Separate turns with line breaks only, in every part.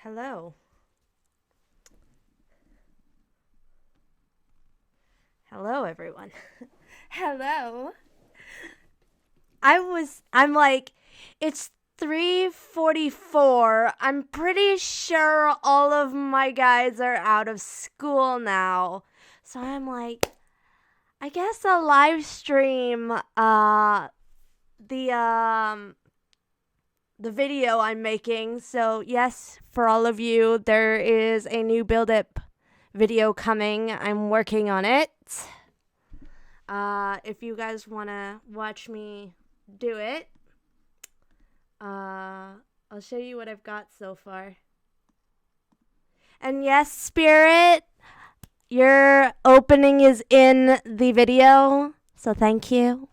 Hello. Hello, everyone. Hello. I'm like, it's 3:44. I'm pretty sure all of my guys are out of school now. So I'm like, I guess I'll live stream the um the video I'm making. So yes, for all of you, there is a new Billdip video coming. I'm working on it. If you guys want to watch me do it, I'll show you what I've got so far. And yes, Spirit, your opening is in the video, so thank you.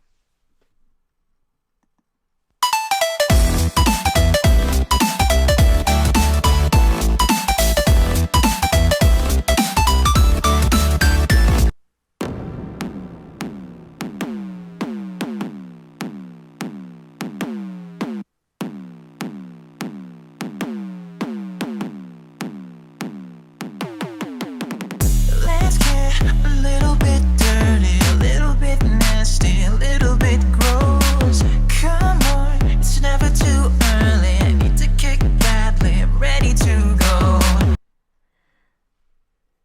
Let's get a little bit dirty, a little bit nasty, a little bit gross. Come on, it's never too early. I need to kick badly, I'm ready to go.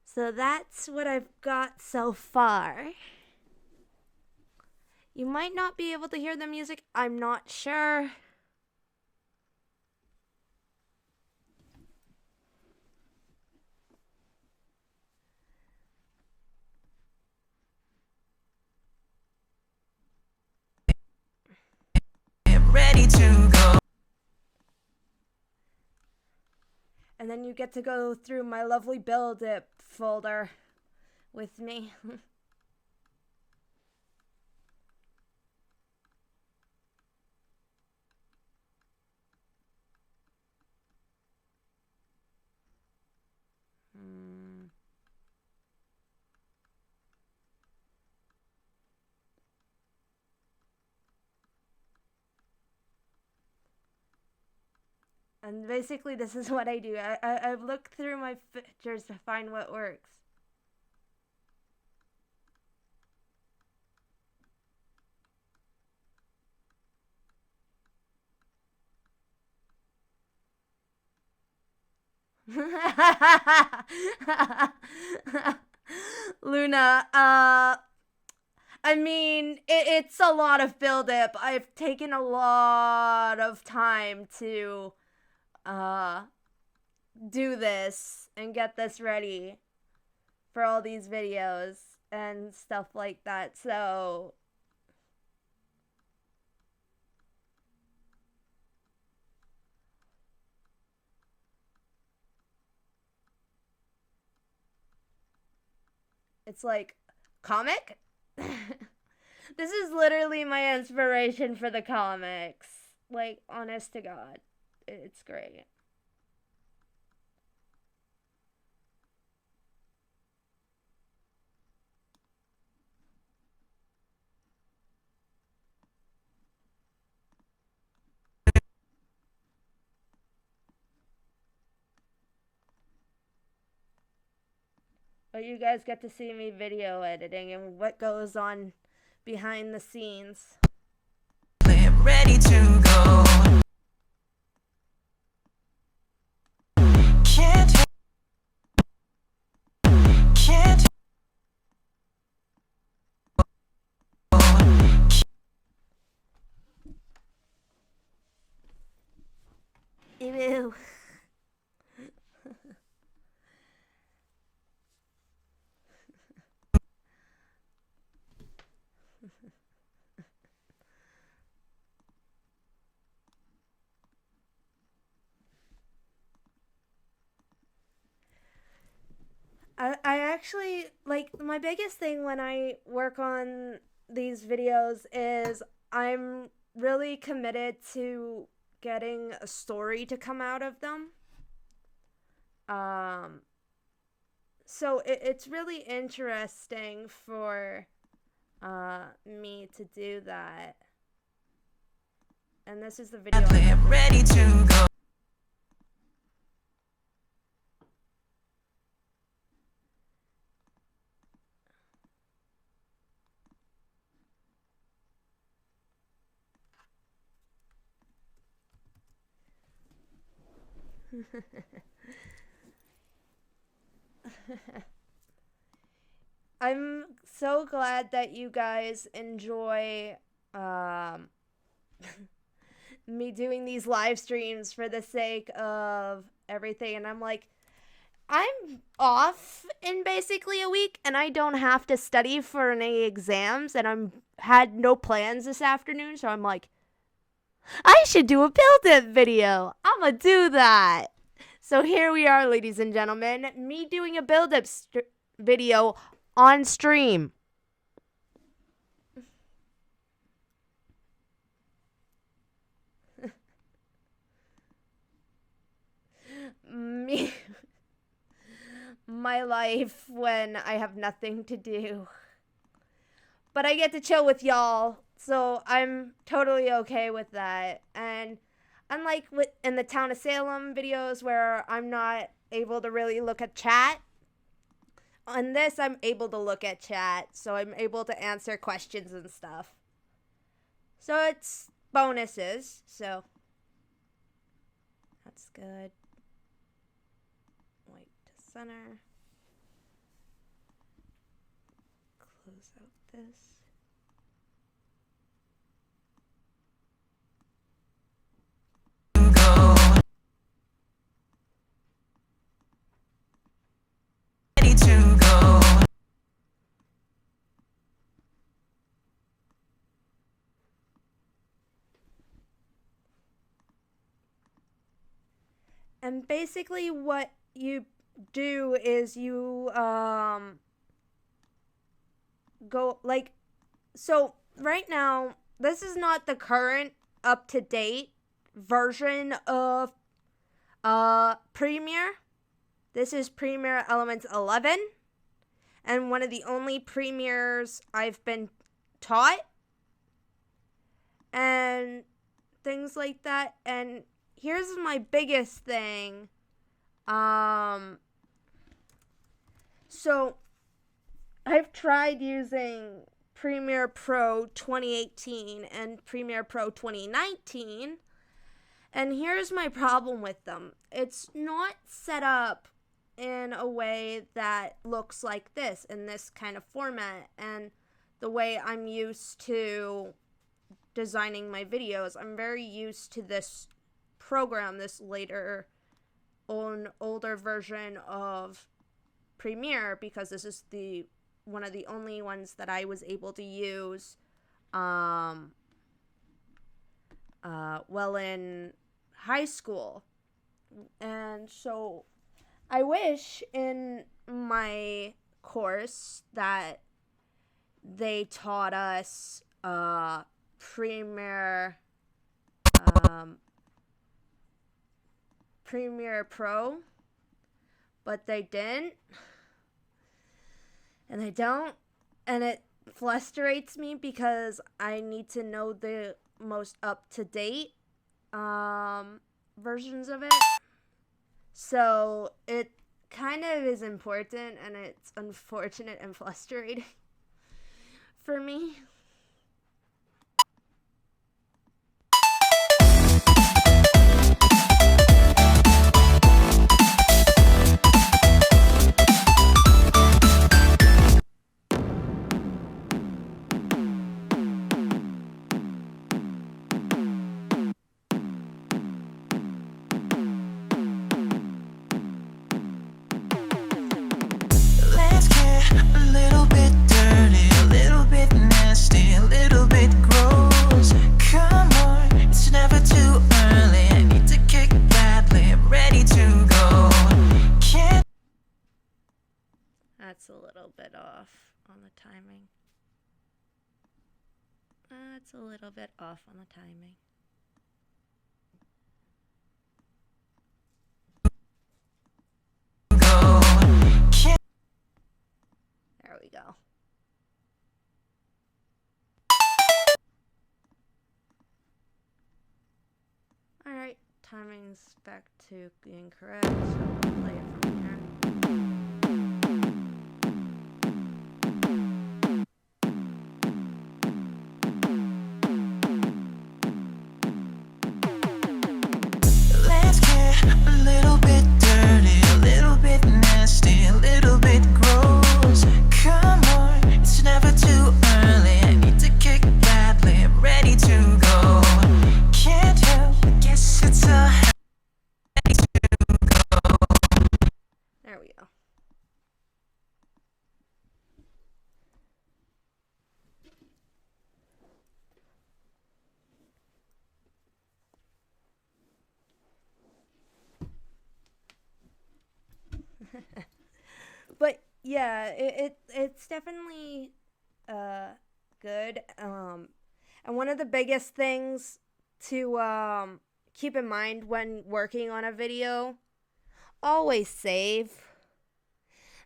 So that's what I've got so far. You might not be able to hear the music, I'm not sure.
I'm ready to go.
And then you get to go through my lovely Billdip folder with me. And basically, this is what I do. I've looked through my pictures to find what works. Luna, I mean, it's a lot of Billdip. I've taken a lot of time to uh do this and get this ready for all these videos and stuff like that. So it's like comic. This is literally my inspiration for the comics. Like, honest to God, it's great. But you guys get to see me video editing and what goes on behind the scenes.
I'm ready to go. Can't
Ew. I actually, like, my biggest thing when I work on these videos is I'm really committed to getting a story to come out of them. Um, so it's really interesting for me to do that. And this is the video.
I'm ready to go.
I'm so glad that you guys enjoy me doing these live streams for the sake of everything. And I'm like, I'm off in basically a week and I don't have to study for any exams and I'm had no plans this afternoon, so I'm like, I should do a Billdip video. I'ma do that. So here we are, ladies and gentlemen, me doing a Billdip video on stream. Me, my life when I have nothing to do. But I get to chill with y'all, so I'm totally okay with that. And unlike in the Town of Salem videos where I'm not able to really look at chat, on this I'm able to look at chat, so I'm able to answer questions and stuff. So it's bonuses, so that's good. White to center. Close out this.
Ready to go.
And basically what you do is you go like, so right now this is not the current up to date version of Premiere. This is Premiere Elements 11 and one of the only premieres I've been taught and things like that. And here's my biggest thing. So I've tried using Premiere Pro 2018 and Premiere Pro 2019, and here's my problem with them. It's not set up in a way that looks like this, in this kind of format, and the way I'm used to designing my videos. I'm very used to this program, this later older version of Premiere, because this is the one of the only ones that I was able to use well in high school. And so I wish in my course that they taught us Premiere Pro, but they didn't, and they don't, and it frustrates me because I need to know the most up-to-date versions of it. So it kind of is important, and it's unfortunate and frustrating for me.
Let's get a little bit dirty, a little bit nasty, a little bit gross. Come on, it's never too early. I need to kick badly. I'm ready to go. Can't
That's a little bit off on the timing. That's a little bit off on the timing.
go. Can't
There we go. Alright, timing's back to being correct, so we'll play it from here.
let's get a little
But yeah, it's definitely good. And one of the biggest things to keep in mind when working on a video, always save.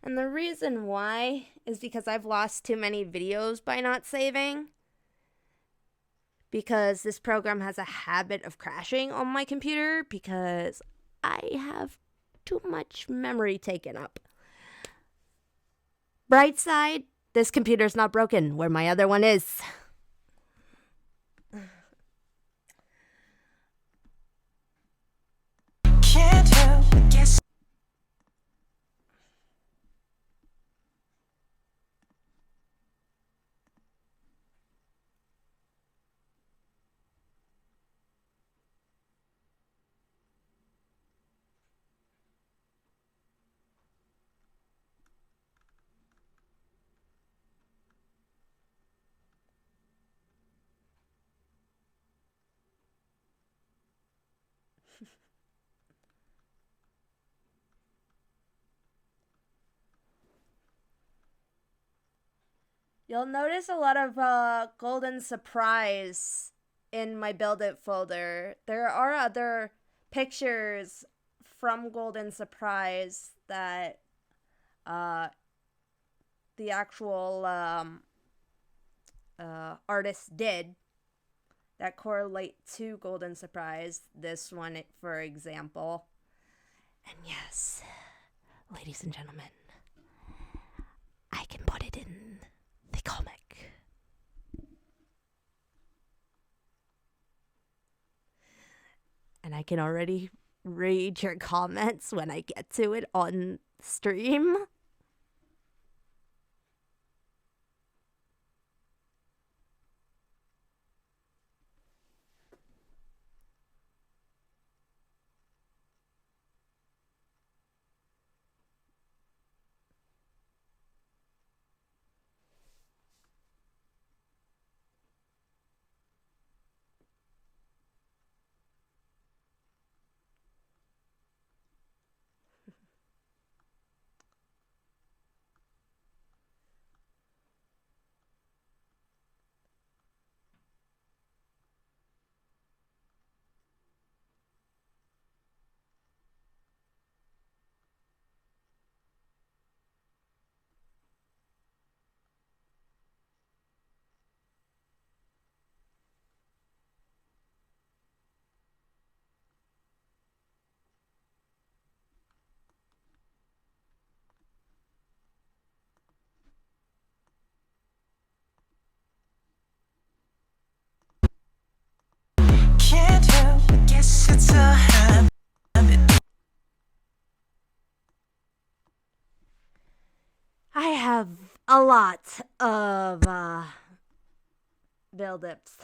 And the reason why is because I've lost too many videos by not saving. Because this program has a habit of crashing on my computer because I have too much memory taken up. Bright side, this computer's not broken where my other one is.
Can't help but guess.
You'll notice a lot of golden surprise in my Billdip folder. There are other pictures from Golden Surprise that uh, the actual artist did that correlate to Golden Surprise. This one, for example. And yes, ladies and gentlemen, I can put it in the comic. And I can already read your comments when I get to it on stream.
Can't help but guess it's a habit.
I have a lot of Billdips.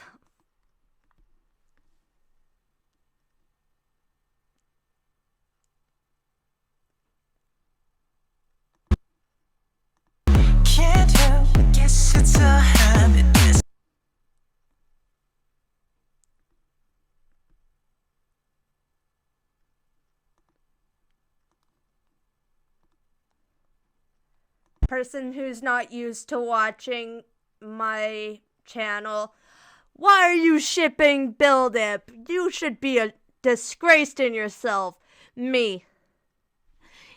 Can't help but guess it's a habit. Yes.
Person who's not used to watching my channel, why are you shipping Billdip? You should be disgraced in yourself. Me.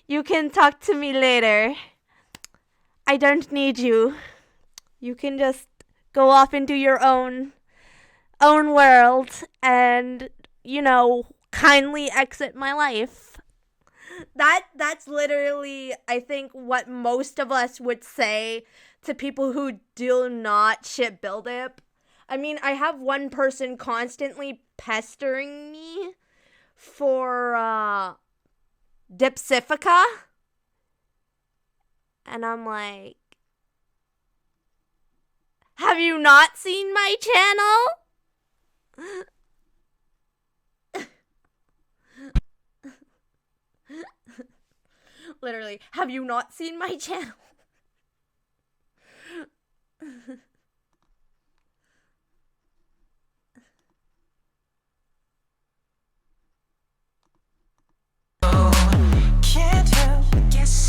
You can talk to me later. I don't need you. You can just go off into your own world and, kindly exit my life. That's literally, I think, what most of us would say to people who do not ship Billdip. I mean, I have one person constantly pestering me for Dipsifica, and I'm like, have you not seen my channel? Literally, have you not seen my channel?
Can't help but guess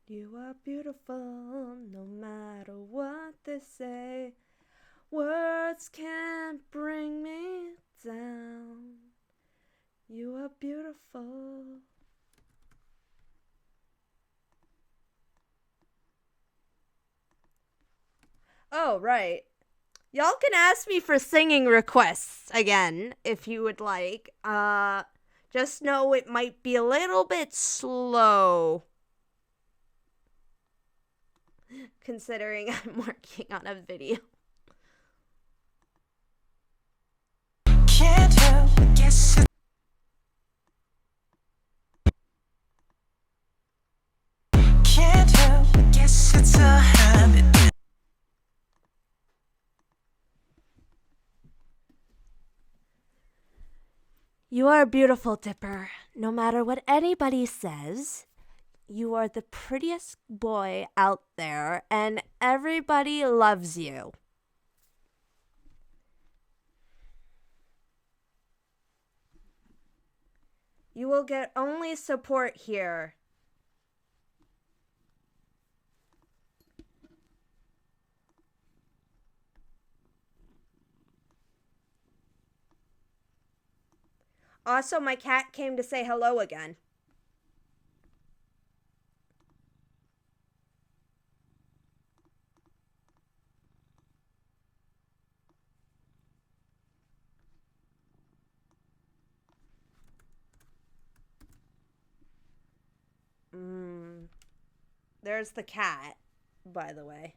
You are beautiful no matter what they say. Words can't bring me down. You are beautiful. Oh, right. Y'all can ask me for singing requests again if you would like. Just know it might be a little bit slow considering I'm working on a video.
Can't help but guess it. Can't help but guess it's a habit.
You are beautiful, Dipper. No matter what anybody says, you are the prettiest boy out there, and everybody loves you. You will get only support here. Also, my cat came to say hello again. There's the cat, by the way.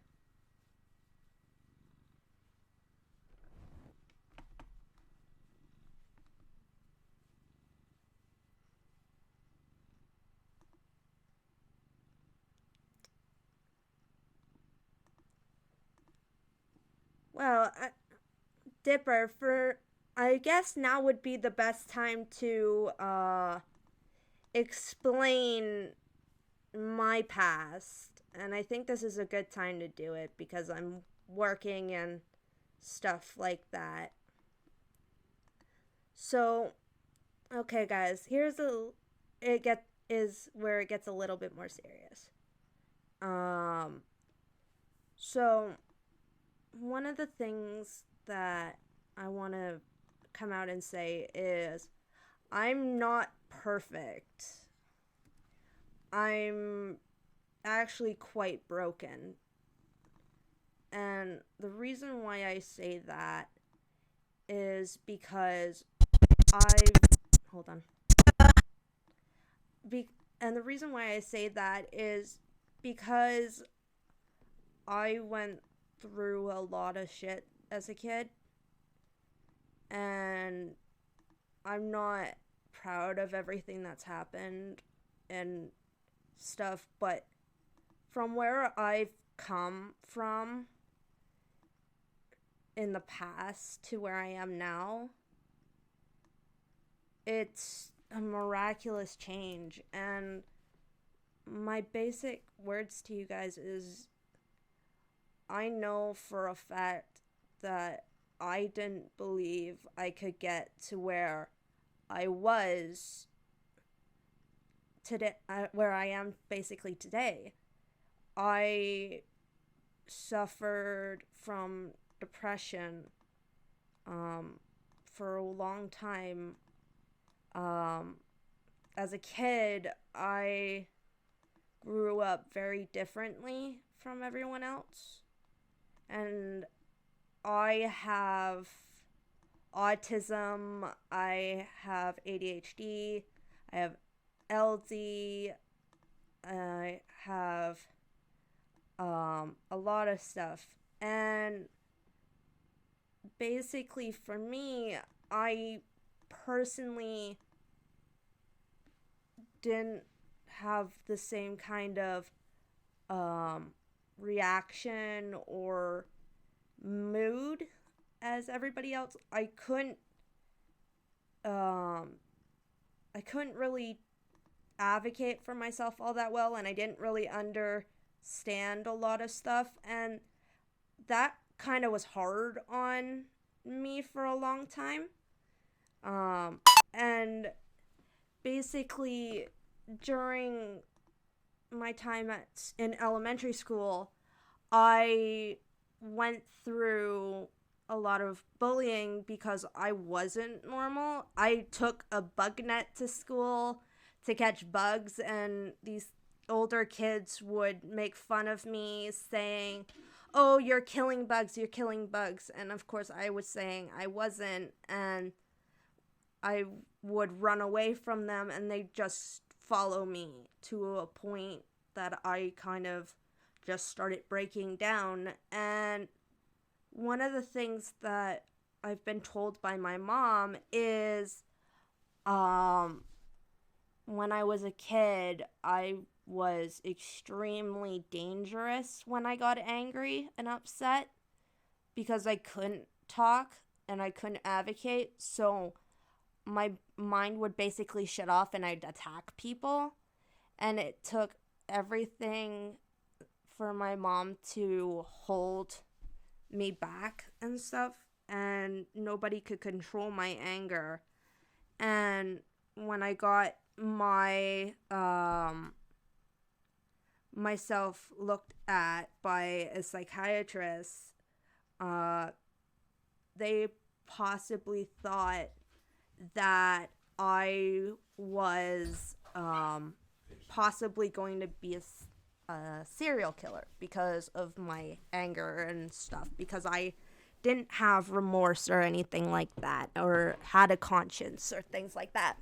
Well, Dipper, for I guess now would be the best time to explain my past, and I think this is a good time to do it because I'm working and stuff like that. So, okay, guys, here's a it get is where it gets a little bit more serious. Um, so one of the things that I want to come out and say is I'm not perfect. I'm actually quite broken. And the reason why I say that is because I've. Hold on. And the reason why I say that is because I went through a lot of shit as a kid. And I'm not proud of everything that's happened and stuff, but from where I've come from in the past to where I am now, it's a miraculous change. And my basic words to you guys is I know for a fact that I didn't believe I could get to where I was today, where I am basically today. I suffered from depression for a long time. As a kid, I grew up very differently from everyone else. And I have autism, I have ADHD, I have LD, I have a lot of stuff. And basically, for me, I personally didn't have the same kind of reaction or mood as everybody else. I couldn't really advocate for myself all that well, and I didn't really understand a lot of stuff, and that kind of was hard on me for a long time. And basically during my time in elementary school, I went through a lot of bullying because I wasn't normal. I took a bug net to school to catch bugs, and these older kids would make fun of me, saying, "Oh, you're killing bugs, you're killing bugs." And of course, I was saying I wasn't, and I would run away from them, and they just follow me to a point that I kind of just started breaking down. And one of the things that I've been told by my mom is when I was a kid, I was extremely dangerous when I got angry and upset because I couldn't talk and I couldn't advocate. So my mind would basically shut off and I'd attack people. And it took everything for my mom to hold me back and stuff, and nobody could control my anger. And when I got myself looked at by a psychiatrist, they possibly thought that I was possibly going to be a serial killer because of my anger and stuff, because I didn't have remorse or anything like that, or had a conscience or things like that.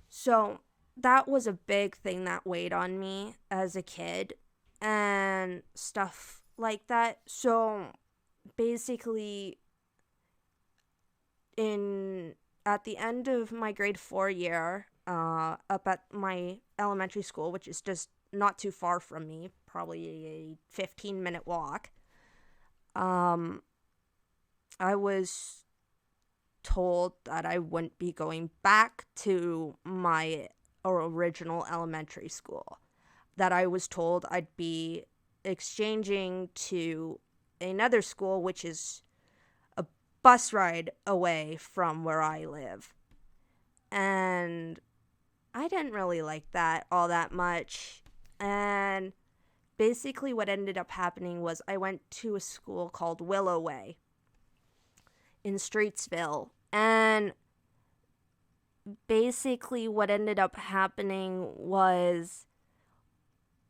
So that was a big thing that weighed on me as a kid and stuff like that. So basically, at the end of my grade 4 year, up at my elementary school, which is just not too far from me, probably a 15-minute walk, I was told that I wouldn't be going back to my original elementary school. That I was told I'd be exchanging to another school, which is a bus ride away from where I live. And I didn't really like that all that much. And basically what ended up happening was I went to a school called Willow Way in Streetsville. And basically what ended up happening was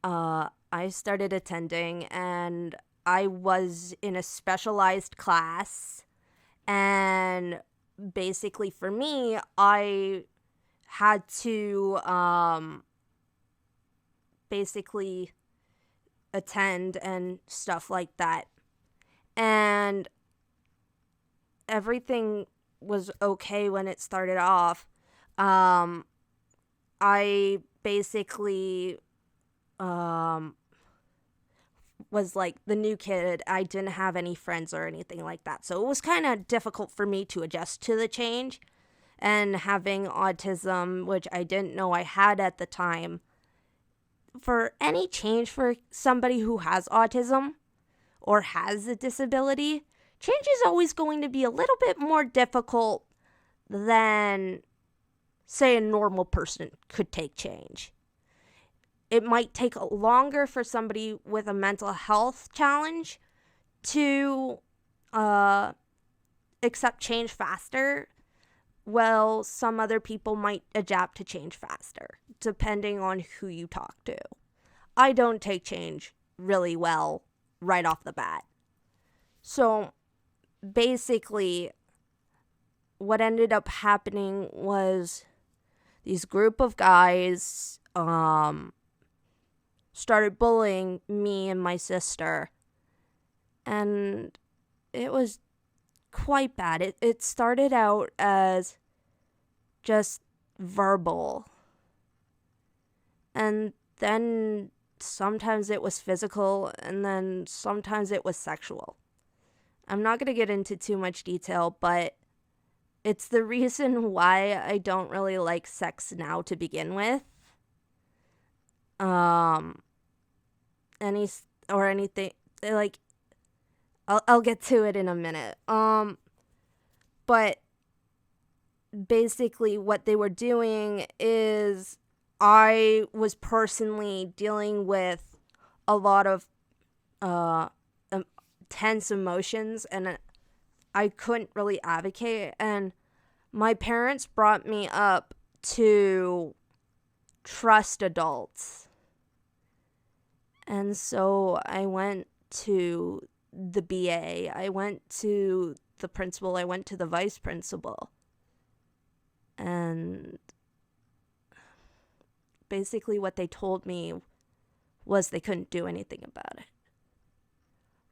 I started attending, and I was in a specialized class. And basically for me, I had to basically attend and stuff like that. And everything was okay when it started off. I basically was like the new kid. I didn't have any friends or anything like that. So it was kind of difficult for me to adjust to the change. And having autism, which I didn't know I had at the time, for any change for somebody who has autism or has a disability, change is always going to be a little bit more difficult than, say, a normal person could take change. It might take longer for somebody with a mental health challenge to accept change faster. Well, some other people might adapt to change faster, depending on who you talk to. I don't take change really well right off the bat. So basically, what ended up happening was these group of guys started bullying me and my sister. And it was quite bad. It started out as just verbal. And then sometimes it was physical, and then sometimes it was sexual. I'm not going to get into too much detail, but it's the reason why I don't really like sex now to begin with. Anything, like, I'll get to it in a minute. But basically what they were doing is I was personally dealing with a lot of uh, um, tense emotions, and I couldn't really advocate. And my parents brought me up to trust adults. And so I went to the BA, I went to the principal, I went to the vice principal. And basically, what they told me was they couldn't do anything about it.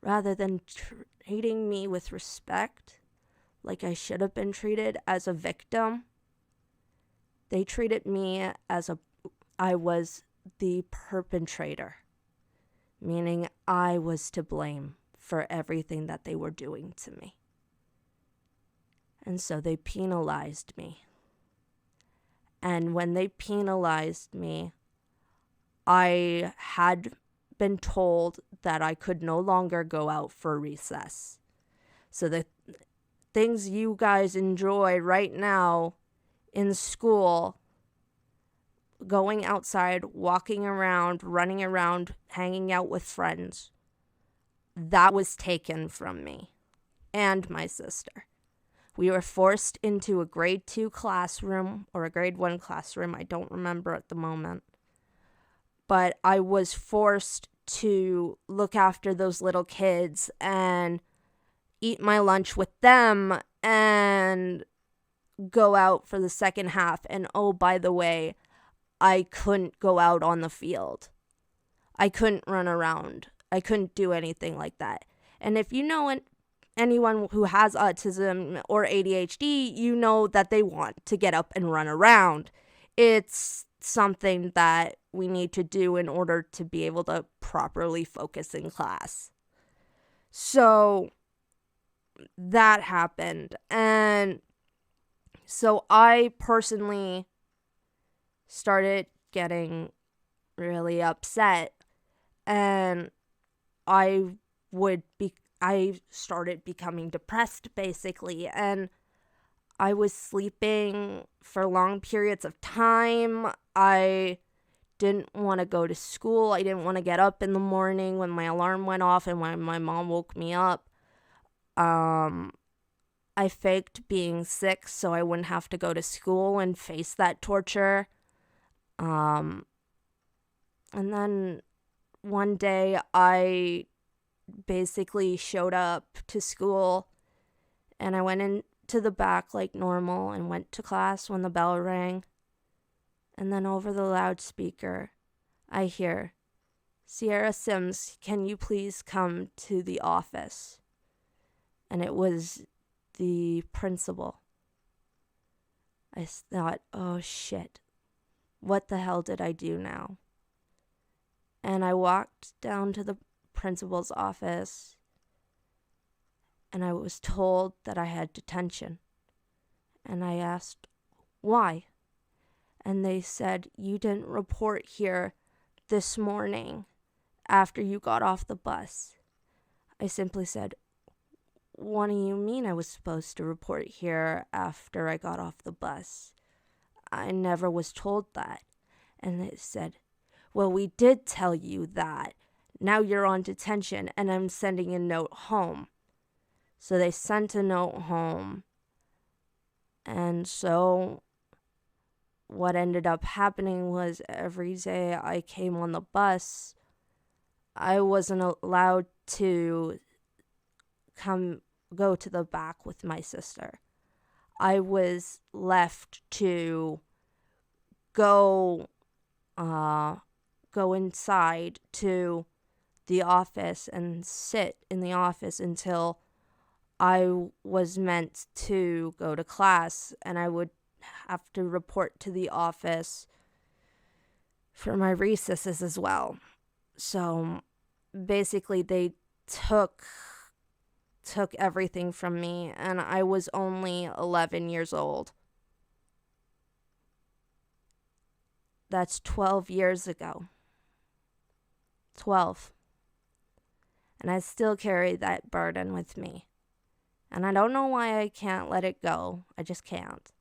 Rather than treating me with respect, like I should have been treated as a victim, they treated me as I was the perpetrator, meaning I was to blame for everything that they were doing to me. And so they penalized me. And when they penalized me, I had been told that I could no longer go out for recess. So the things you guys enjoy right now in school, going outside, walking around, running around, hanging out with friends, that was taken from me and my sister. We were forced into a grade 2 classroom or a grade 1 classroom. I don't remember at the moment. But I was forced to look after those little kids and eat my lunch with them and go out for the second half. And oh, by the way, I couldn't go out on the field. I couldn't run around. I couldn't do anything like that. And if you know anyone who has autism or ADHD, you know that they want to get up and run around. It's something that we need to do in order to be able to properly focus in class. So that happened. And so I personally started getting really upset, and I started becoming depressed, basically, and I was sleeping for long periods of time. I didn't want to go to school. I didn't want to get up in the morning when my alarm went off and when my mom woke me up. I faked being sick so I wouldn't have to go to school and face that torture. And then one day I basically showed up to school and I went into the back like normal and went to class when the bell rang. And then over the loudspeaker, I hear, "Sierra Sims, can you please come to the office?" And it was the principal. I thought, oh shit, what the hell did I do now? And I walked down to the principal's office and I was told that I had detention. And I asked, why? And they said, you didn't report here this morning after you got off the bus. I simply said, what do you mean I was supposed to report here after I got off the bus? I never was told that. And they said, well, we did tell you that. Now you're on detention and I'm sending a note home. So they sent a note home. And so what ended up happening was every day I came on the bus, I wasn't allowed to go to the back with my sister. I was left to go inside to the office and sit in the office until I was meant to go to class, and I would have to report to the office for my recesses as well. So basically they took everything from me, and I was only 11 years old. That's 12 years ago. 12. And I still carry that burden with me. And I don't know why I can't let it go. I just can't.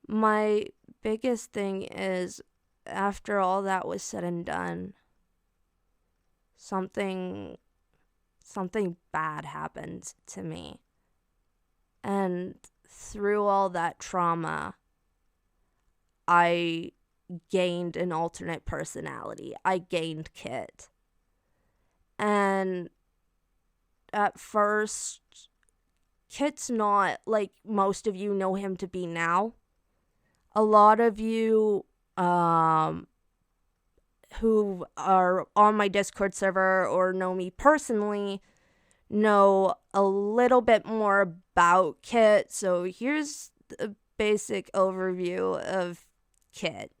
My biggest thing is, after all that was said and done, something bad happened to me. And through all that trauma, I gained an alternate personality. I gained Kit. And at first, Kit's not like most of you know him to be now. A lot of you who are on my Discord server or know me personally know a little bit more about Kit. So here's the basic overview of Kit.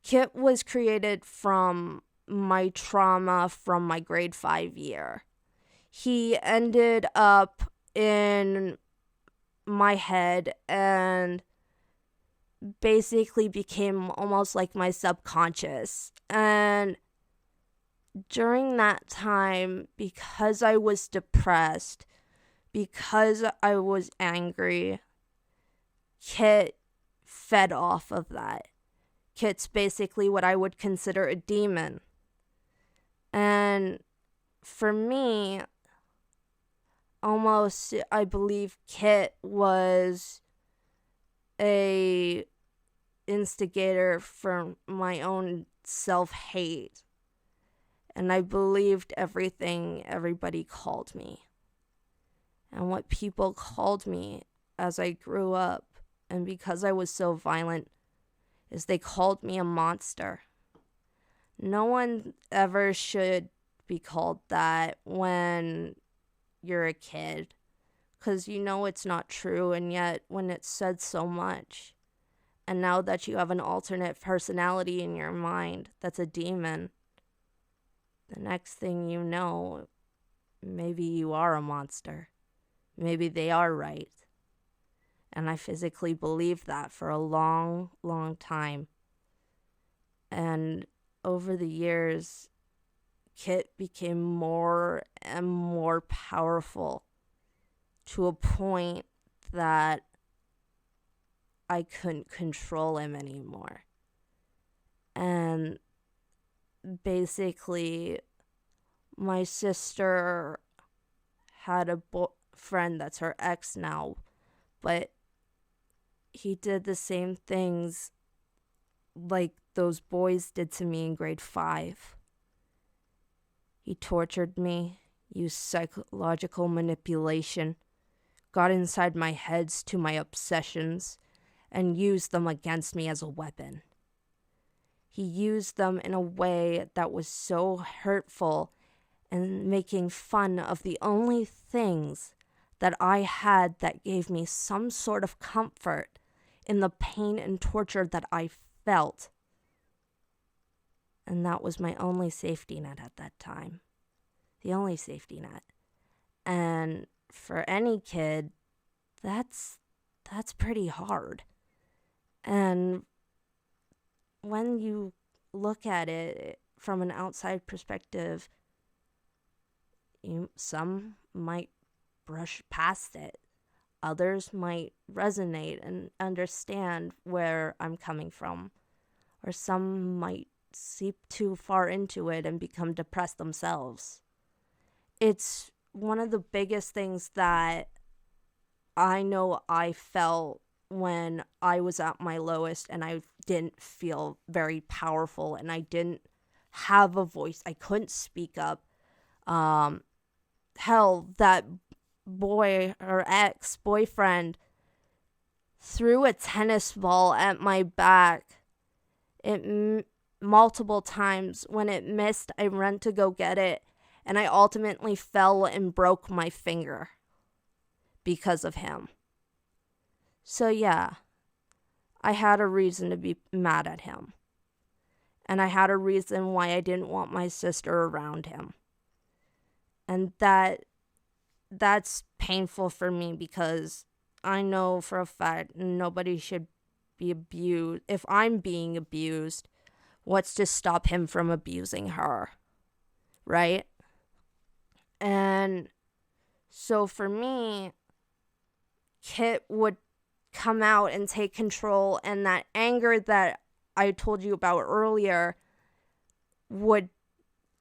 Kit was created from my trauma from my grade 5 year. He ended up in my head and basically became almost like my subconscious. And during that time, because I was depressed, because I was angry, Kit fed off of that. Kit's basically what I would consider a demon. And for me, almost, I believe Kit was a instigator for my own self-hate. And I believed everything everybody called me. And what people called me as I grew up, and because I was so violent, is they called me a monster. No one ever should be called that when you're a kid, because you know it's not true, and yet when it's said so much, and now that you have an alternate personality in your mind that's a demon, the next thing you know, maybe you are a monster. Maybe they are right. And I physically believed that for a long, long time. And over the years, Kit became more and more powerful to a point that I couldn't control him anymore. And basically, my sister had a friend that's her ex now, but he did the same things like those boys did to me in grade 5. He tortured me, used psychological manipulation, got inside my heads to my obsessions, and used them against me as a weapon. He used them in a way that was so hurtful and making fun of the only things that I had that gave me some sort of comfort in the pain and torture that I felt. And that was my only safety net at that time. The only safety net. And for any kid, that's pretty hard. And when you look at it from an outside perspective, some might brush past it. Others might resonate and understand where I'm coming from. Or some might seep too far into it and become depressed themselves. It's one of the biggest things that I know I felt when I was at my lowest and I didn't feel very powerful and I didn't have a voice. I couldn't speak up. Hell, that boy or ex-boyfriend threw a tennis ball at my back. Multiple times. When it missed, I ran to go get it, and I ultimately fell and broke my finger because of him. So yeah, I had a reason to be mad at him. And I had a reason why I didn't want my sister around him. And that's painful for me because I know for a fact nobody should be abused. If I'm being abused, what's to stop him from abusing her? Right? And so for me, Kit would come out and take control, and that anger that I told you about earlier would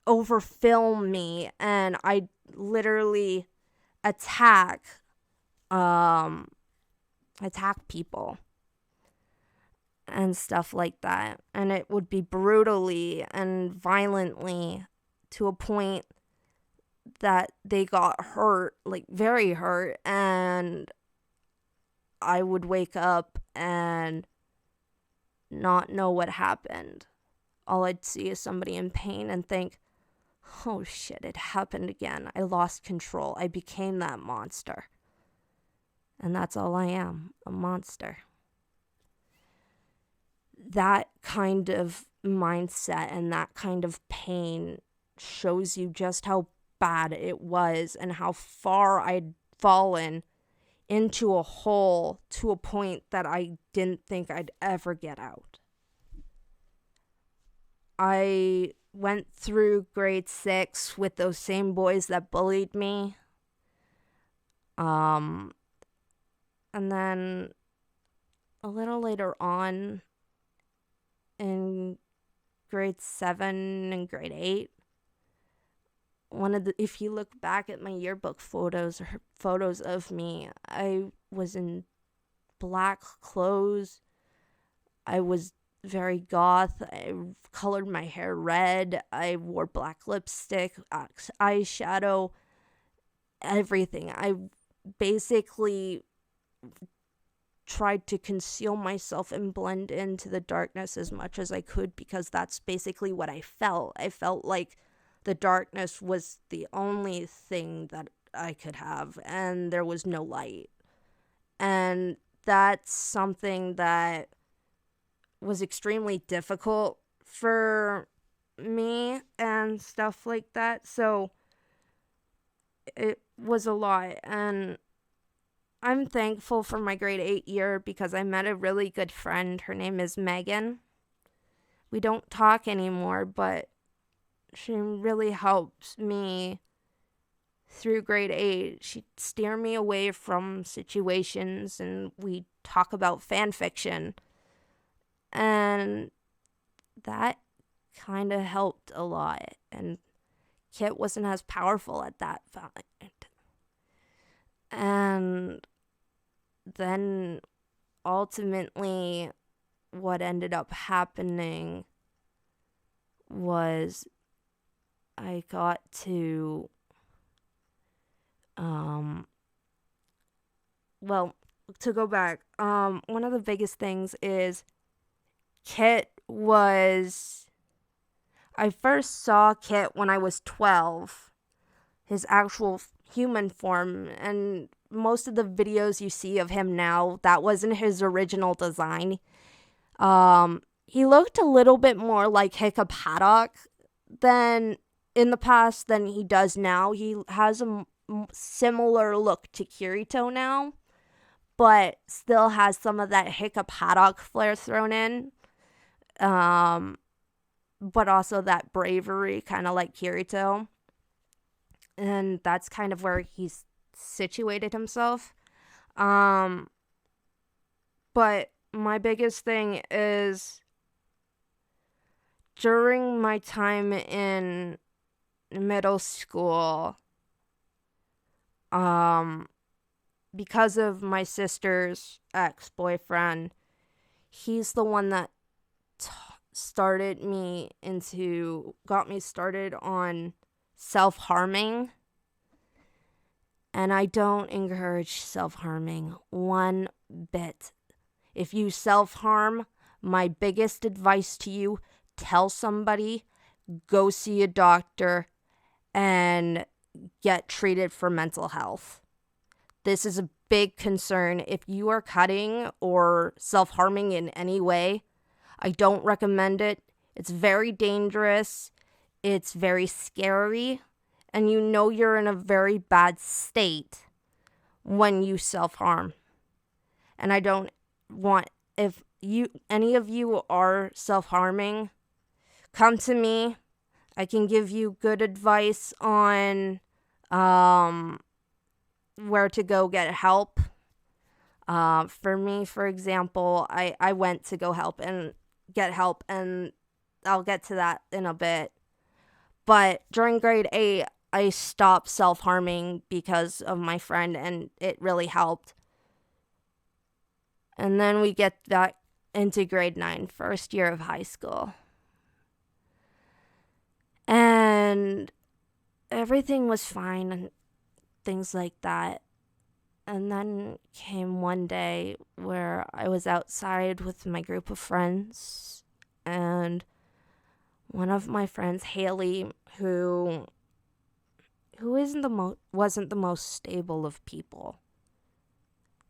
overfill me, and I literally attack people and stuff like that. And it would be brutally and violently, to a point that they got hurt, like very hurt, and I would wake up and not know what happened. All I'd see is somebody in pain and think, oh shit, it happened again. I lost control. I became that monster. And that's all I am, a monster. That kind of mindset and that kind of pain shows you just how bad it was and how far I'd fallen into a hole, to a point that I didn't think I'd ever get out. I went through grade 6 with those same boys that bullied me. And then a little later on, in grade 7 and grade 8, if you look back at my yearbook photos or photos of me, I was in black clothes. I was very goth. I colored my hair red. I wore black lipstick, eyeshadow, everything. I basically tried to conceal myself and blend into the darkness as much as I could, because that's basically what I felt. I felt like the darkness was the only thing that I could have, and there was no light. And that's something that was extremely difficult for me and stuff like that. So it was a lot, and I'm thankful for my grade 8 year because I met a really good friend. Her name is Megan. We don't talk anymore, but she really helped me through grade 8. She'd steer me away from situations, and we talk about fan fiction. And that kind of helped a lot. And Kit wasn't as powerful at that point. And then ultimately what ended up happening was I got to to go back, one of the biggest things is I first saw Kit when I was 12, his actual human form, and most of the videos you see of him now, that wasn't his original design. He looked a little bit more like Hiccup Haddock than in the past than he does now. He has a similar look to Kirito now, but still has some of that Hiccup Haddock flair thrown in. But also that bravery, kind of like Kirito. And that's kind of where he's situated himself. But my biggest thing is, during my time in middle school, because of my sister's ex-boyfriend, he's the one that got me started on self-harming. And I don't encourage self-harming one bit. If you self-harm, my biggest advice to you, tell somebody, go see a doctor, and get treated for mental health. This is a big concern. If you are cutting or self-harming in any way, I don't recommend it. It's very dangerous. It's very scary. And you know you're in a very bad state when you self-harm. And I don't want, if any of you are self-harming, come to me. I can give you good advice on where to go get help. For me, for example, I went to go help and get help, and I'll get to that in a bit. But during grade 8, I stopped self harming because of my friend, and it really helped. And then we get that into grade 9, first year of high school. And everything was fine and things like that. And then came one day where I was outside with my group of friends, and one of my friends, Haley, who wasn't the most stable of people.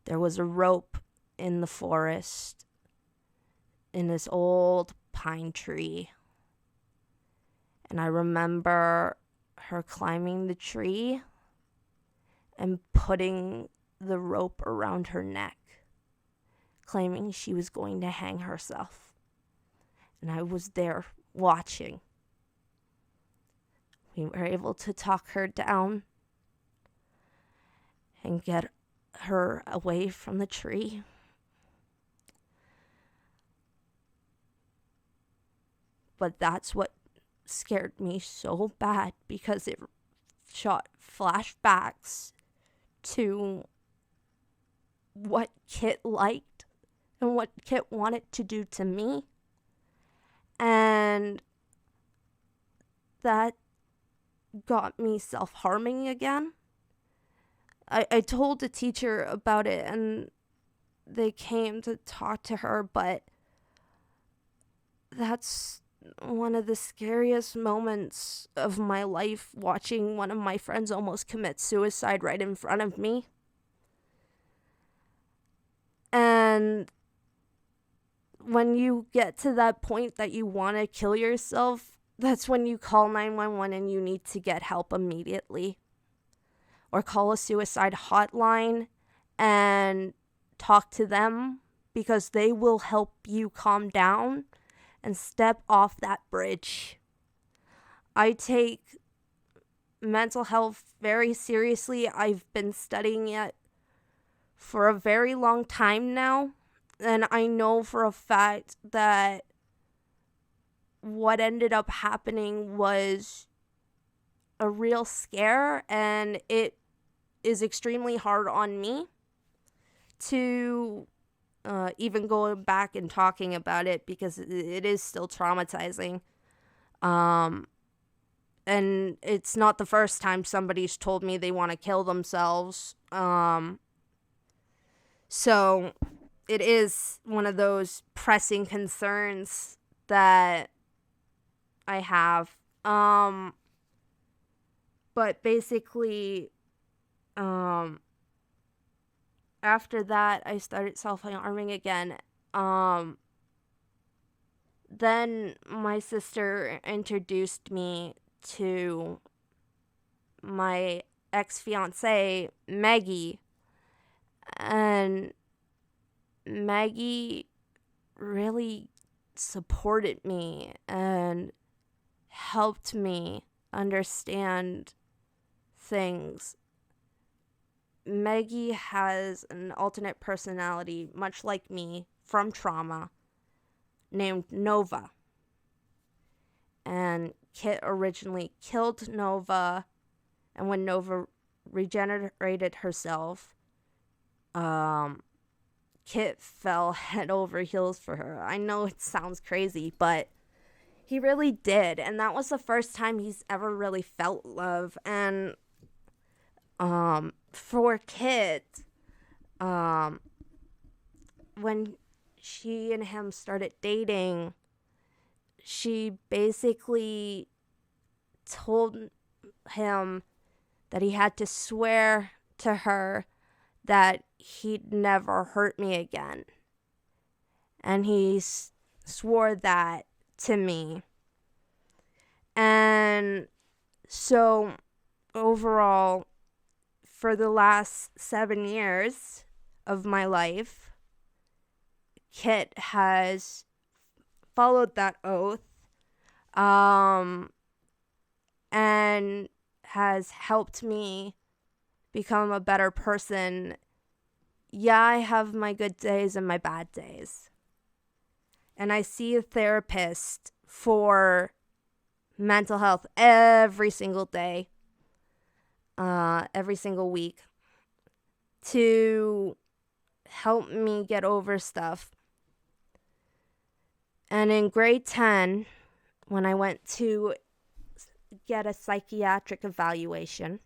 There was a rope in the forest in this old pine tree. And I remember her climbing the tree and putting the rope around her neck, claiming she was going to hang herself. And I was there watching. We were able to talk her down and get her away from the tree. But that's what scared me so bad, because it shot flashbacks to what Kit liked and what Kit wanted to do to me. And that got me self-harming again. I told the teacher about it, and they came to talk to her, but that's one of the scariest moments of my life, watching one of my friends almost commit suicide right in front of me. And when you get to that point that you want to kill yourself, that's when you call 911 and you need to get help immediately. Or call a suicide hotline and talk to them, because they will help you calm down and step off that bridge. I take mental health very seriously. I've been studying it for a very long time now, and I know for a fact that what ended up happening was a real scare, and it is extremely hard on me to even going back and talking about it, because it is still traumatizing. And it's not the first time somebody's told me they want to kill themselves. So it is one of those pressing concerns that I have. But basically, after that, I started self-harming again. Then my sister introduced me to my ex-fiance, Maggie. And Maggie really supported me and helped me understand things. Maggie has an alternate personality, much like me, from trauma, named Nova. And Kit originally killed Nova, and when Nova regenerated herself, Kit fell head over heels for her. I know it sounds crazy, but he really did. And that was the first time he's ever really felt love. And for Kit, when she and him started dating, she basically told him that he had to swear to her that he'd never hurt me again. And he swore that to me. And so overall, for the last 7 years of my life, Kit has followed that oath, and has helped me become a better person yeah, I have my good days and my bad days. And I see a therapist for mental health every single day, every single week to help me get over stuff. And in grade 10, when I went to get a psychiatric evaluation,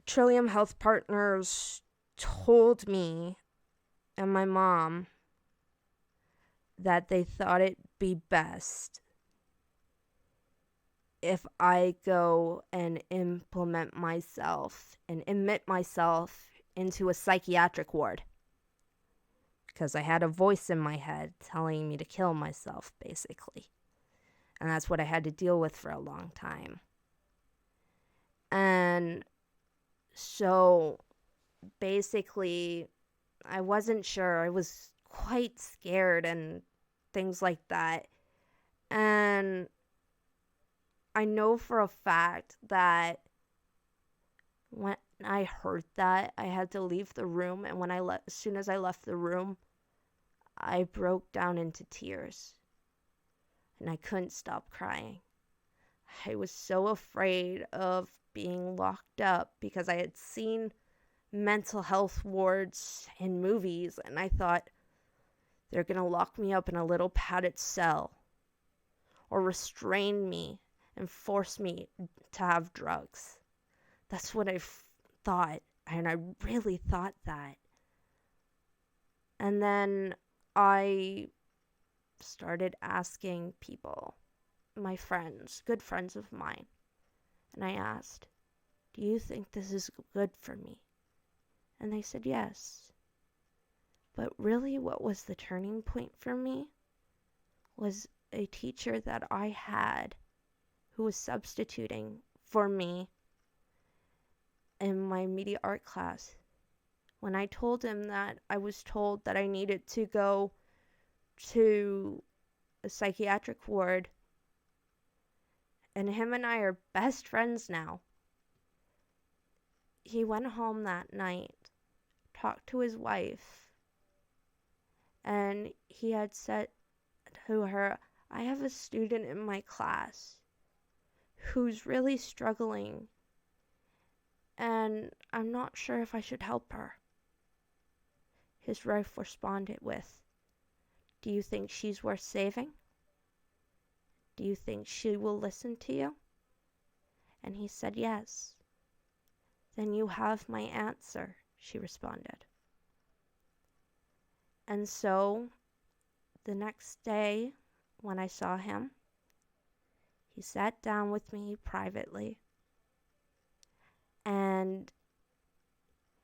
Trillium Health Partners told me and my mom that they thought it'd be best if I go and implement myself and admit myself into a psychiatric ward. Because I had a voice in my head telling me to kill myself, basically. And that's what I had to deal with for a long time. And so basically, I wasn't sure. I was quite scared and things like that. And I know for a fact that when I heard that, I had to leave the room. And as soon as I left the room, I broke down into tears. And I couldn't stop crying. I was so afraid of being locked up because I had seen mental health wards in movies, and I thought they're going to lock me up in a little padded cell or restrain me and force me to have drugs. That's what I thought, and I really thought that. And then I started asking people, my friends, good friends of mine, and I asked, do you think this is good for me? And they said yes. But really what was the turning point for me was a teacher that I had who was substituting for me in my media art class. When I told him that I was told that I needed to go to a psychiatric ward, and him and I are best friends now. He went home that night, talked to his wife, and he had said to her, I have a student in my class who's really struggling, and I'm not sure if I should help her. His wife responded with, do you think she's worth saving? Do you think she will listen to you? And he said yes. Then you have my answer, she responded. And so, the next day, when I saw him, he sat down with me privately, and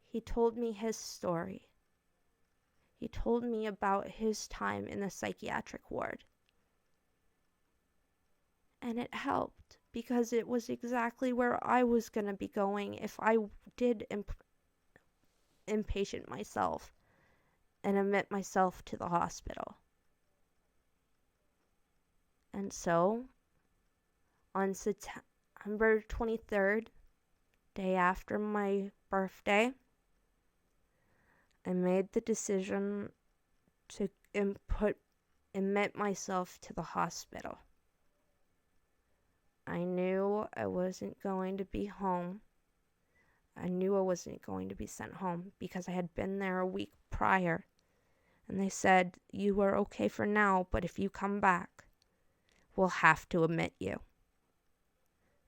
he told me his story. He told me about his time in the psychiatric ward. And it helped, because it was exactly where I was going to be going if I did inpatient myself and admit myself to the hospital. And so, on September 23rd, day after my birthday, I made the decision to admit myself to the hospital. I knew I wasn't going to be home. I knew I wasn't going to be sent home because I had been there a week prior. And they said, you are okay for now, but if you come back, we'll have to admit you.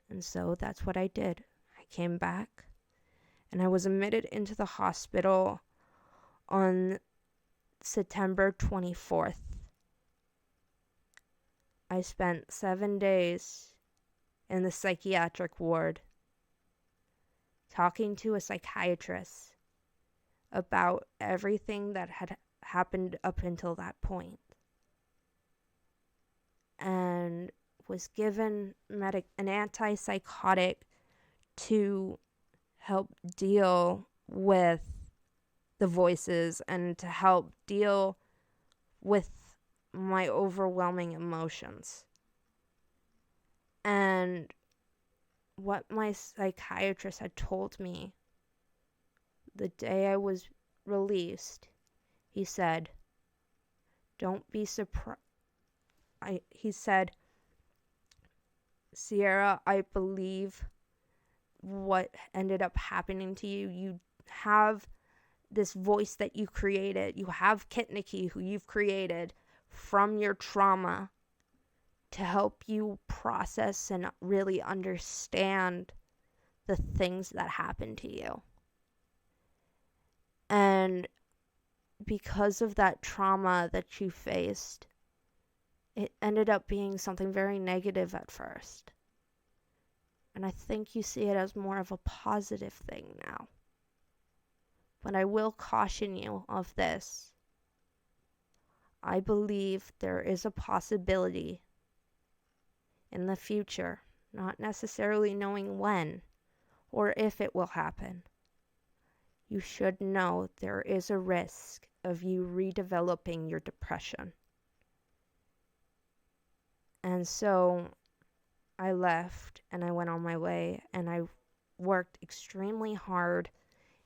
And so that's what I did. I came back, and I was admitted into the hospital on September 24th. I spent 7 days in the psychiatric ward talking to a psychiatrist about everything that had happened up until that point, and was given an antipsychotic to help deal with the voices and to help deal with my overwhelming emotions. And what my psychiatrist had told me the day I was released. He said, don't be surprised. He said, Sierra, I believe what ended up happening to you. You have this voice that you created. You have Kitniki, who you've created from your trauma to help you process and really understand the things that happened to you. And because of that trauma that you faced, it ended up being something very negative at first. And I think you see it as more of a positive thing now. But I will caution you of this. I believe there is a possibility in the future, not necessarily knowing when or if it will happen. You should know there is a risk of you redeveloping your depression. And so I left and I went on my way, and I worked extremely hard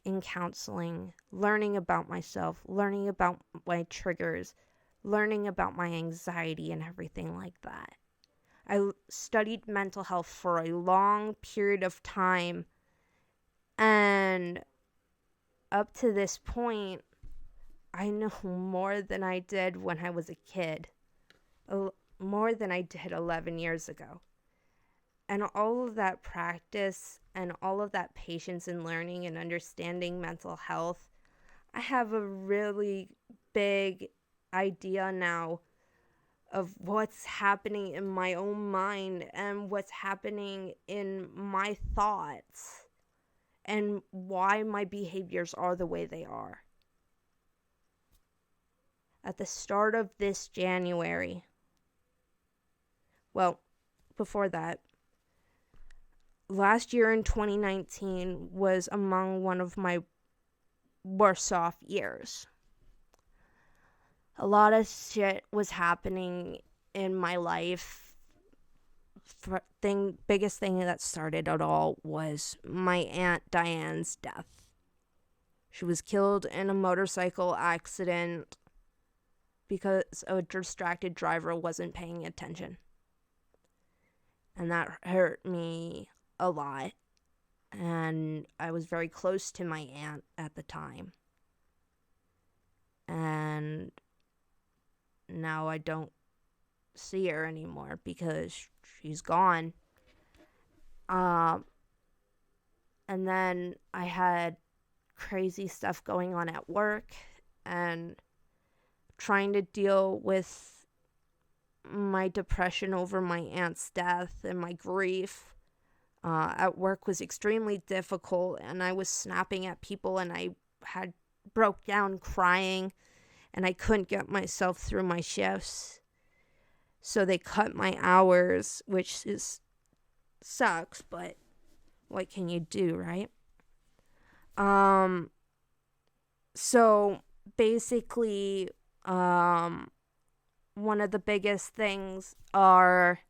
in counseling, learning about myself, learning about my triggers, learning about my anxiety and everything like that. I studied mental health for a long period of time, and up to this point, I know more than I did when I was a kid, more than I did 11 years ago. And all of that practice and all of that patience in learning and understanding mental health, I have a really big idea now of what's happening in my own mind and what's happening in my thoughts and why my behaviors are the way they are. At the start of this January, well, before that, last year in 2019 was among one of my worst off years. A lot of shit was happening in my life. Biggest thing that started it all was my Aunt Diane's death. She was killed in a motorcycle accident because a distracted driver wasn't paying attention. And that hurt me a lot. And I was very close to my aunt at the time. And now I don't see her anymore because she's gone. And then I had crazy stuff going on at work and trying to deal with my depression over my aunt's death and my grief at work was extremely difficult, and I was snapping at people, and I had broke down crying, and I couldn't get myself through my shifts. So they cut my hours, which sucks, but what can you do, right? So basically, one of the biggest things are,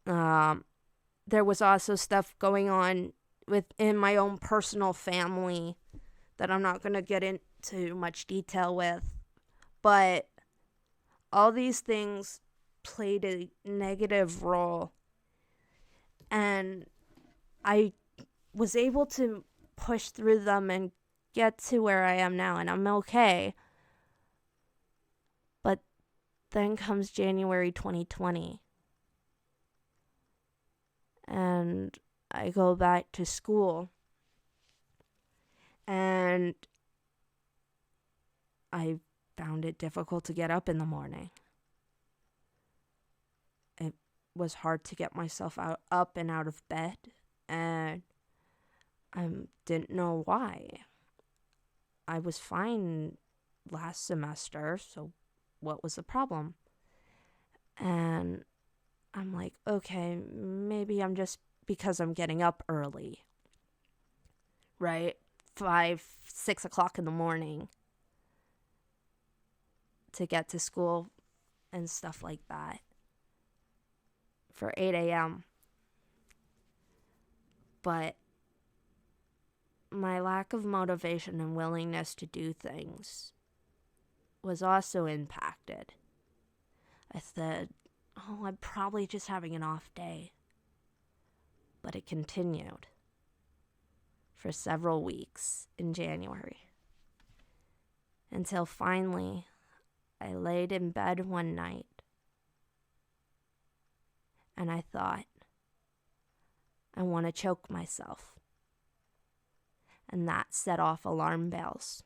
there was also stuff going on within my own personal family that I'm not going to get into much detail with, but all these things played a negative role, and I was able to push through them and get to where I am now, and I'm okay. But then comes January 2020, and I go back to school, and I found it difficult to get up in the morning. It was hard to get myself up and out of bed, and I didn't know why. I was fine last semester, so what was the problem? And I'm like, okay, maybe I'm just because I'm getting up early, right? 5, 6 o'clock in the morning to get to school and stuff like that for 8 a.m. but my lack of motivation and willingness to do things was also impacted. I said, oh, I'm probably just having an off day. But it continued for several weeks in January. Until finally, I laid in bed one night and I thought, I want to choke myself. And that set off alarm bells.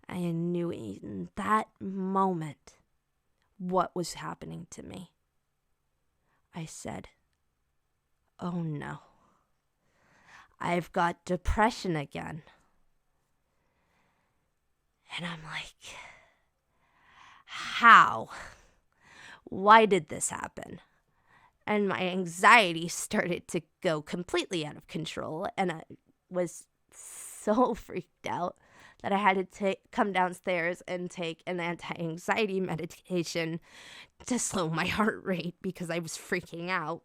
I knew in that moment what was happening to me. I said, oh no, I've got depression again. And I'm like, how? Why did this happen? And my anxiety started to go completely out of control, and I was so freaked out that I had to come downstairs and take an anti-anxiety medication to slow my heart rate because I was freaking out.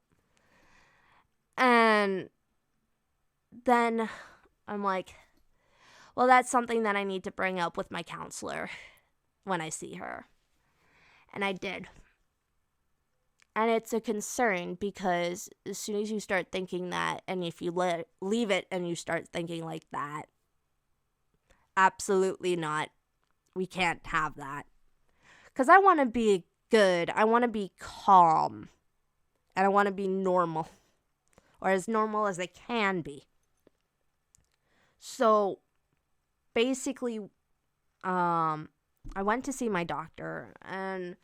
And then I'm like, well, that's something that I need to bring up with my counselor when I see her. And I did. And it's a concern because as soon as you start thinking that, and if you leave it and you start thinking like that, absolutely not. We can't have that. Because I want to be good. I want to be calm. And I want to be normal. Or as normal as I can be. So, basically, I went to see my doctor. And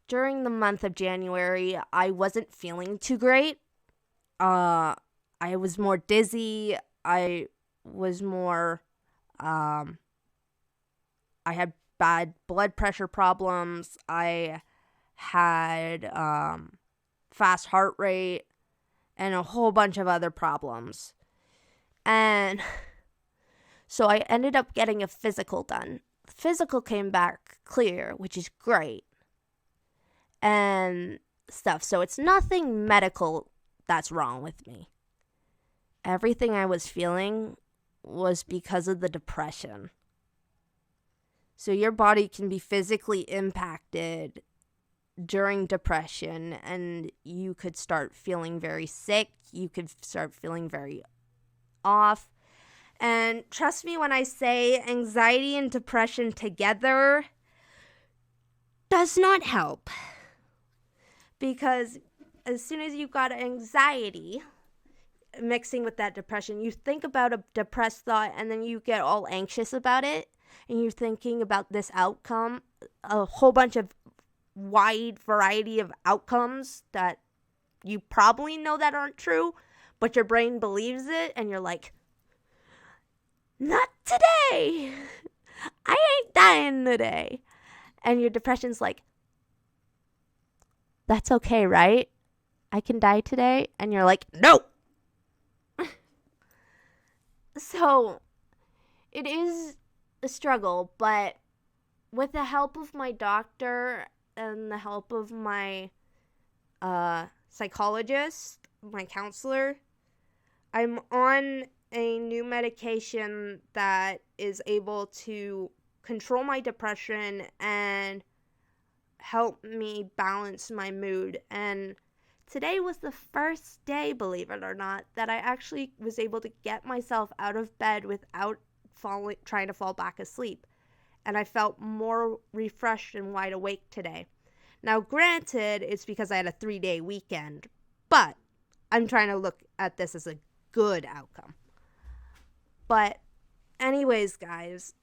during the month of January, I wasn't feeling too great. I was more dizzy. I was more, I had bad blood pressure problems. I had fast heart rate and a whole bunch of other problems. And so I ended up getting a physical done. The physical came back clear, which is great. And stuff. So it's nothing medical that's wrong with me. Everything I was feeling was because of the depression. So your body can be physically impacted during depression, and you could start feeling very sick. You could start feeling very off. And trust me when I say anxiety and depression together does not help. Because as soon as you've got anxiety mixing with that depression, you think about a depressed thought and then you get all anxious about it. And you're thinking about this outcome, a whole bunch of wide variety of outcomes that you probably know that aren't true, but your brain believes it. And you're like, not today. I ain't dying today. And your depression's like, that's okay, right? I can die today. And you're like, no. So it is a struggle, but with the help of my doctor and the help of my psychologist, my counselor, I'm on a new medication that is able to control my depression and help me balance my mood. And today was the first day, believe it or not, that I actually was able to get myself out of bed without trying to fall back asleep. And I felt more refreshed and wide awake today. Now, granted, it's because I had a 3-day weekend, but I'm trying to look at this as a good outcome. But anyways, guys,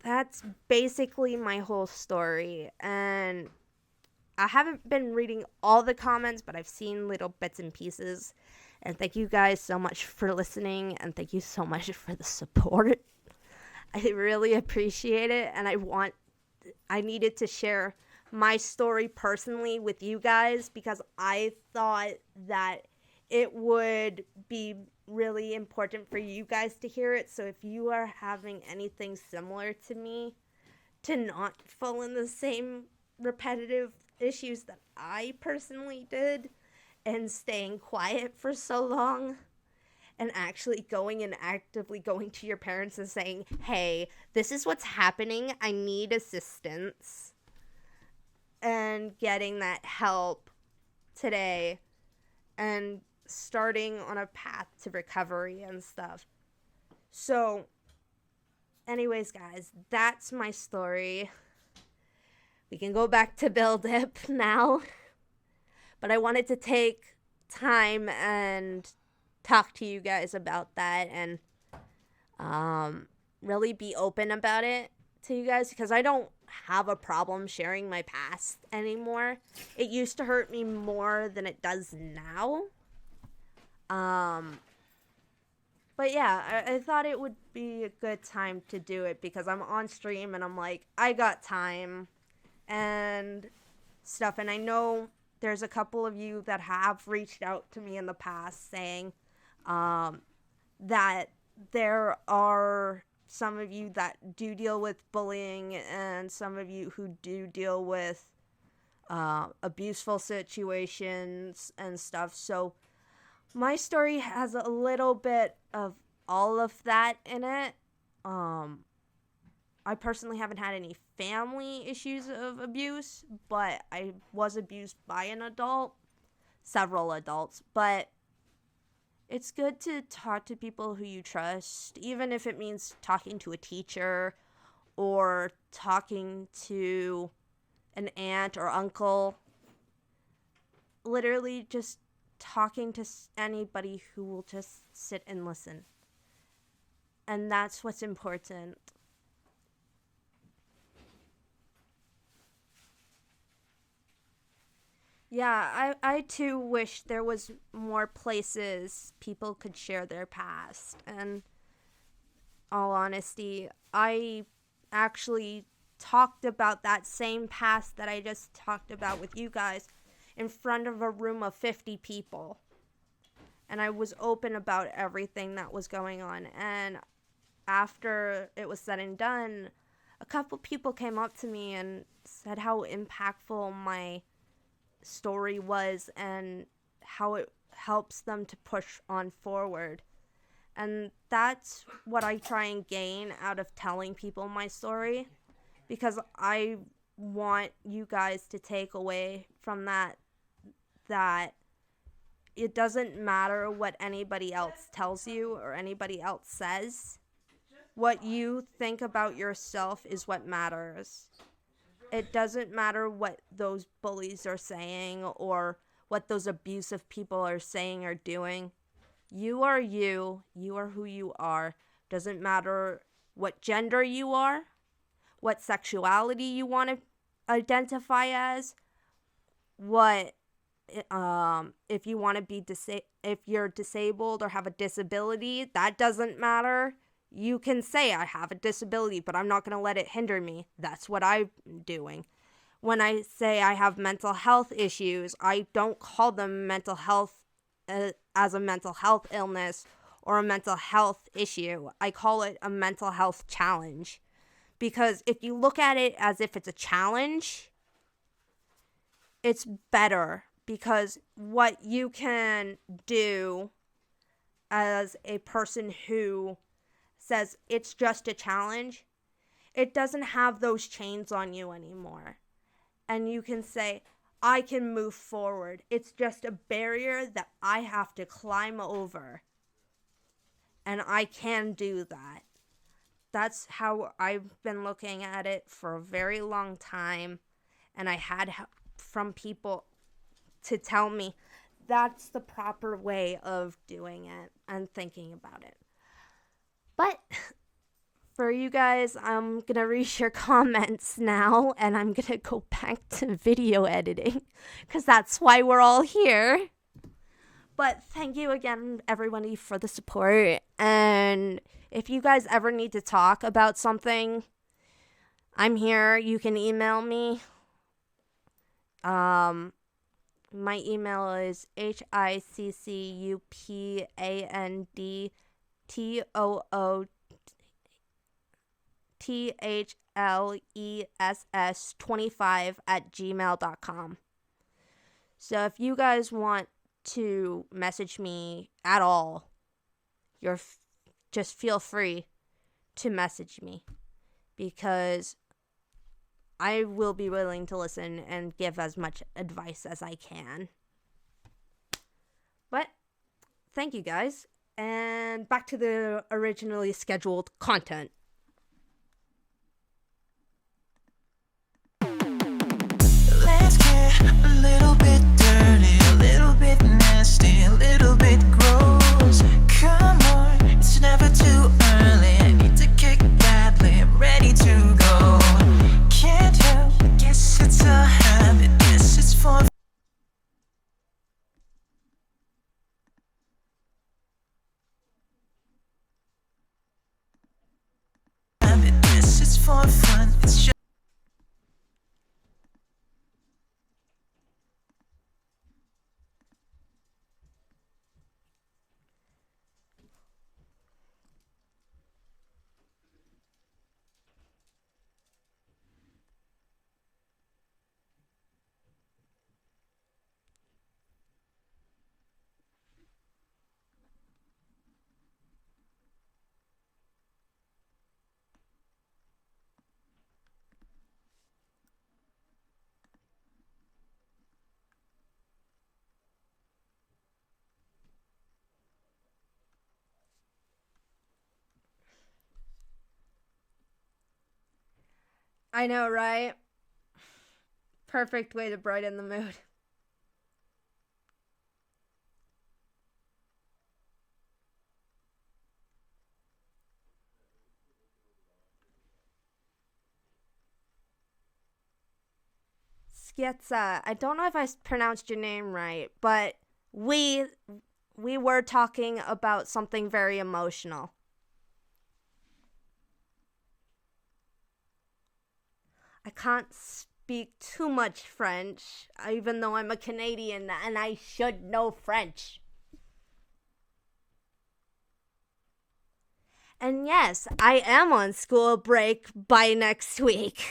that's basically my whole story. And I haven't been reading all the comments, but I've seen little bits and pieces. And thank you guys so much for listening, and thank you so much for the support. I really appreciate it, and I needed to share my story personally with you guys because I thought that it would be really important for you guys to hear it. So if you are having anything similar to me, to not fall in the same repetitive issues that I personally did and staying quiet for so long and actually going and actively going to your parents and saying, hey, this is what's happening. I need assistance. And getting that help today and starting on a path to recovery and stuff. So, anyways, guys, that's my story. We can go back to Billdip now. But I wanted to take time and talk to you guys about that and really be open about it to you guys, because I don't have a problem sharing my past anymore. It used to hurt me more than it does now. But yeah, I thought it would be a good time to do it because I'm on stream and I'm like, I got time and stuff. And I know there's a couple of you that have reached out to me in the past saying that there are some of you that do deal with bullying and some of you who do deal with abuseful situations and stuff. So my story has a little bit of all of that in it. I personally haven't had any family issues of abuse, but I was abused by an adult, several adults. But it's good to talk to people who you trust, even if it means talking to a teacher or talking to an aunt or uncle. Literally just talking to anybody who will just sit and listen. And that's what's important. Yeah, I too wish there was more places people could share their past. And all honesty, I actually talked about that same past that I just talked about with you guys in front of a room of 50 people. And I was open about everything that was going on. And after it was said and done, a couple people came up to me and said how impactful my story was and how it helps them to push on forward. And that's what I try and gain out of telling people my story, because I want you guys to take away from that it doesn't matter what anybody else tells you or anybody else says. What you think about yourself is what matters. It doesn't matter what those bullies are saying or what those abusive people are saying or doing. You are you. You are who you are. Doesn't matter what gender you are, what sexuality you want to identify as, what if you want to be if you're disabled or have a disability, that doesn't matter. You can say I have a disability, but I'm not going to let it hinder me. That's what I'm doing. When I say I have mental health issues, I don't call them mental health as a mental health illness or a mental health issue. I call it a mental health challenge. Because if you look at it as if it's a challenge, it's better. Because what you can do as a person who says it's just a challenge, it doesn't have those chains on you anymore. And you can say, I can move forward. It's just a barrier that I have to climb over. And I can do that. That's how I've been looking at it for a very long time. And I had help from people to tell me that's the proper way of doing it and thinking about it. But for you guys, I'm going to read your comments now, and I'm going to go back to video editing because that's why we're all here. But thank you again, everybody, for the support. And if you guys ever need to talk about something, I'm here. You can email me. My email is hiccupandthoothless25@gmail.com. So if you guys want to message me at all, you're just feel free to message me because I will be willing to listen and give as much advice as I can. But thank you guys. And back to the originally scheduled content.
Let's get a little bit dirty, a little bit nasty, a little bit gross. Come on, it's never too early. I need to kick badly, I'm ready to go. Can't help, I guess it's a habit, guess it's for habit, guess it's for fun. It's just
I know, right? Perfect way to brighten the mood. Skietza, I don't know if I pronounced your name right, but we were talking about something very emotional. I can't speak too much French, even though I'm a Canadian and I should know French. And yes, I am on school break by next week.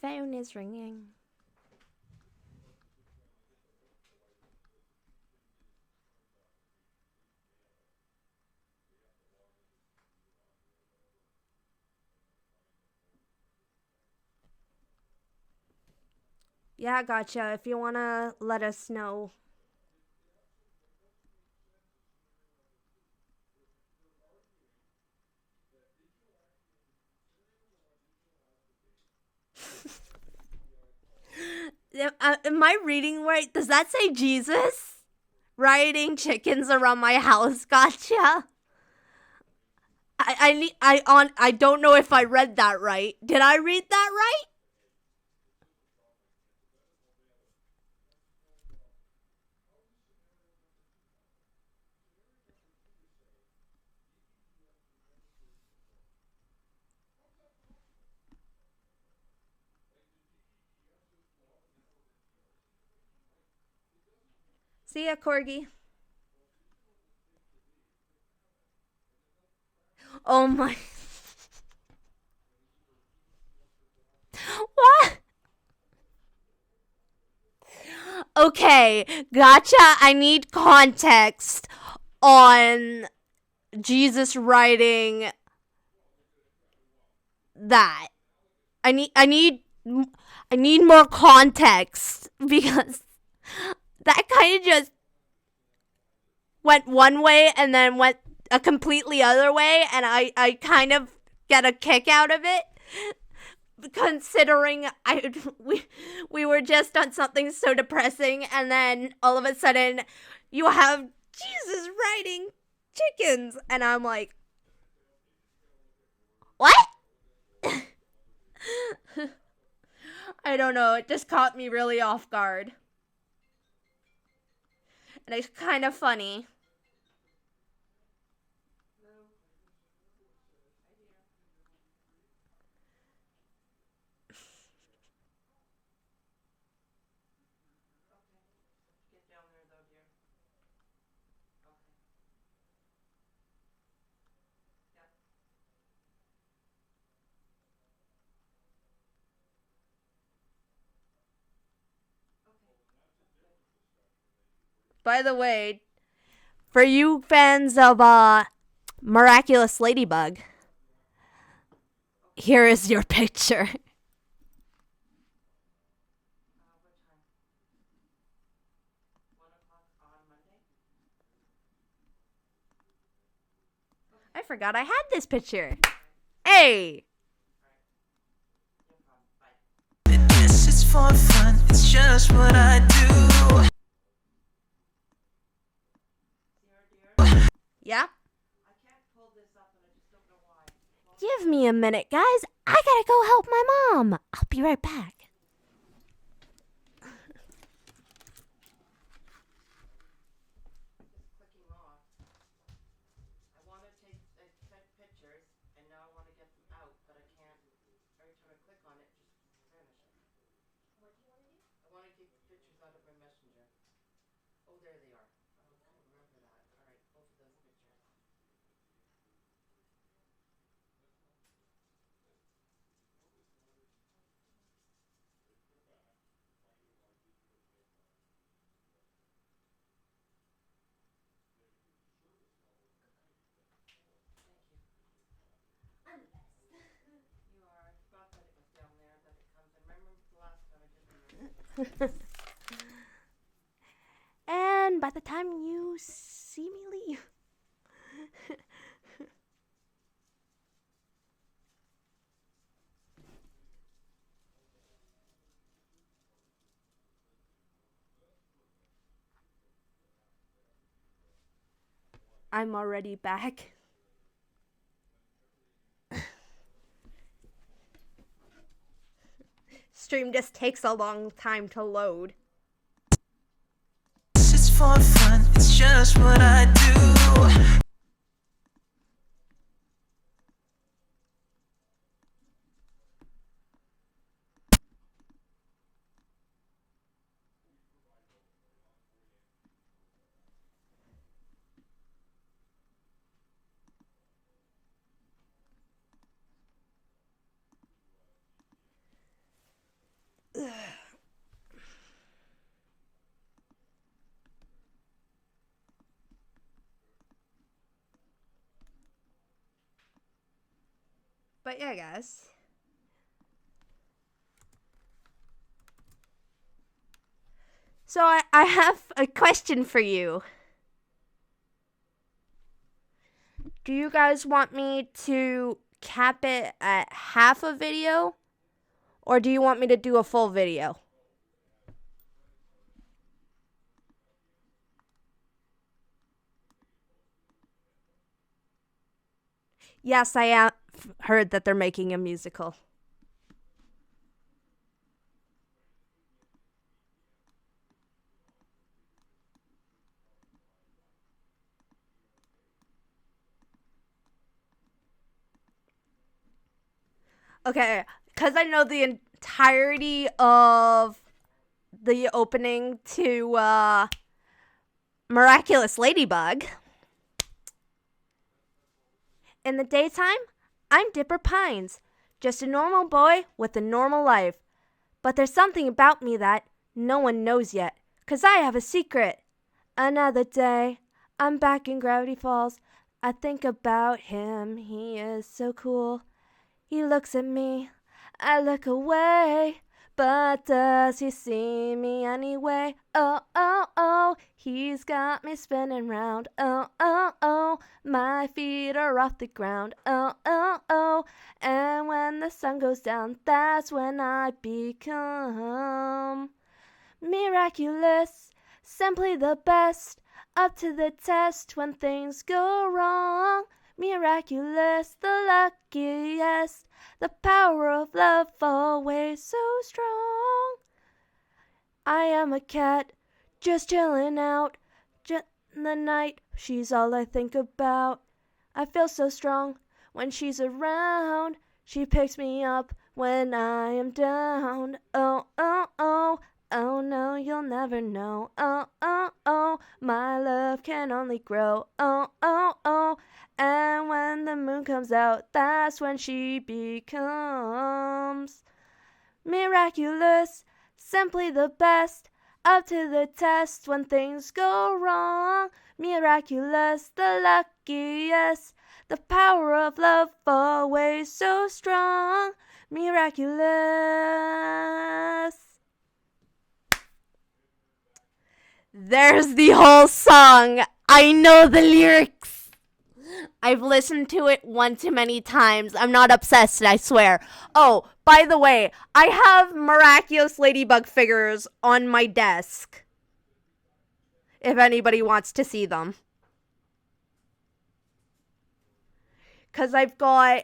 Phone is ringing. Yeah, gotcha. If you want to let us know. Am I reading right? Does that say Jesus? Riding chickens around my house, gotcha. I don't know if I read that right. Did I read that right? See ya, corgi. Oh my. What? Okay, gotcha. I need context on Jesus writing that. I need I need more context because that kind of just went one way and then went a completely other way, and I kind of get a kick out of it considering we were just on something so depressing, and then all of a sudden you have Jesus riding chickens, and I'm like, what? I don't know, it just caught me really off guard. And it's kind of funny. By the way, for you fans of Miraculous Ladybug, here is your picture. I forgot I had this picture. Hey!
This is for fun, it's just what I do.
Yeah? Give me a minute, guys. I gotta go help my mom. I'll be right back. And by the time you see me leave, I'm already back. Stream just takes a long time to load.
This is for fun, it's just what I do.
But yeah, guys. So I have a question for you. Do you guys want me to cap it at half a video? Or do you want me to do a full video? Yes, I have heard that they're making a musical. Okay, because I know the entirety of the opening to Miraculous Ladybug. In the daytime, I'm Dipper Pines, just a normal boy with a normal life. But there's something about me that no one knows yet, 'cause I have a secret. Another day, I'm back in Gravity Falls. I think about him, he is so cool. He looks at me, I look away, But does he see me anyway? Oh, oh, oh, he's got me spinning round. Oh, oh, oh, my feet are off the ground. Oh, oh, oh, and when the sun goes down, that's when I become miraculous, simply the best, up to the test when things go wrong. Miraculous, the luckiest, the power of love always so strong. I am a cat, just chilling out, just in the night, she's all I think about. I feel so strong when she's around, she picks me up when I am down. Oh, oh, oh, oh no, you'll never know. Oh, oh, oh, my love can only grow. Oh, oh, oh, and when the moon comes out, that's when she becomes miraculous, simply the best, up to the test when things go wrong. Miraculous, the luckiest, the power of love always so strong. Miraculous. There's the whole song. I know the lyrics. I've listened to it one too many times. I'm not obsessed, I swear. Oh, by the way, I have miraculous ladybug figures on my desk. If anybody wants to see them. Because I've got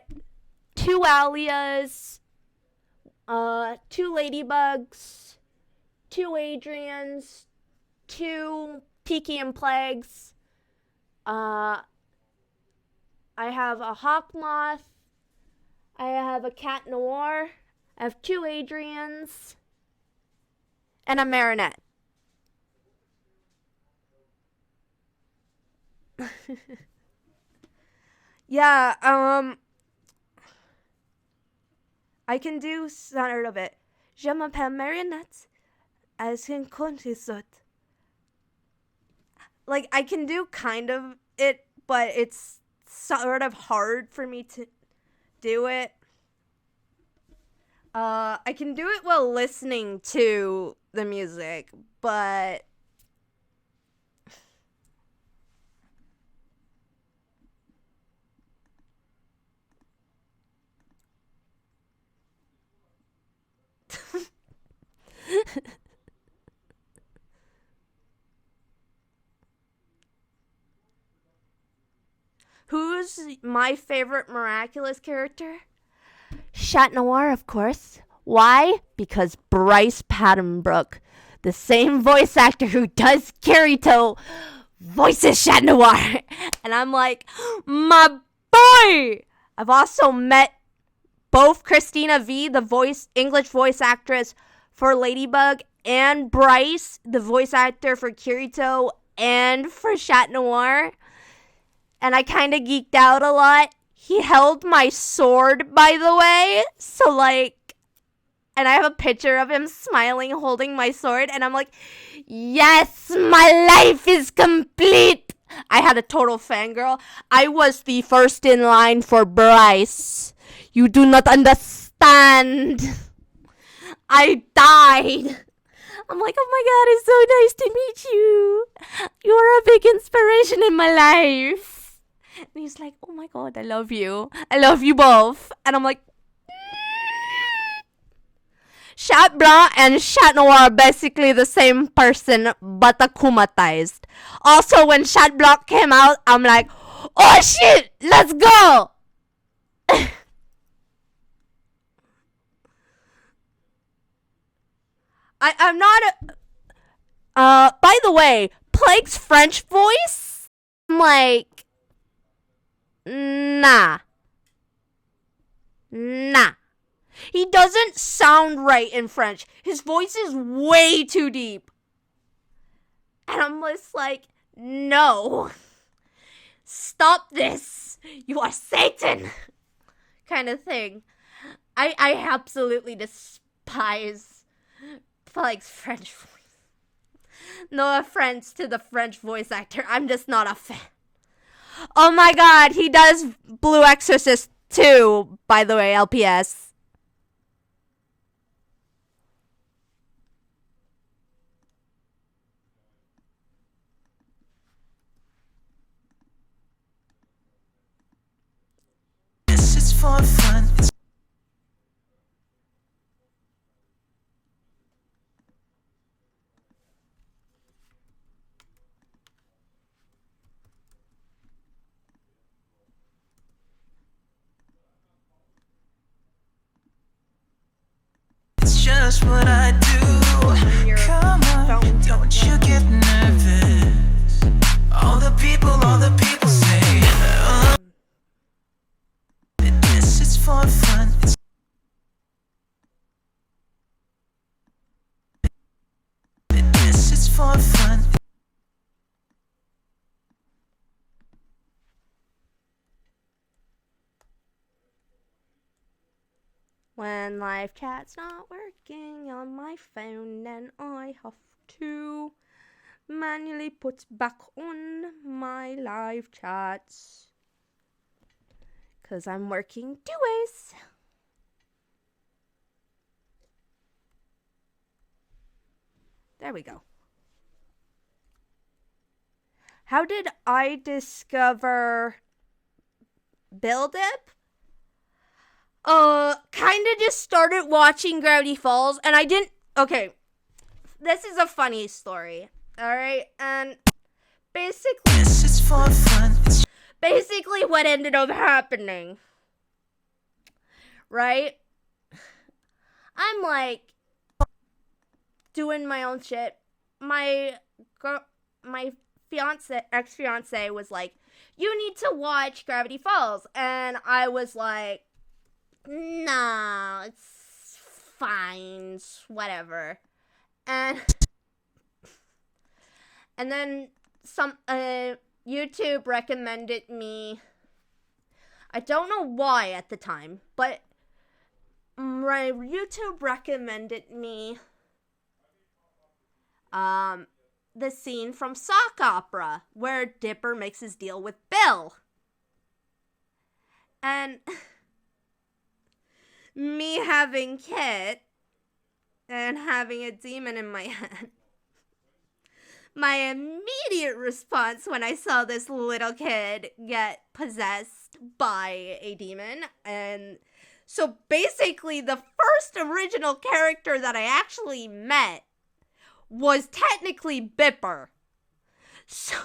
2 Alias, 2 ladybugs, 2 Adrians, 2 Tiki and Plagues, I have a hawk moth. I have a cat noir. I have 2 Adrians. And a Marinette. Yeah, I can do sort of it. Je m'appelle Marinette. As in Contisot. Like, I can do kind of it, but it's sort of hard for me to do it. I can do it while listening to the music, but who's my favorite miraculous character? Chat Noir, of course. Why? Because Bryce Paddenbrook, the same voice actor who does Kirito, voices Chat Noir. And I'm like, my boy! I've also met both Christina V, the English voice actress for Ladybug, and Bryce, the voice actor for Kirito and for Chat Noir. And I kind of geeked out a lot. He held my sword, by the way. So, like, and I have a picture of him smiling, holding my sword. And I'm like, yes, my life is complete. I had a total fangirl. I was the first in line for Bryce. You do not understand. I died. I'm like, oh my god, it's so nice to meet you. You're a big inspiration in my life. And he's like, oh my god, I love you. I love you both. And I'm like, Chat Blanc and Chat Noir are basically the same person, but akumatized. Also, when Chat Blanc came out, I'm like, oh shit, let's go. I'm not by the way, Plague's French voice, I'm like, nah. He doesn't sound right in French. His voice is way too deep. And I'm just like, no. Stop this. You are Satan. Kind of thing. I absolutely despise Plague's French voice. No offense to the French voice actor. I'm just not a fan. Oh my god, he does Blue Exorcist too, by the way, LPS.
for fun. It's just what I do.
Your
Come on,
phone
don't you get nervous. All the people say, oh, this is for fun. This is for fun.
When live chat's not working on my phone, then I have to manually put back on my live chats. 'Cause I'm working 2 ways. There we go. How did I discover Billdip? Kinda just started watching Gravity Falls, and I didn't. Okay, this is a funny story. Alright, and basically.
This is for fun.
Basically, what ended up happening. Right? I'm like doing my own shit. My ex-fiance was like, you need to watch Gravity Falls. And I was like, no, it's fine, whatever. And then some YouTube recommended me, I don't know why at the time, but my YouTube recommended me the scene from Sock Opera where Dipper makes his deal with Bill. And me having Kit and having a demon in my head, my immediate response when I saw this little kid get possessed by a demon, and so basically the first original character that I actually met was technically Bipper. So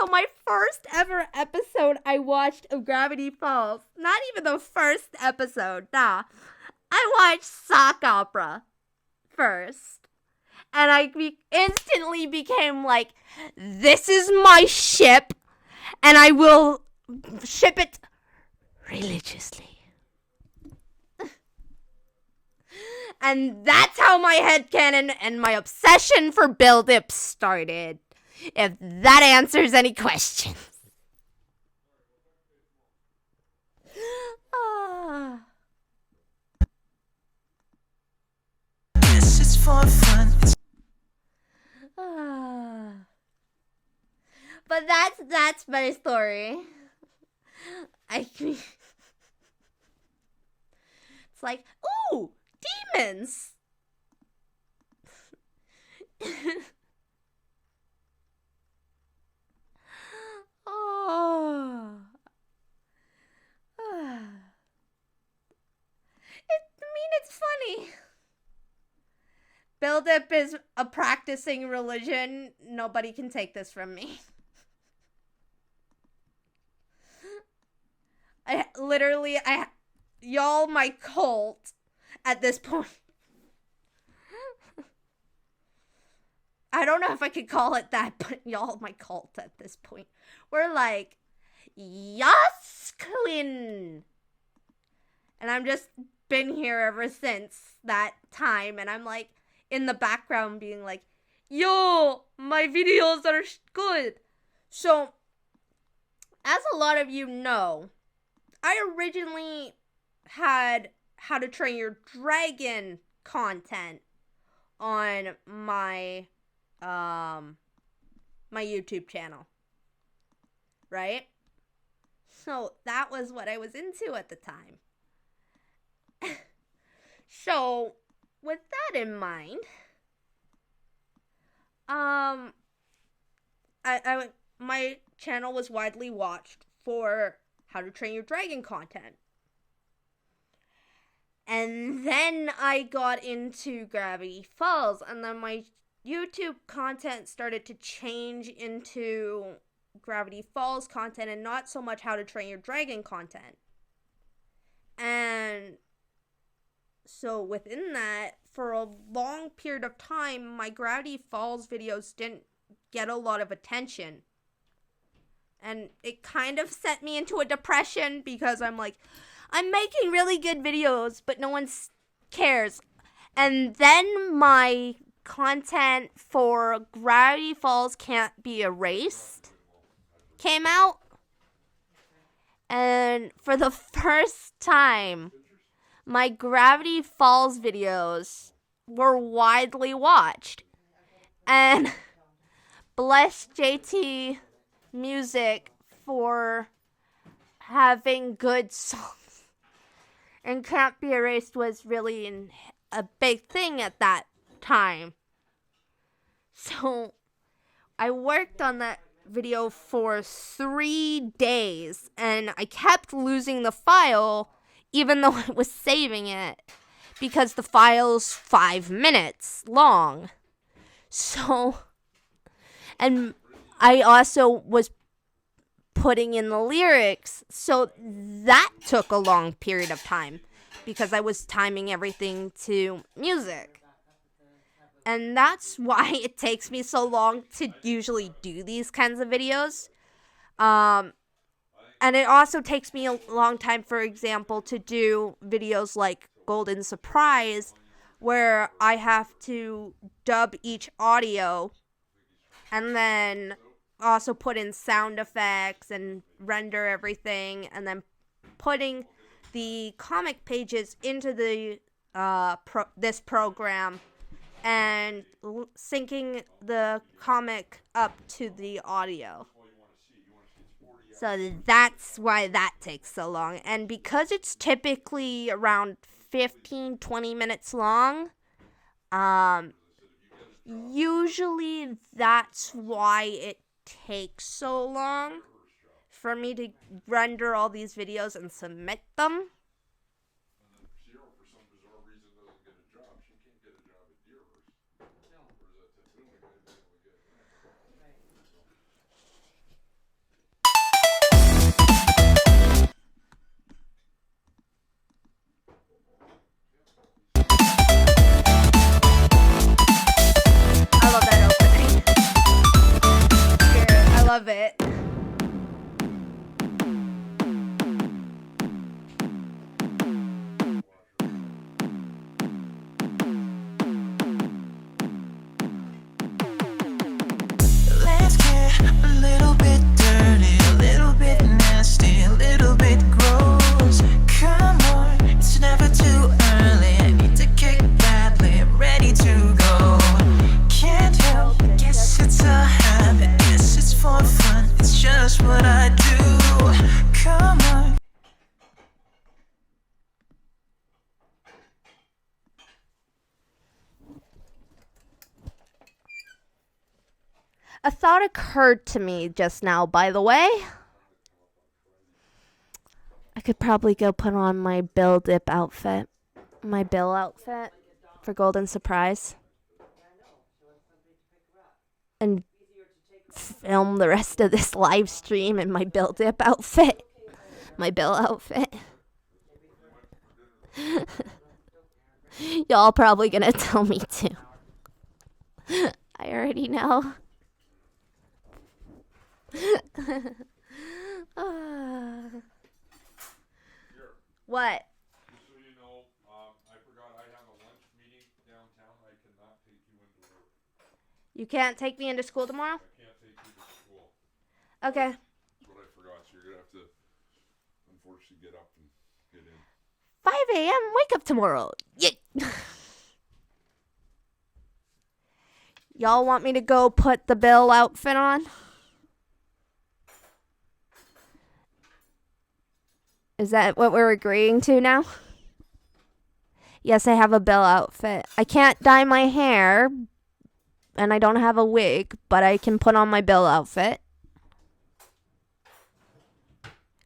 my first ever episode I watched of Gravity Falls, not even the first episode, nah, I watched Sock Opera first. And I instantly became like, this is my ship, and I will ship it religiously. And that's how my headcanon and my obsession for Billdip started. If that answers any questions.
This is for fun.
But that's my story. It's like, ooh, demons. Oh. It's funny. Billdip is a practicing religion. Nobody can take this from me. Y'all my cult at this point. I don't know if I could call it that, but y'all my cult at this point. We're like, yes, Queen. And I'm just been here ever since that time, and I'm like in the background being like, yo, my videos are good. So, as a lot of you know, I originally had How to Train Your Dragon content on my my YouTube channel, right? So that was what I was into at the time. So with that in mind, my channel was widely watched for How to Train Your Dragon content. And then I got into Gravity Falls, and then my YouTube content started to change into Gravity Falls content and not so much How to Train Your Dragon content. And so within that, for a long period of time, my Gravity Falls videos didn't get a lot of attention. And it kind of set me into a depression because I'm like, I'm making really good videos, but no one cares. And then my content for Gravity Falls Can't Be Erased came out. And for the first time, my Gravity Falls videos were widely watched. And bless JT Music for having good songs. And Can't Be Erased was really a big thing at that time. So I worked on that video for 3 days, and I kept losing the file even though I was saving it because the file's 5 minutes long. So, and I also was putting in the lyrics, so that took a long period of time because I was timing everything to music. And that's why it takes me so long to usually do these kinds of videos. And it also takes me a long time, for example, to do videos like Golden Surprise, where I have to dub each audio and then also put in sound effects and render everything, and then putting the comic pages into the this program and syncing the comic up to the audio. So that's why that takes so long. And because it's typically around 15-20 minutes long, usually that's why it takes so long for me to render all these videos and submit them. I love that opening. I love it.
Let's get a little bit dirty, a little bit nasty, a little bit gross. Come on, it's never too early. I need to kick badly, I'm ready to go. Can't help, guess it's a habit, guess it's for fun, it's just what I do. Come on.
A thought occurred to me just now, by the way. I could probably go put on my Billdip outfit. My Bill outfit for Golden Surprise. And film the rest of this live stream in my Billdip outfit. My Bill outfit. Y'all probably gonna tell me to. I already know. What?
Just so you know, I forgot I have a lunch meeting downtown. I cannot take you into work.
You can't take me into school tomorrow?
I can't take you to school.
Okay.
That's what I forgot. So you're going to have to, unfortunately, get up and get in.
5 a.m. Wake up tomorrow. Yeah. Y'all want me to go put the Bill outfit on? Is that what we're agreeing to now? Yes, I have a Bill outfit. I can't dye my hair, and I don't have a wig, but I can put on my Bill outfit.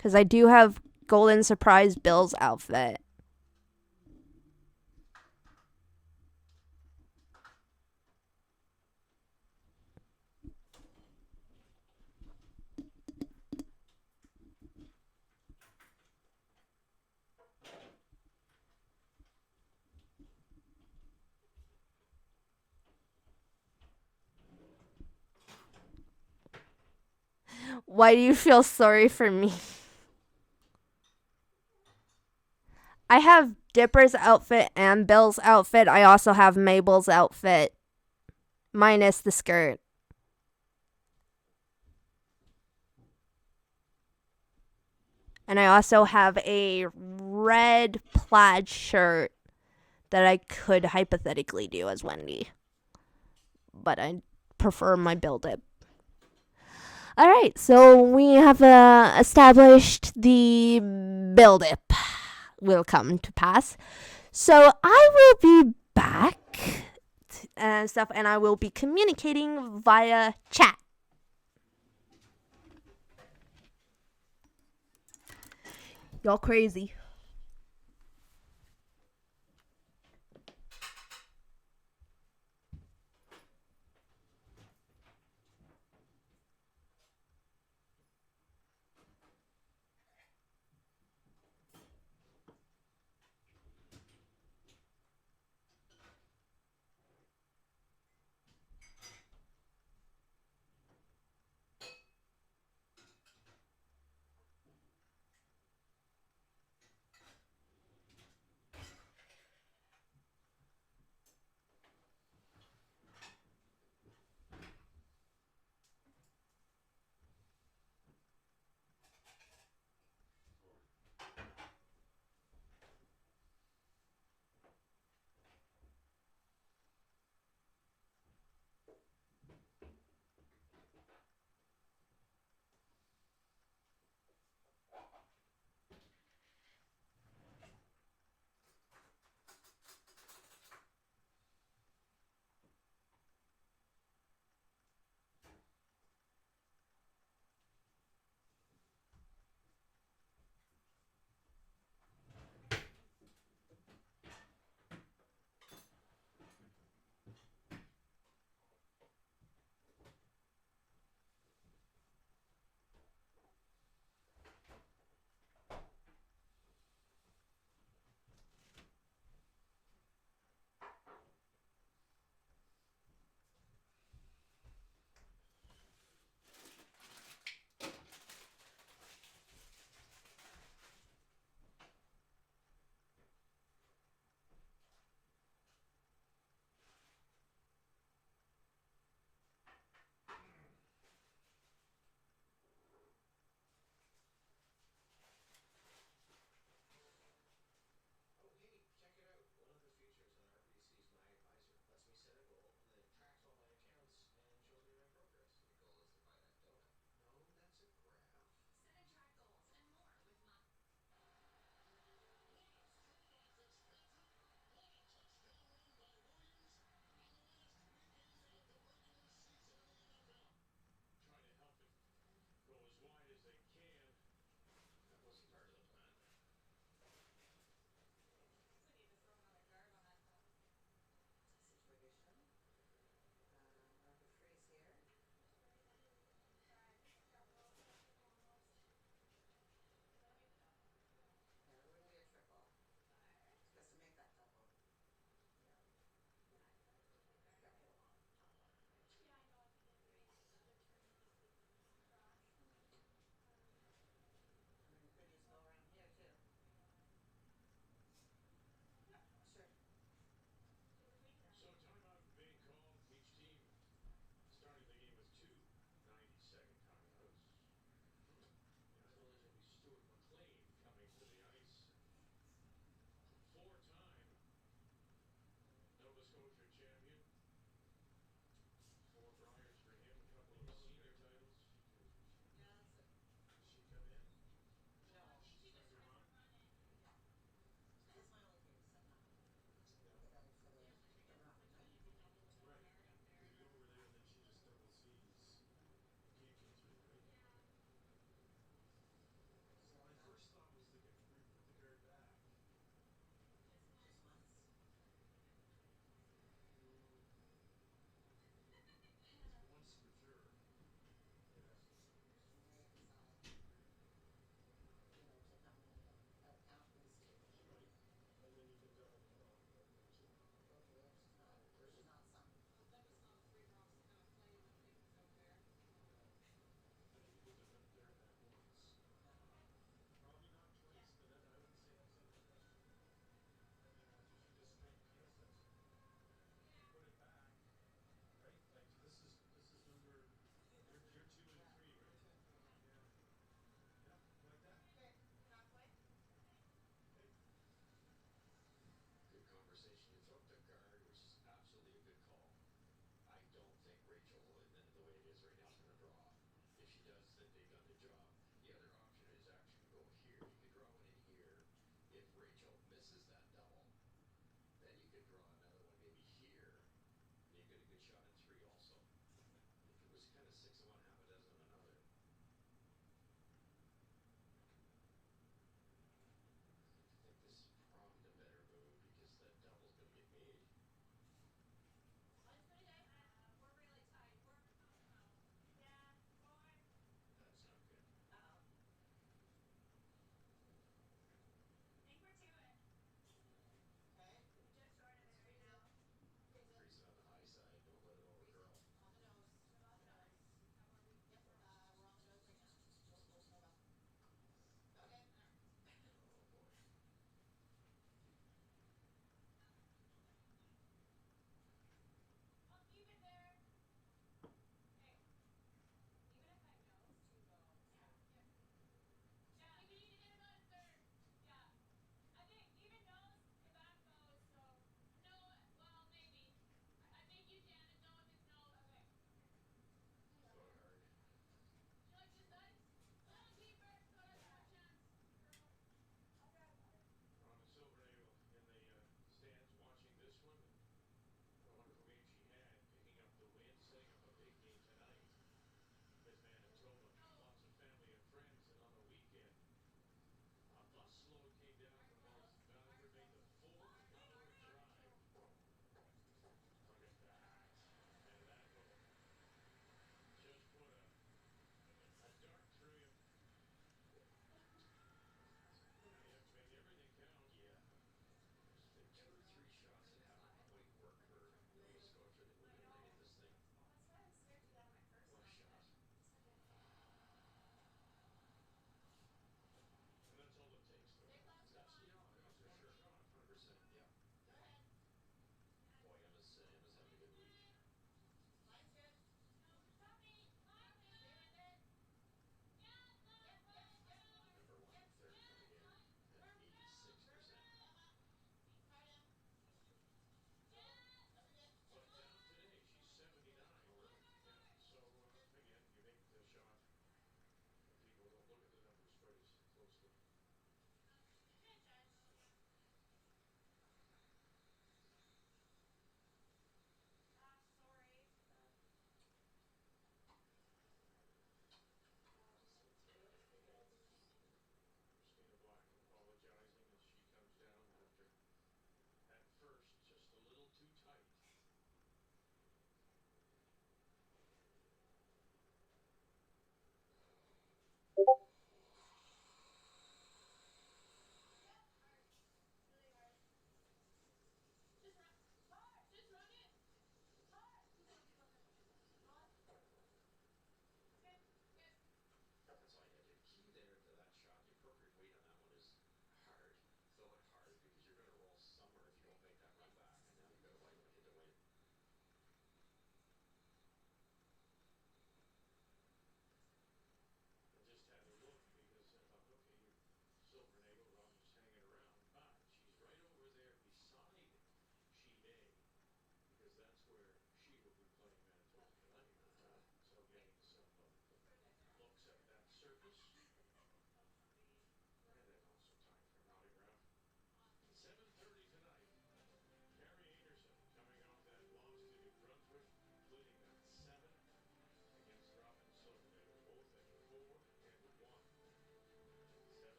Because I do have Golden Surprise Bill's outfit. Why do you feel sorry for me? I have Dipper's outfit and Bill's outfit. I also have Mabel's outfit, minus the skirt. And I also have a red plaid shirt that I could hypothetically do as Wendy. But I prefer my Billdip. Alright, so we have established the Billdip will come to pass. So I will be back and stuff, and I will be communicating via chat. Y'all crazy.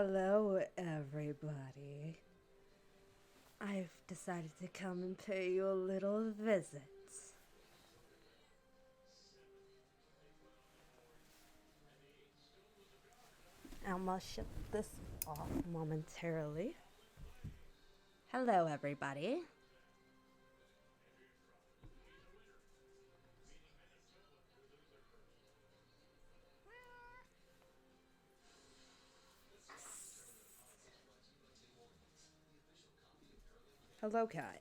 Hello, everybody. I've decided to come and pay you a little visit. I'm gonna shut this off momentarily. Hello, everybody. Hello, cat.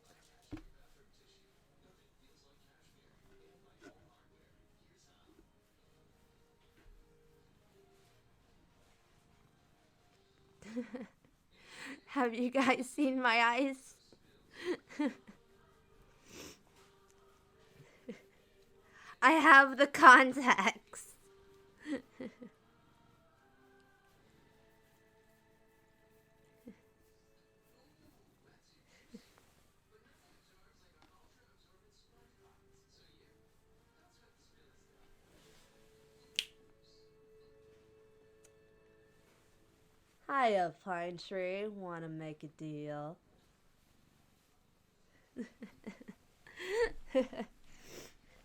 Have you guys seen my eyes? I have the contacts. Hiya, Pine Tree. Wanna make a deal?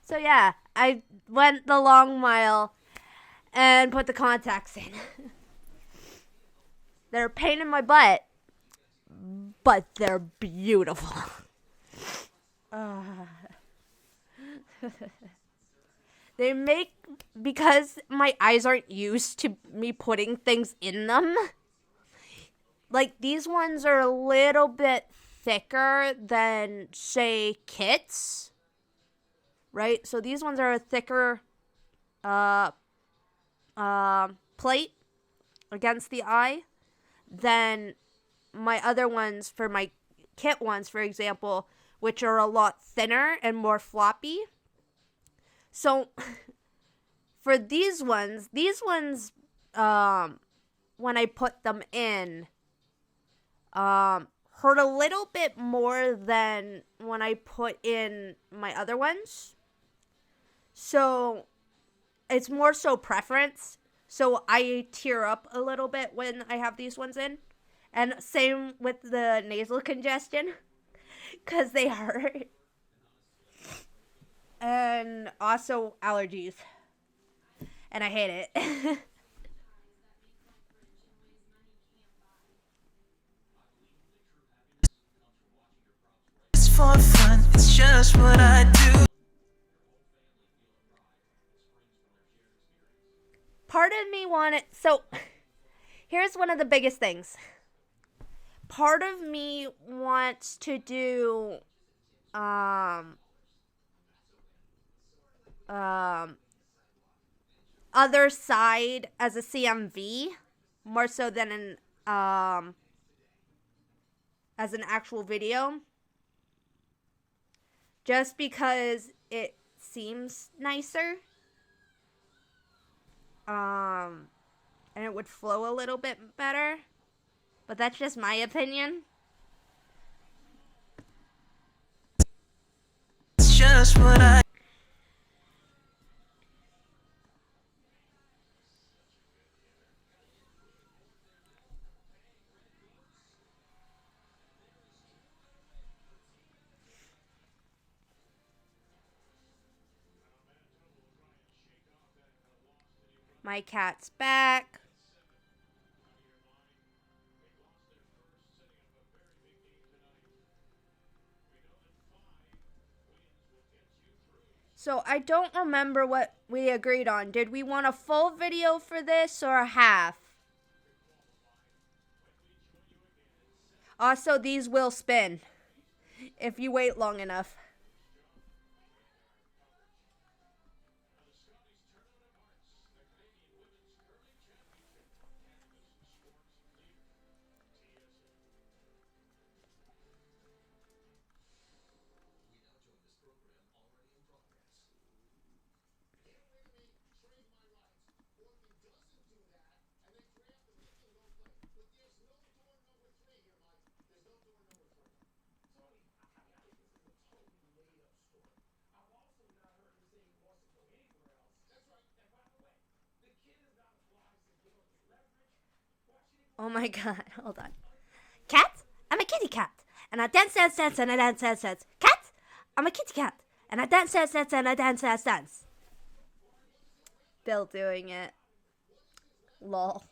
So yeah, I went the long mile and put the contacts in. They're a pain in my butt, but they're beautiful. They make, because my eyes aren't used to me putting things in them. Like, these ones are a little bit thicker than, say, Kit's. Right? So these ones are a thicker uh, plate against the eye than my other ones, for my Kit ones, for example, which are a lot thinner and more floppy. So for these ones, when I put them in, hurt a little bit more than when I put in my other ones. So it's more so preference. So I tear up a little bit when I have these ones in. And same with the nasal congestion, because they hurt. And also allergies. And I hate it.
It's for fun, it's just what I do.
Part of me wanted. So here's one of the biggest things. Part of me wants to do um um other side as a CMV more so than as an actual video, just because it seems nicer, and it would flow a little bit better, but that's just my opinion.
It's just what I
My cat's back. So I don't remember what we agreed on. Did we want a full video for this or a half? Also, these will spin if you wait long enough. Oh my god, hold on. Cat? I'm a kitty cat. And I dance, dance, dance, and I dance, dance, dance. Cat? I'm a kitty cat. And I dance, dance, dance, and I dance, dance, dance. Bill doing it. Lol.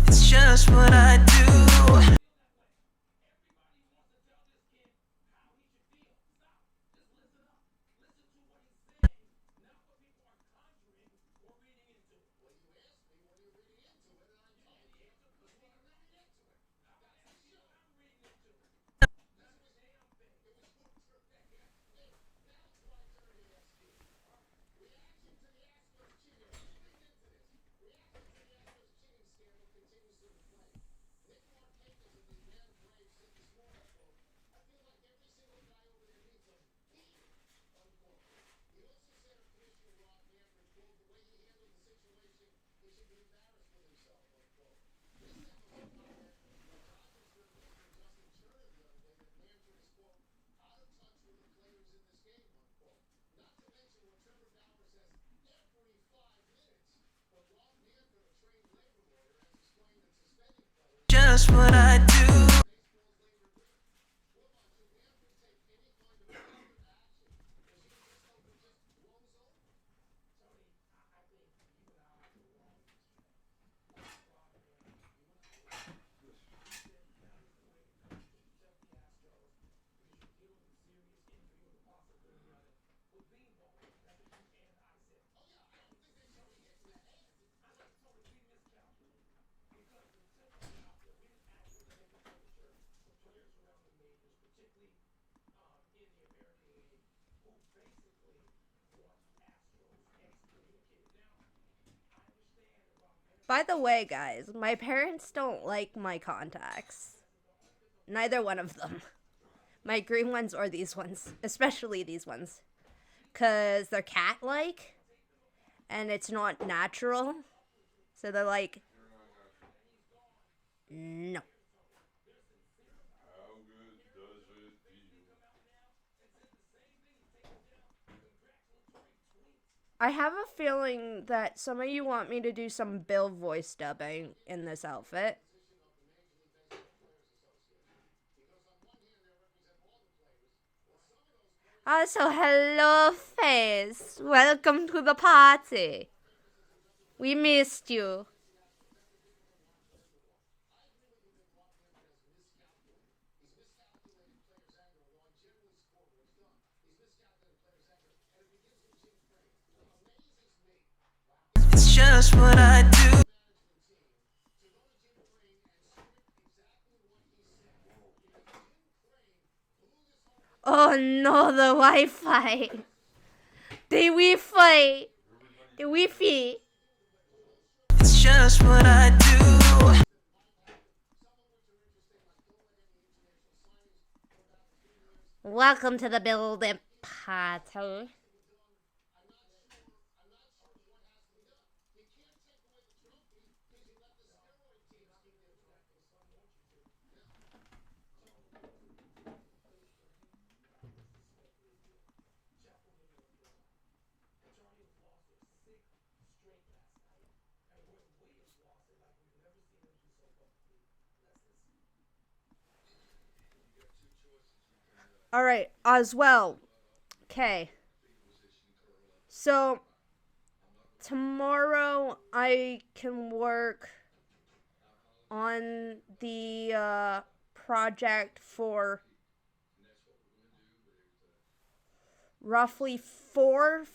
It's just what I do. Just what I do.
By the way, guys, my parents don't like my contacts. Neither one of them. My green ones or these ones. Especially these ones. Because they're cat like. And it's not natural. So they're like, no.
How good does it feel?
I have a feeling that some of you want me to do some Bill voice dubbing in this outfit. Also, hello, Face. Welcome to the party. We missed you.
It's just what I do.
Oh no, the Wi-Fi. The Wi-Fi. The Wi-Fi.
It's just what I do.
Welcome to the Billdip party. All right, as well. Okay. So tomorrow I can work on the project for roughly 4-5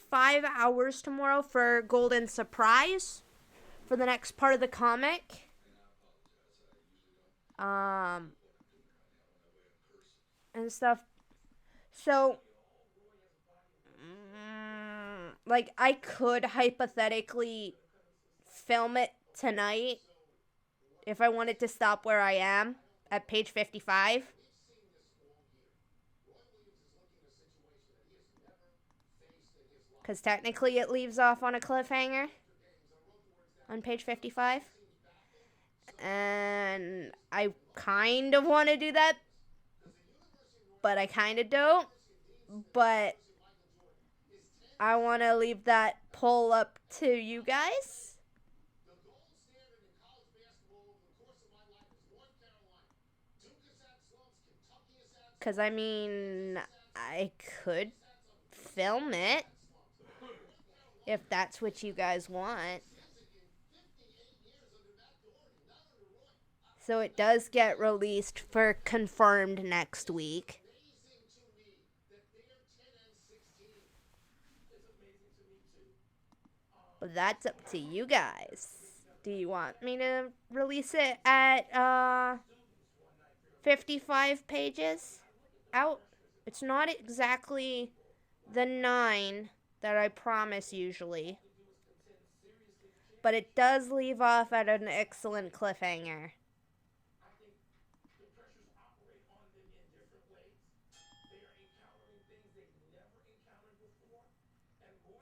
hours tomorrow for Golden Surprise for the next part of the comic. And stuff. So like I could hypothetically film it tonight if I wanted to stop where I am at page 55. Because technically it leaves off on a cliffhanger on page 55. And I kind of want to do that, but I kind of don't. But I want to leave that poll up to you guys. Because, I mean, I could film it if that's what you guys want. So it does get released for confirmed next week. But that's up to you guys. Do you want me to release it at 55 pages out? It's not exactly the 9 that I promise usually, but it does leave off at an excellent cliffhanger.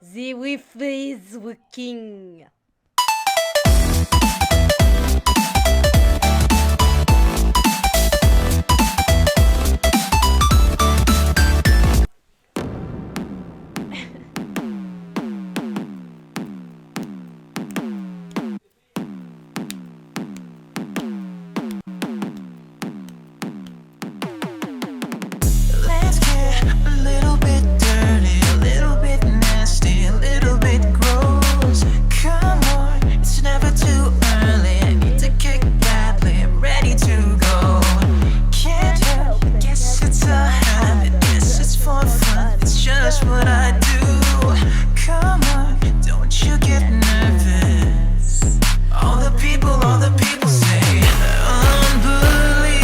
The Wi-Fi is working.
Let's get a little bit dirty, a little bit nasty, a little bit gross. Come on, it's never too early. I need to kick badly, I'm ready to go. Can't help it, guess it's a habit, guess it's for fun, it's just what I do. Come on, don't you get nervous. All the people say unbelievable.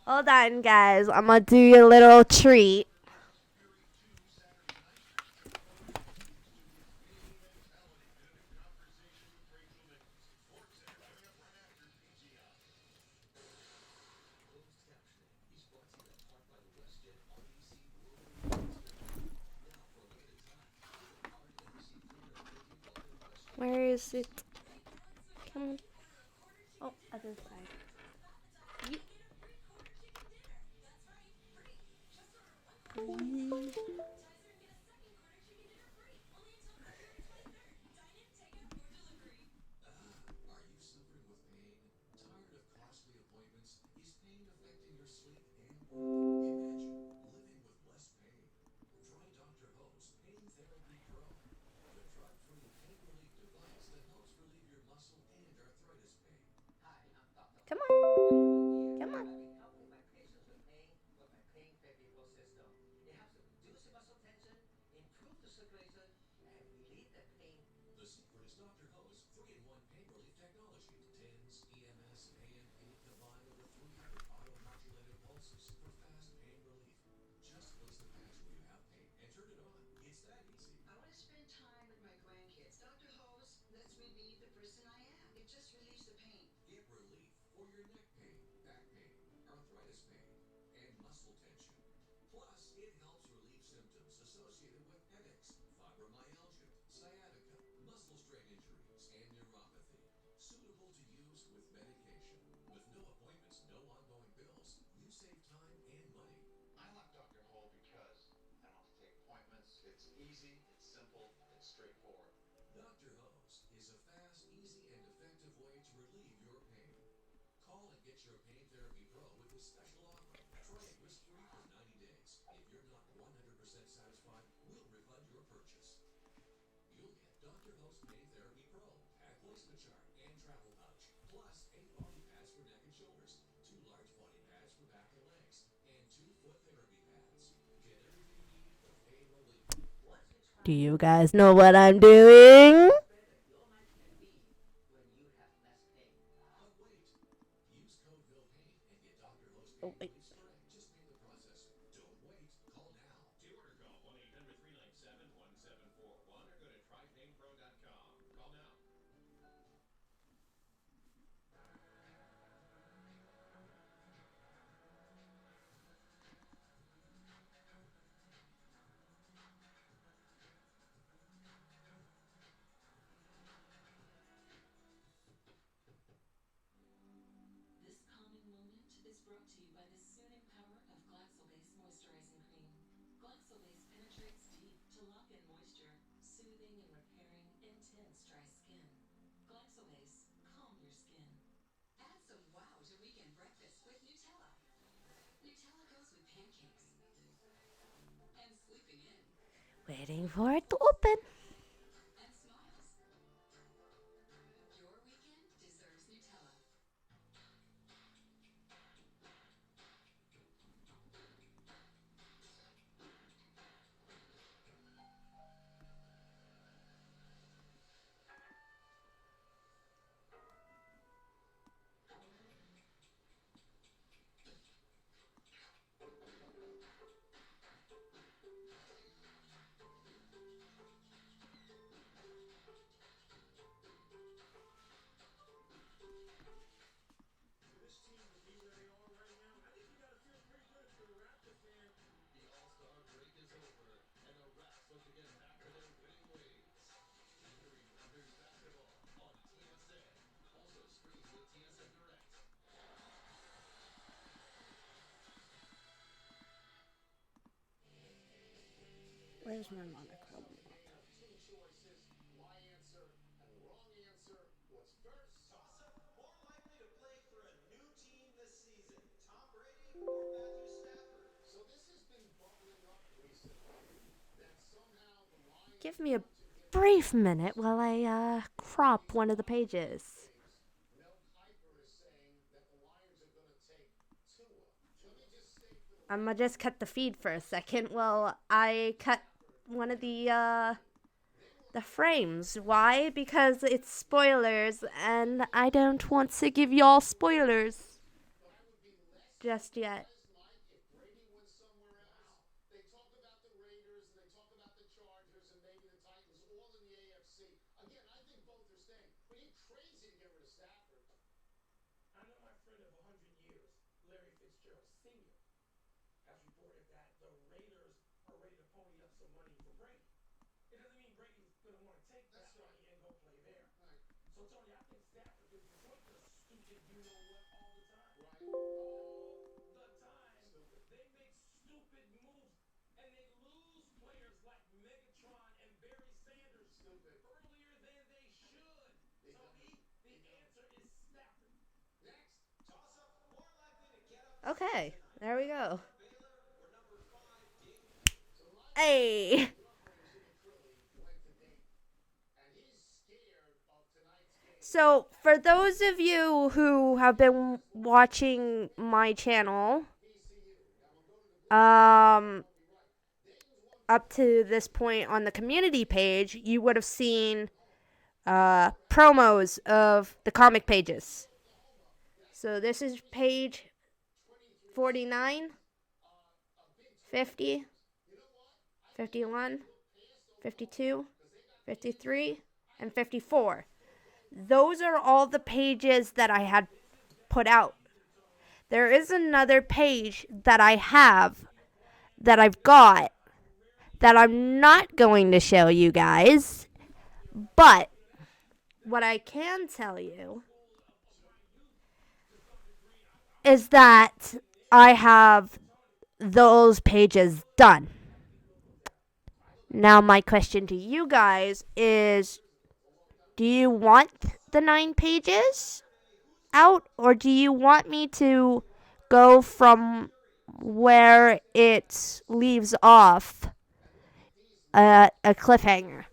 Hold on, guys. I'm gonna do you a little treat. Where is it? Come on. Oh, other side. Come on. Come on. Do you guys know what I'm doing? Oh, wait.
This calming moment is brought to you by the soothing power of Glaxo-Base Moisturizing Cream. Glaxo-Base penetrates deep to lock in moisture, soothing and repairing intense dry skin. Glaxo-Base, calm your skin. Add some wow to weekend breakfast with Nutella. Nutella goes with pancakes and sleeping in
Waiting for it to open.
and smiles. Your weekend deserves Nutella.
Where's my monochrome?
More likely to play for a new team this season, Tom Brady or Matthew Stafford? So this has been bubbling up recently that somehow the Lions
Give me a brief minute while I crop one of the pages.
Mel Kiper is saying that the Lions are going to take Tua. Let me just state for the
I'm gonna just cut the feed for a second. Well, I cut one of the frames. Why? Because it's spoilers, and I don't want to give y'all spoilers just yet.
Mike if Brady went somewhere else. They talk about the Raiders and they talk about the Chargers and maybe the Titans all in the AFC. Again, I think both are staying. But you're crazy to get rid of Stafford. I know my friend of 100 years, Larry Fitzgerald Sr., has reported that the Raiders are ready to pony up some money for Brady. It doesn't mean Brady's going to want to take that money and go play there. Right. So, Tony, I think Stafford could Detroit does stupid you-know-what all the time. Right. All the time. Stupid. They make stupid moves, and they lose players like Megatron and Barry Sanders stupid earlier than they should. Tony, the answer is Stafford. Next. Toss-up more likely to get up.
Okay, there we go.
Baylor or number 5, Dayton.
Hey! So, for those of you who have been watching my channel, up to this point on the community page, you would have seen promos of the comic pages. So this is page 49, 50, 51, 52, 53, and 54. Those are all the pages that I had put out. There is another page that I have that I've got that I'm not going to show you guys. But what I can tell you is that I have those pages done. Now, my question to you guys is, do you want the 9 pages out, or do you want me to go from where it leaves off a cliffhanger?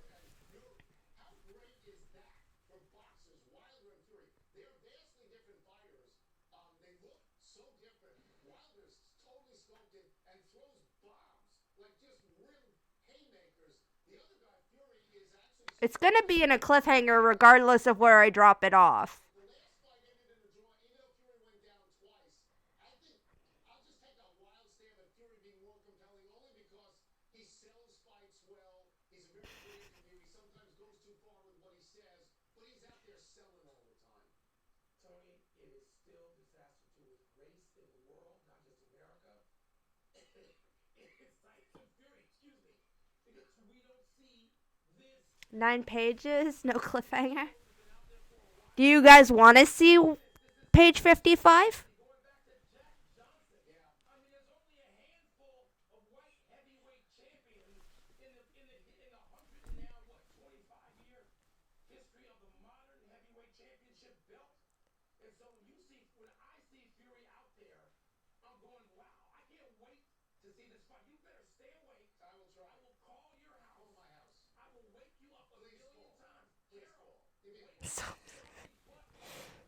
so different. Wilder's totally smoked it and throws bombs, like just real haymakers. The other guy, Fury, is actually
It's going to be in a cliffhanger regardless of where I drop it off.
the last fight ended in a draw, even though Fury went down twice. I think I'll just take a wild stab at Fury being more compelling only because he sells fights well. He's a very good interview. He sometimes goes too far with what he says, but he's out there selling all the time. Tony, it is still disaster to his race in the world, not just America. It's Tyson Fury, excuse me, because we don't see this
9 pages, no cliffhanger. Do you guys want to see page 55?
going back to Jack Johnson. Yeah. I mean, there's only a handful of white heavyweight champions in the 25-year history of the modern heavyweight championship belt. And so when I see Fury out there, I'm going, wow, I can't wait to see this fight. You better stay awake. I will try. I will call your house. Call my house. I will wake you up a million times. Please call. Give me a call.
So-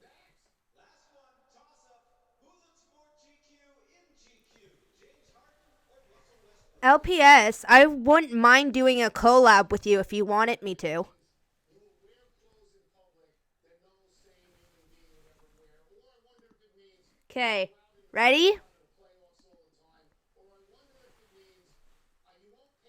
Last one, toss up. Who looks more GQ in GQ? James Harden or Russell Westbrook?
LPS, I wouldn't mind doing a collab with you if you wanted me to.
You will wear clothes in public that no sane human being would ever wear. Or I wonder if it means
Okay, ready?
in the playoffs all the time. Or I wonder if it means you won't pass the ball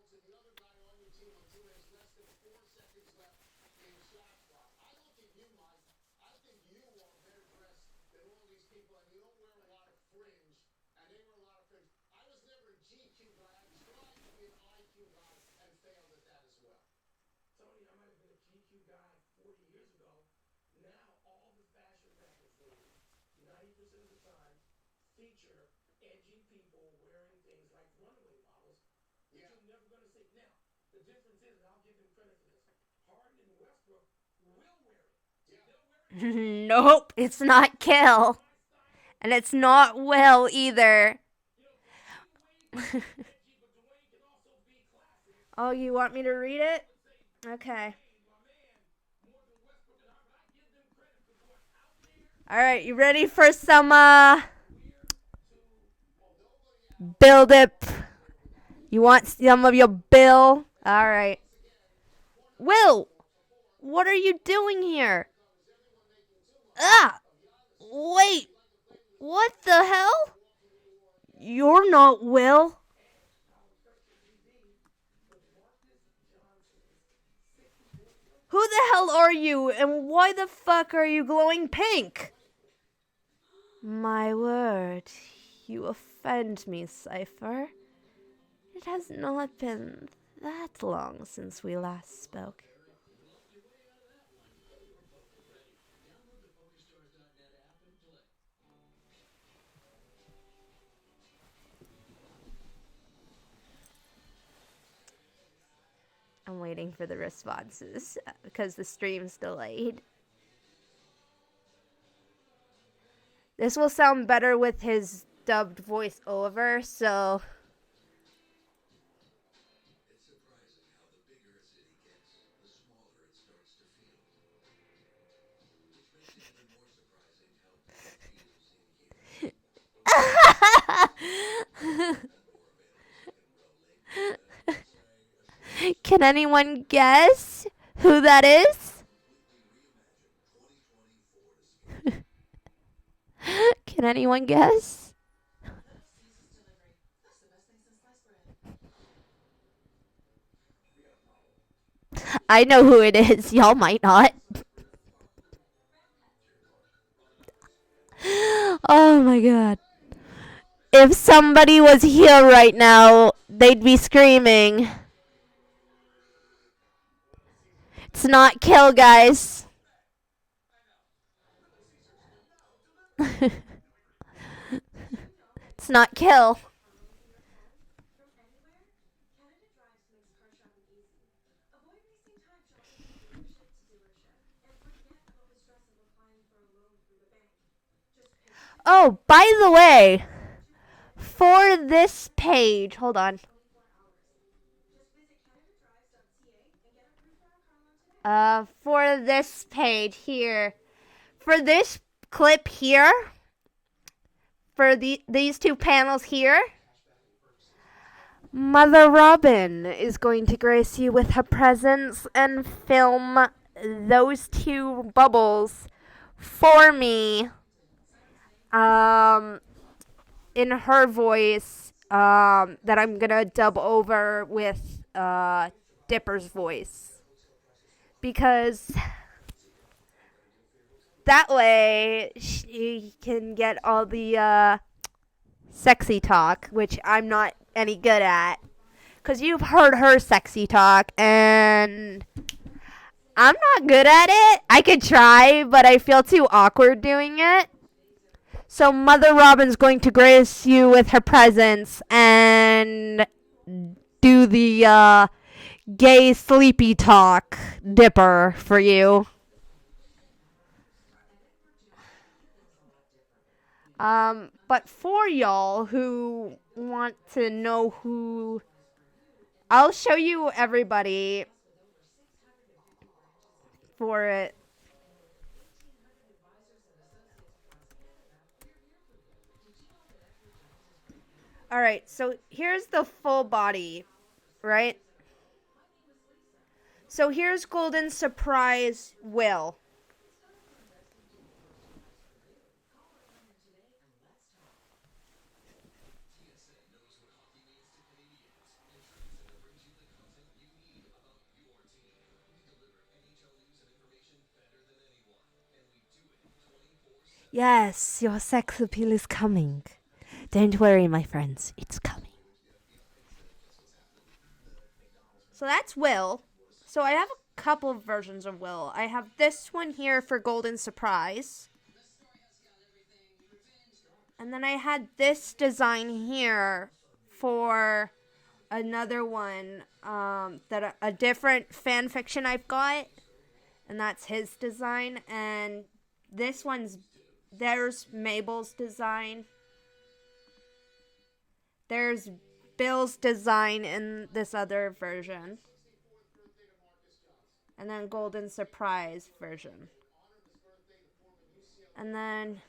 to the other guy on your team until there's less than 4 seconds left in shot clock. I look at you, Mike. I think you are better dressed than all these people, and you don't wear a lot of fringe, and they wear a lot of fringe. I was never a GQ guy. I tried to be an IQ guy and failed at that as well. Tony, I might have been a GQ guy 40 years ago. Now all the fashion magazines, 90% of the time, feature edgy people wearing things like runway models, which you're never going to see. Now, the difference is, and I'll give them credit for this, Harden and Westbrook will wear it. Yeah. They'll wear it.
Nope, it's not Kill. And it's not Will either. Oh, you want me to read it? Okay. Alright, you ready for some, Billdip? You want some of your Bill? Alright. Will! What are you doing here? Ah! Wait! What the hell? You're not Will. Who the hell are you, and why the fuck are you glowing pink? My word, you offend me, Cypher. It has not been that long since we last spoke. I'm waiting for the responses because the stream's delayed. This will sound better with his dubbed voice over, so
It's surprising how the bigger a city gets, the smaller it starts to feel. Which makes it even more surprising how big it feels in here.
can anyone guess who that is? Can anyone guess? I know who it is. Y'all might not. Oh my god. If somebody was here right now, they'd be screaming. It's not Kill, guys. It's not Kill. Oh, by the way, for this page, hold on. For this page here, for this clip here, for these two panels here, Mother Robin is going to grace you with her presence and film those two bubbles for me in her voice that I'm going to dub over with Dipper's voice. Because that way she can get all the sexy talk, which I'm not any good at. Because you've heard her sexy talk, and I'm not good at it. I could try, but I feel too awkward doing it. So Mother Robin's going to grace you with her presence and do the gay sleepy talk Dipper for you. But for y'all who want to know who, I'll show you everybody for it. All right, so here's the full body, right? So here's Golden Surprise Will. Yes, your sex appeal is coming. Don't worry, my friends, it's coming. So that's Will. So I have a couple of versions of Will. I have this one here for Golden Surprise. And then I had this design here for another one that a different fan fiction I've got. And that's his design. And this one's, there's Mabel's design. There's Bill's design in this other version. And then Golden Surprise version. And then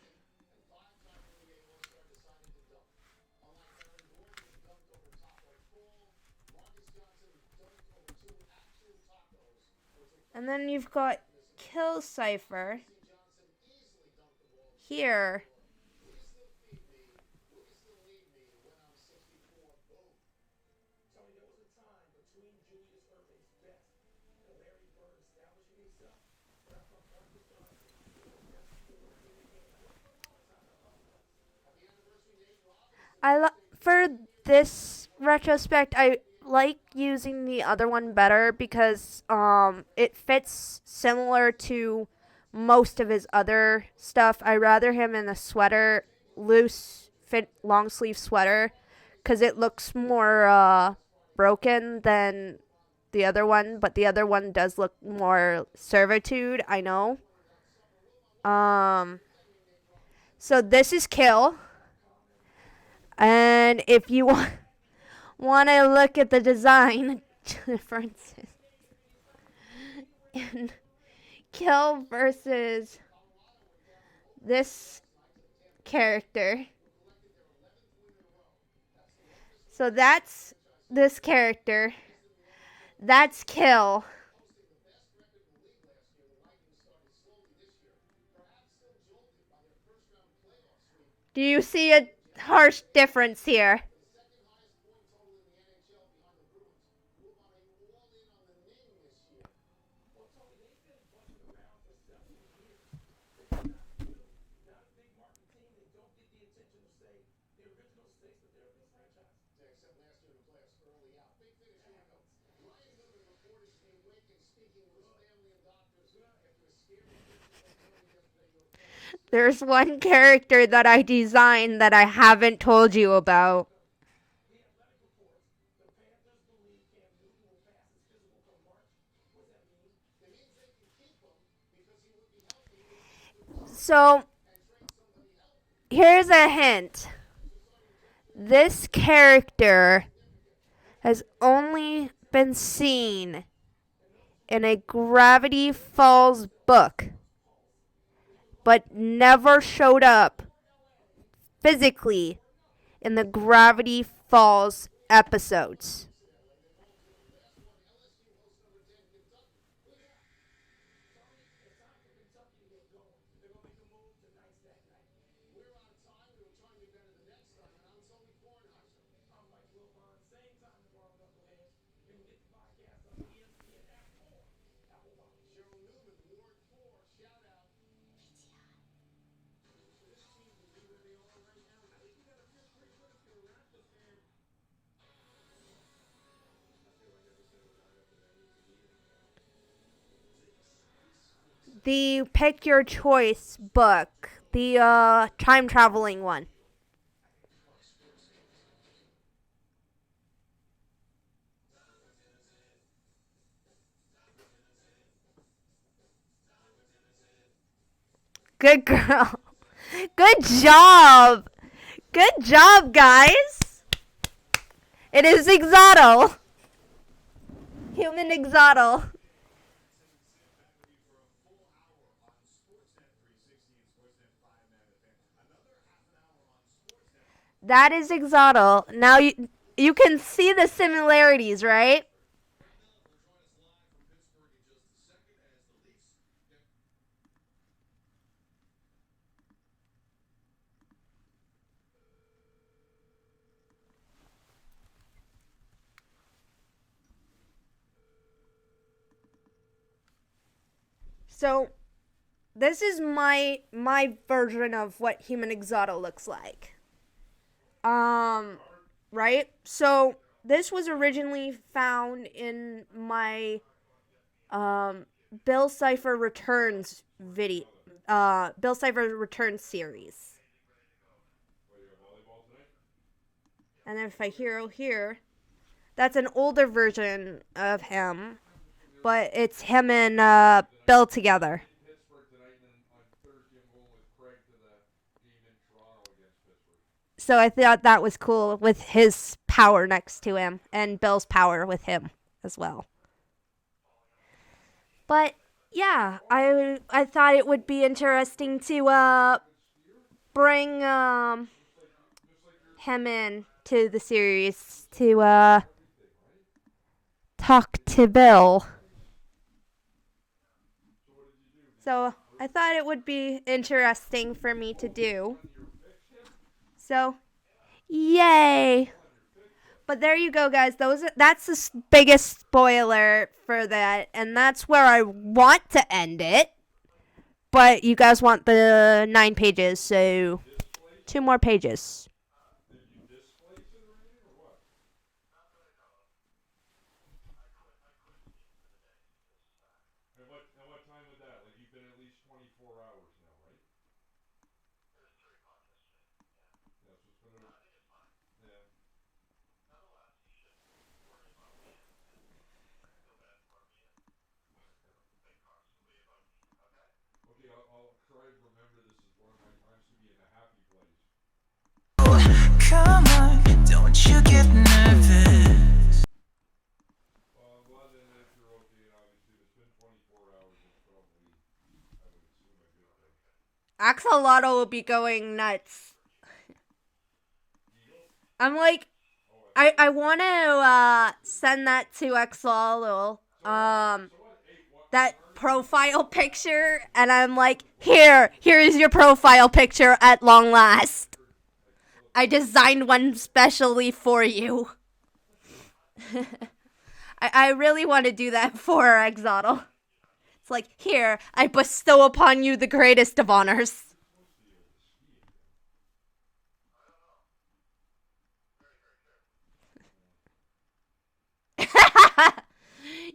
you've got Kill Cipher here. For this retrospect, I like using the other one better because it fits similar to most of his other stuff. I rather him in a sweater, loose fit long sleeve sweater, because it looks more broken than the other one. But the other one does look more servitude. I know. So this is Kill. And if you want to look at the design differences in Kill versus this character. So that's this character. That's Kill. Do you see a harsh difference here? There's one character that I designed that I haven't told you about. So, here's a hint. This character has only been seen in a Gravity Falls book, but never showed up physically in the Gravity Falls episodes.
We're on time. We were trying to get better the next time, and I'm Tony Kornheiser. I'm Mike Wilbon. Same time tomorrow, knuckleheads. And we get the podcast on ESPN App or Apple Podcast. Cheryl Newman, Ward 4, shout out. So this team can be where they are right now. I think you gotta feel pretty good if you're a Raptor fan. I feel like every single night after that needs to be in.
The Pick Your Choice book, the time traveling one. Good girl. Good job. Good job, guys. It is Exodo. Human Exodo. That is Exodo. Now you can see the similarities, right? So this is my version of what Human Exodo looks like. Right? So this was originally found in my Bill Cipher Returns video. Bill Cipher Returns series. And then if I hero here, that's an older version of him, but it's him and Bill together.
Pittsburgh tonight, and then on Thursday I'm going with Craig to the game in Toronto against Pittsburgh.
So I thought that was cool with his power next to him and Bill's power with him as well. But yeah, I thought it would be interesting to bring him in to the series to talk to Bill. So I thought it would be interesting for me to do. So, yay! But there you go, guys. That's the biggest spoiler for that, and that's where I want to end it. But you guys want the 9 pages, so 2 more pages.
And what time was that? Like you've been at least 24 hours now, right? Yeah, so it's been yeah. Okay, I'll try to remember this is one of my times to be in a happy place.
Come on, don't you get nervous.
Well, I'm glad that you're okay, and obviously it's been 24 hours. It's probably, I would assume, a good thing.
Axolotl will be going nuts. I'm like, I want to send that to Axolotl. That profile picture, and I'm like, here is your profile picture at long last. I designed one specially for you. I really want to do that for Exodo. It's like, here, I bestow upon you the greatest of honors.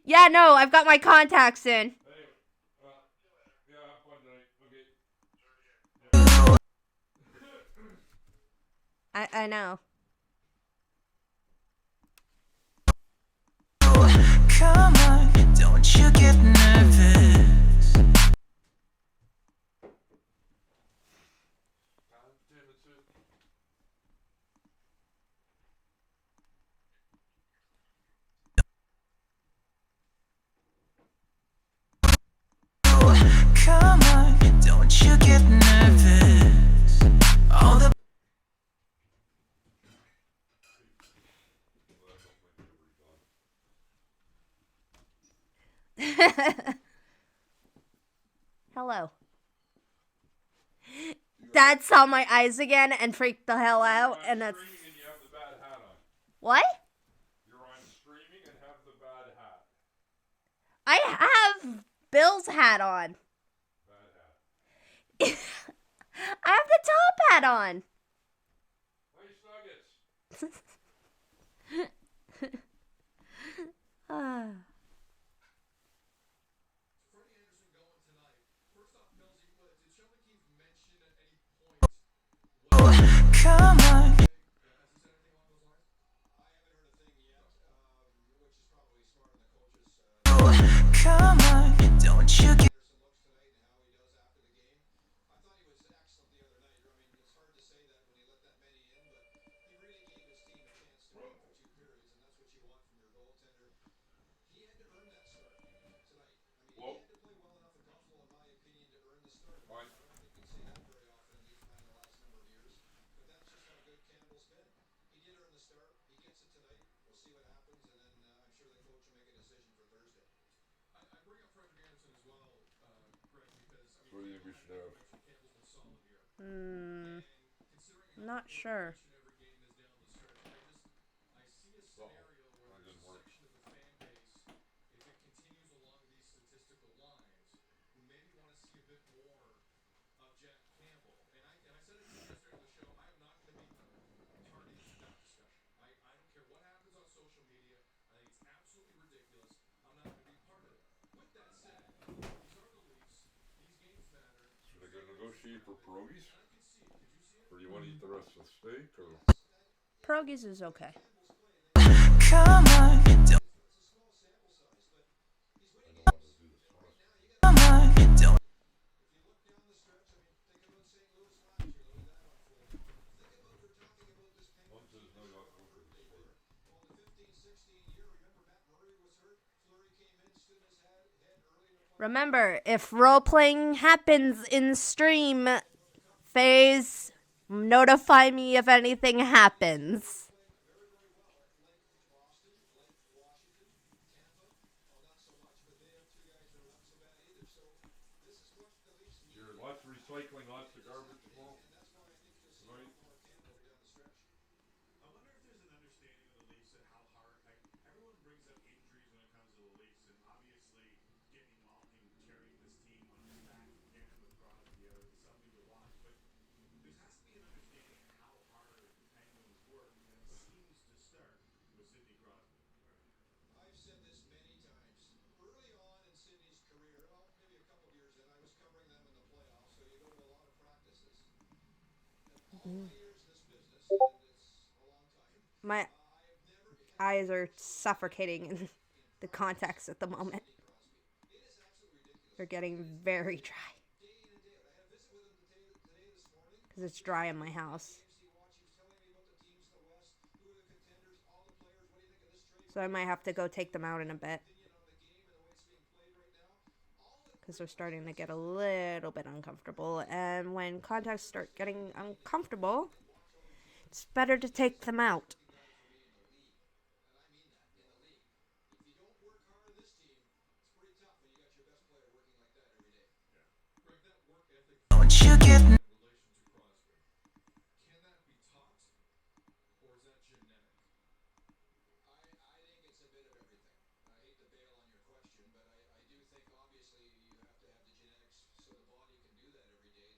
Yeah, no, I've got my contacts in.
Yeah, have fun tonight. Okay.
I know.
Come on, don't you get nervous.
Damn, it's it.
Come on, don't you get nervous. All the
Hello.
You
Dad saw my eyes again and freaked the hell out,
You're on
and that's
streaming and you have the bad hat on.
what?
You're on streaming and have the bad hat.
I have Bill's hat on.
Bad hat.
I have the top hat on.
Nice nuggets.
Ah.
Freddie Anderson going tonight. First off, Millsy, did Sheldon Keefe mention at any point what
Come on.
has he said anything along those lines?
I haven't heard a thing yet, which is probably smart on the coaches.
Come on. Don't you get
Anderson looks tonight and how he does after the game. I thought he was excellent the other night. I mean, it's hard to say that when he let that many in, but he really gave his team a chance to win for 2 periods, and that's what you want from your goaltender. He had to earn that start tonight. I mean,
Whoa.
he had to play well enough in Buffalo, in my opinion, to earn the start. And
Fine.
I don't think we'd say that very often in Leafland in the last number of years, but that's just how good Campbell's been. He did earn the start. He gets it tonight. We'll see what happens, and then I'm sure the coach will make a decision for Thursday.
I bring up Frederick Anderson as well, Greg, because I mean,
So what do you think we should have?
mentioned Campbell's been solid here,
Hmm.
and considering how
Not sure.
each and every game is down the stretch, I see a scenario where
That
there's
didn't
a
work.
section of the fan base, if it continues along these statistical lines, who maybe want to see a bit more of Jack Campbell. And I said it to you yesterday on the show. I am not going to be party to that discussion. I don't care what happens on social media. I think it's absolutely ridiculous. I'm not going to be part of it. With that said, these are the Leafs. These games matter.
Should I go negotiate for pierogies?
And I can see it. Could you see it?
Or you want to eat the rest of the steak? Or
Pierogies is okay.
come on. Don't
It's a small sample size, but he's
I
winning
know how to
games.
do the
And
sauce.
right now, you got
come on. Don't
if you look down the stretch, I mean, think about St. Louis last year, the way that unfolded. Think about if we're talking about this Penguin
Mom says
team
no,
this
you
year
have to
on
go for the
birthday
steak.
bid. Well, in the 15-16 year, remember Matt Murray was hurt. Fleury came in, stood his head early in the play.
Remember, if role playing happens in stream phase, notify me if anything happens.
Playing very, very well at Lake Boston, Lake Washington, Tampa. Well, not so much, but they have two guys that are not so bad either. So this is what the Leafs need.
Here, lots of recycling, lots of garbage tomorrow.
And that's why I think you'll see a
Tonight.
lot more of Campbell down the stretch.
I wonder if there's an understanding of the Leafs and how hard everyone brings up injuries when it comes to the Leafs, and obviously getting Malkin carrying this team on his back again with Crosby out is something to watch. But there has to be an understanding of how hard the Penguins work, and it seems to start with Sidney Crosby.
I've said this many times. Early on in Sidney's career, well, maybe a couple of years in, I was covering them in the playoffs, so you go to a lot of practices. And all my years in this business, and it's a long time,
My
I have never had
eyes are suffocating in the context at the moment.
Sidney Crosby. It is absolutely ridiculous.
They're getting very dry
Day in and day out. I had a visit with him today this morning.
because it's dry in my house.
Games he watched, he was telling me about the teams in the West, who are the contenders, all the players. What do you think of this trade?
So I might have to go take them out in a bit
Opinion on the game and the way it's being played right now. All the
because they're starting to get a little bit uncomfortable. And when contacts start getting uncomfortable, it's better to take them out.
guy for me in the league, and I mean that in the league. If you don't work hard in this team, it's pretty tough when you got your best player working like that every day.
Greg, that work ethic
you get
in relation to Crosby, can that be taught, or is that genetic?
I think it's a bit of everything. I hate to bail on your question, but I do think obviously you have to have the genetics so the body can do that every day.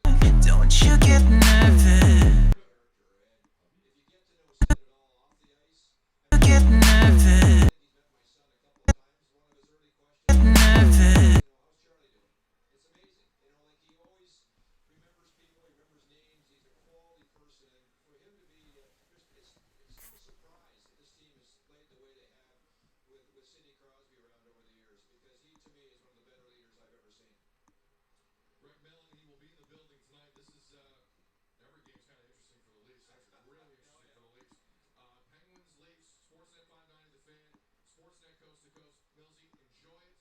don't you get nervous.
Character, and if you get to know Sid at all off the ice,
Get nervous.
he's met my son a couple of times. One of his early questions,
Nervous.
how's Charlie doing? It's amazing. Like he always remembers people, he remembers names. He's a quality person, and for him to be, it's no surprise that this team has played the way they have with Sidney Crosby around over the years, because he to me is one of the better leaders I've ever seen.
Greg Millen, he will be in the building tonight. This is every game's kind of interesting for the Leafs. Actually, really interesting for the Leafs. Penguins, Leafs, Sportsnet 590, The Fan, Sportsnet Coast to Coast. Millsy, enjoy it.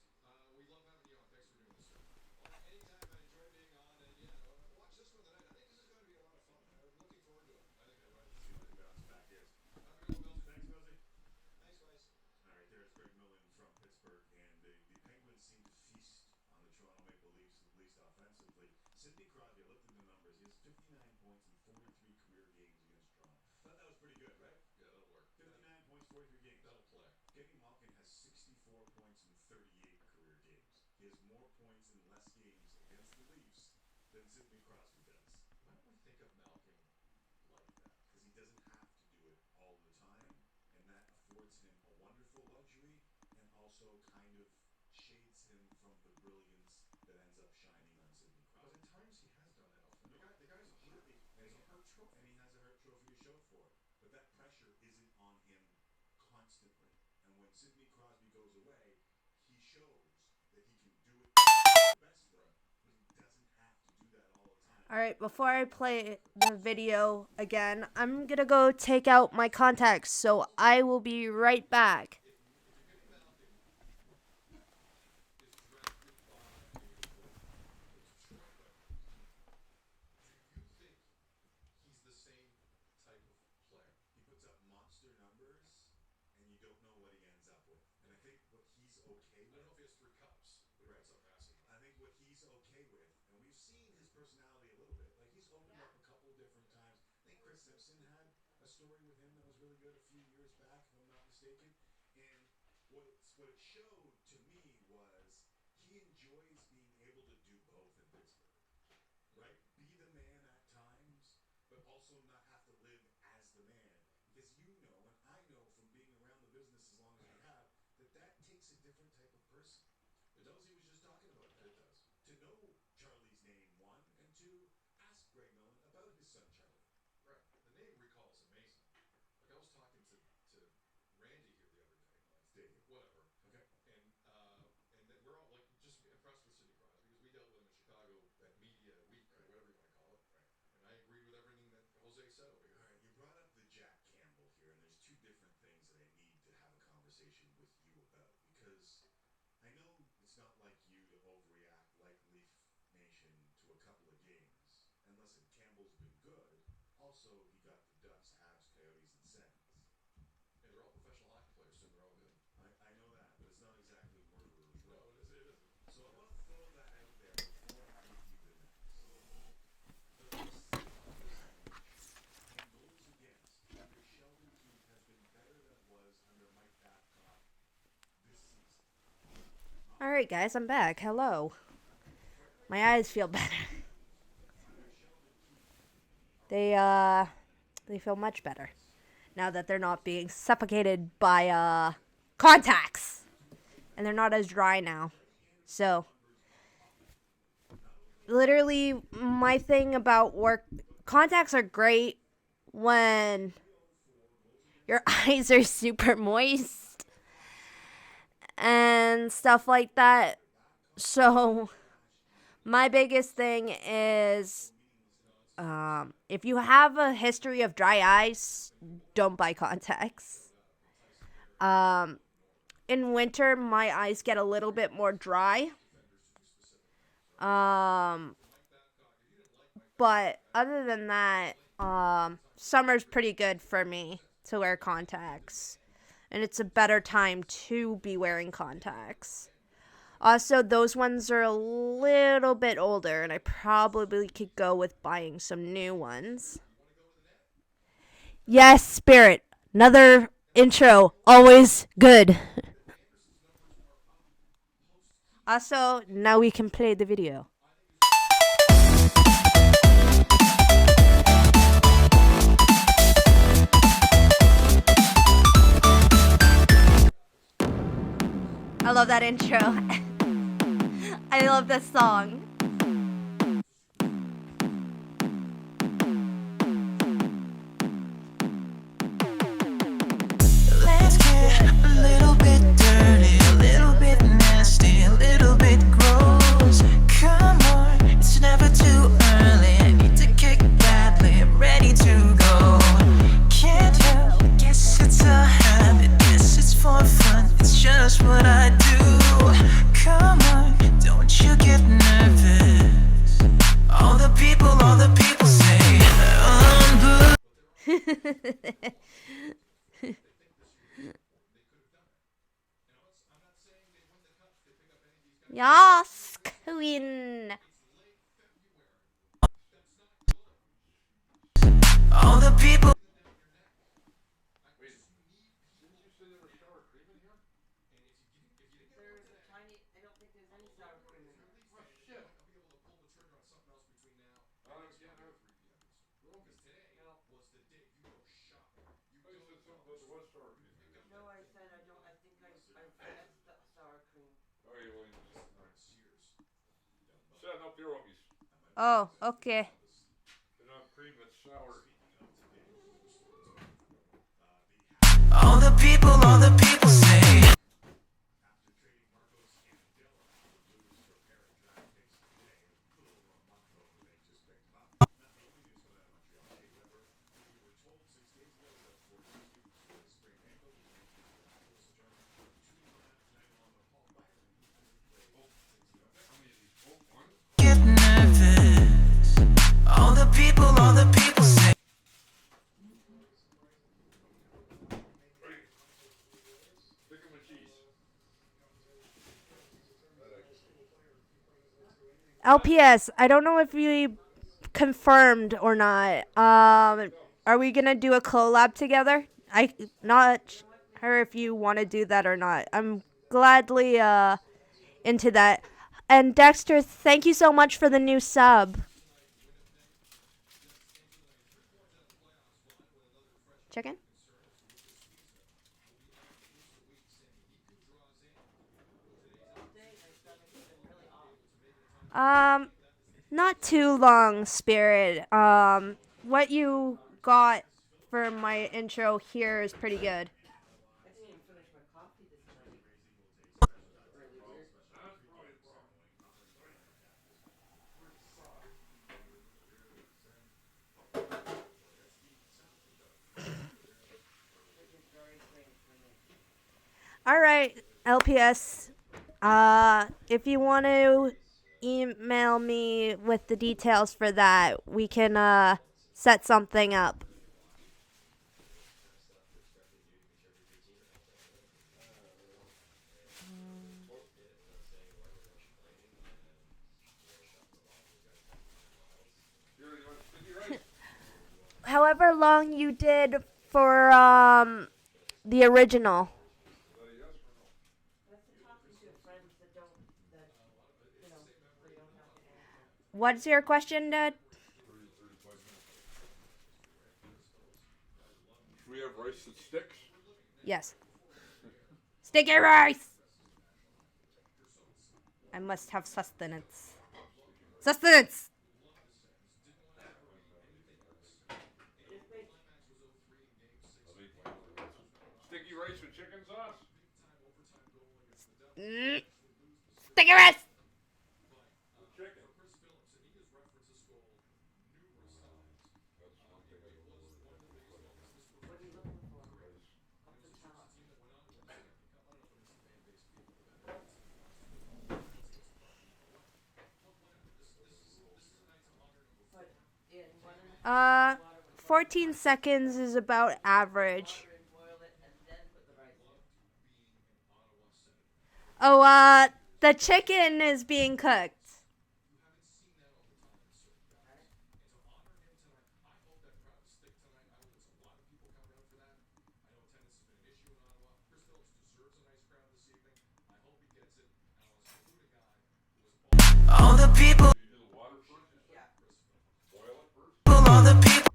We love having you on. Thanks for doing this, sir.
Well, anytime I enjoy being on, and watch this one tonight. I think this is going to be a lot of fun. I'm looking forward to it.
I think they're right to see what the bounce back is. Have a good one, Millsy. Thanks, Millsy.
Thanks, guys.
All right, there's Greg Millen from Pittsburgh, and the Penguins seem to 43 games. That'll play.
Kenny Malkin has 64 points in 38 career games. He has more points in less games against the Leafs than Sidney Crosby does.
Why don't we think of Malkin like that?
Because he doesn't have to do it all the time, and that affords him a wonderful luxury and also kind of shades him from the brilliance that ends up shining on Sidney
But
Crosby.
at times he has done that. Elfman. The guy's a hurt. He's a hurt trophy.
And he has a Hart Trophy to show for it. But that pressure isn't on him constantly. And when Sidney Crosby goes away, he shows that he can do it the best way, but he doesn't have to do that all the time.
All right, before I play the video again, I'm going to go take out my contacts, so I will be right back.
If you're getting Malkin, is drafted by the Detroit Red Wings, do you think he's the same type of player?
He puts up monster numbers, and you don't know what he ends up with. And I think what he's okay
I
with.
don't know if he has 3 cups, but he puts up massive numbers.
I think what he's okay with, and we've seen his personality a little bit. Like he's opened up a couple different times. I think Chris Simpson had a story with him that was really good a few years back, if I'm not mistaken. And what it showed to me was he enjoys being able to do both in Pittsburgh. Right? Be the man at times, but also not have to live as the man. Because you know, and I know from being around the business as long as we have, that takes a different type of person. Nosey was just talking about that.
It does.
To know Charlie's name, one, and two, ask Greg Millen about his son Charlie.
Right. The name recall is amazing. Like I was talking to Randy here the other day.
Stadium.
Whatever.
Okay.
And that we're all like just impressed with Sidney Crosby because we dealt with him in Chicago at Media Week or whatever you want to call it.
Right.
And I agreed with everything that Jose said over here.
All right, you brought up the Jack Campbell here, and there's two different things that I need to have a conversation with you about because I know it's not like you to overreact like Leaf Nation to a couple of games. And listen, Campbell's been good. Also, he got the Ducks, Habs, Coyotes, and Sens.
And they're all professional hockey players, so they're all good.
I know that, but it's not exactly murderer's row.
No, it isn't.
So I want to throw that out there before I give you the next. The Leafs on this page and goals against under Sheldon Keefe has been better than it was under Mike Babcock this season.
All right, guys, I'm back. Hello. My eyes feel better. They feel much better now that they're not being suffocated by contacts, and they're not as dry now. So, literally, my thing about work, contacts are great when your eyes are super moist and stuff like that. So, my biggest thing is if you have a history of dry eyes, don't buy contacts. In winter, my eyes get a little bit more dry. But other than that, summer's pretty good for me to wear contacts. And it's a better time to be wearing contacts. Also, those ones are a little bit older, and I probably could go with buying some new ones. Yes, Spirit. Another intro. Always good. Also, now we can play the video. I love that intro. I love this song.
Let's get a little bit dirty, a little bit nasty, a little bit gross. Come on, it's never too early. I need to kick badly, I'm ready to go. Can't help, guess it's a habit, guess it's for fun, it's just what I do. Come on, don't you get nervous. All the people say,
Yes, Queen.
all the people.
Oh, okay.
Enough cream, it's sour.
All the people say.
After trading Marcos Cannondale to the Blues for a pair of draft picks today, a little over a month ago when they just picked him up. Not the only news coming out of Montreal. Jay Weber, who we were told 6 days ago was out for 2 weeks with a sprained ankle, was named to the practice return. 2 on that tonight, along with Paul Byron, who hasn't played since he got
How
back.
many of these? Oh, one?
Get nervous. All the people say.
Ready? Stick 'em with cheese. That I can do.
LPS, I don't know if you confirmed or not. Are we gonna do a collab together? I not sure if you want to do that or not. I'm gladly into that. And Dexter, thank you so much for the new sub. Chicken? Um, not too long, Spirit. What you got for my intro here is pretty good. All right, LPS. If you want to email me with the details for that, we can set something up.
Here, you want sticky rice?
However long you did for the original.
Is that a yes or no?
What's your question, Dad?
30 to 35 minutes. Do we have rice that sticks?
Yes. Sticky rice. I must have sustenance. Sustenance.
I'll make my own rice. Sticky rice with chicken sauce?
Mm. Sticky rice.
With chicken. That's one thing I don't know where the heck they put it. Rice.
Uh, 14 seconds is about average. Oh, the chicken is being cooked.
All the people.
So you do the water first, you said? Boil it first?
All the people.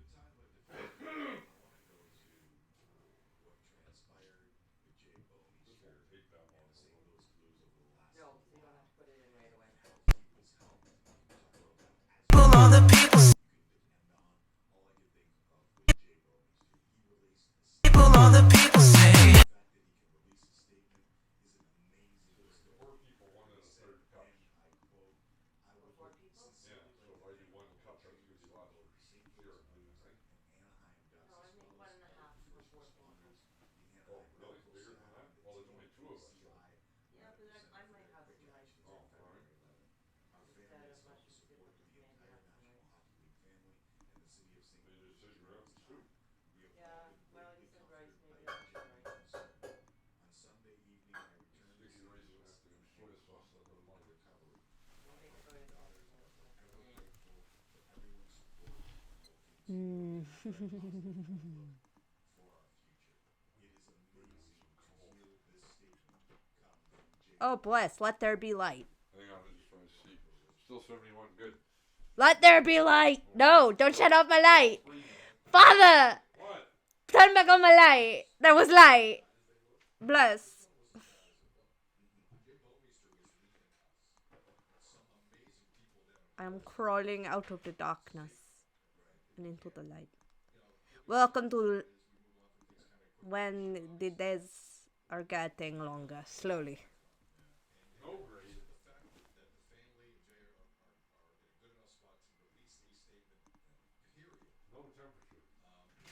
What transpired with Jay Boney's
This won't take that long
and
to
St.
look.
Louis Blues over the last
No, so you don't have to put it in right away.
how he was helped. You talk about that as
All the people.
you can depend on. All I could think of was Jay Boney's too. He released a statement.
All the people say.
The fact that he can release a statement is an amazing
The
story.
four people, one
He
and a
said,
third cups.
and I quote, I would
Four people?
Yeah,
sincerely
so if I
like to
do
thank
one
all
cup,
the
that gives you
Jays
lots of
for St. Louis
syrup,
Blues
I think.
and Anaheim Ducks
No, I
as
make
well
one
as
and a
other
half for
first
four people.
responders, the
Oh,
Anaheim
really?
Medical
Bigger than
Staff,
that?
and the
Well, there's
team
only
at
two of us, so.
PCI
Yeah, but
Medical
I
Center
might
for
have some
Projections
rice
on
Oh,
too.
alright.
February 11th. Our
Instead
family
of
has felt
much
the
as a
support
difference
of
with
the
me, I can
entire
have some
National
rice.
Hockey League family and the city of St.
So you
Louis
just said you were
during
having
this
soup.
time. We have all
Yeah,
been
well, you
greatly
said rice,
comforted by
maybe
your
I'll have some
genuine
rice.
concern. On Sunday evening, I returned to
Sticky
St.
rice is gonna
Louis
have to
in
have soy
anger
sauce that little
for
mug.
recovery.
I'll
My
make
wife
soy
and
sauce
daughters
for
are
it.
forever grateful for everyone's support and will
Mm.
continue to keep a very positive outlook for our future. It is amazing to hear this statement come from Jay
Oh,
Boney.
bless. Let there be light.
Hang on, I'm just trying to see. Still 71, good.
Let there be light. No, don't shut off my
We're all
light.
freezing.
Father,
What?
turn back on my light. There was light. Bless. I'm crawling out of the darkness and into the light. Welcome to when the days are getting longer, slowly.
No grade.
The fact that the family and Jay are in a good enough spot to release a statement, period,
No temperature.
is phenomenal.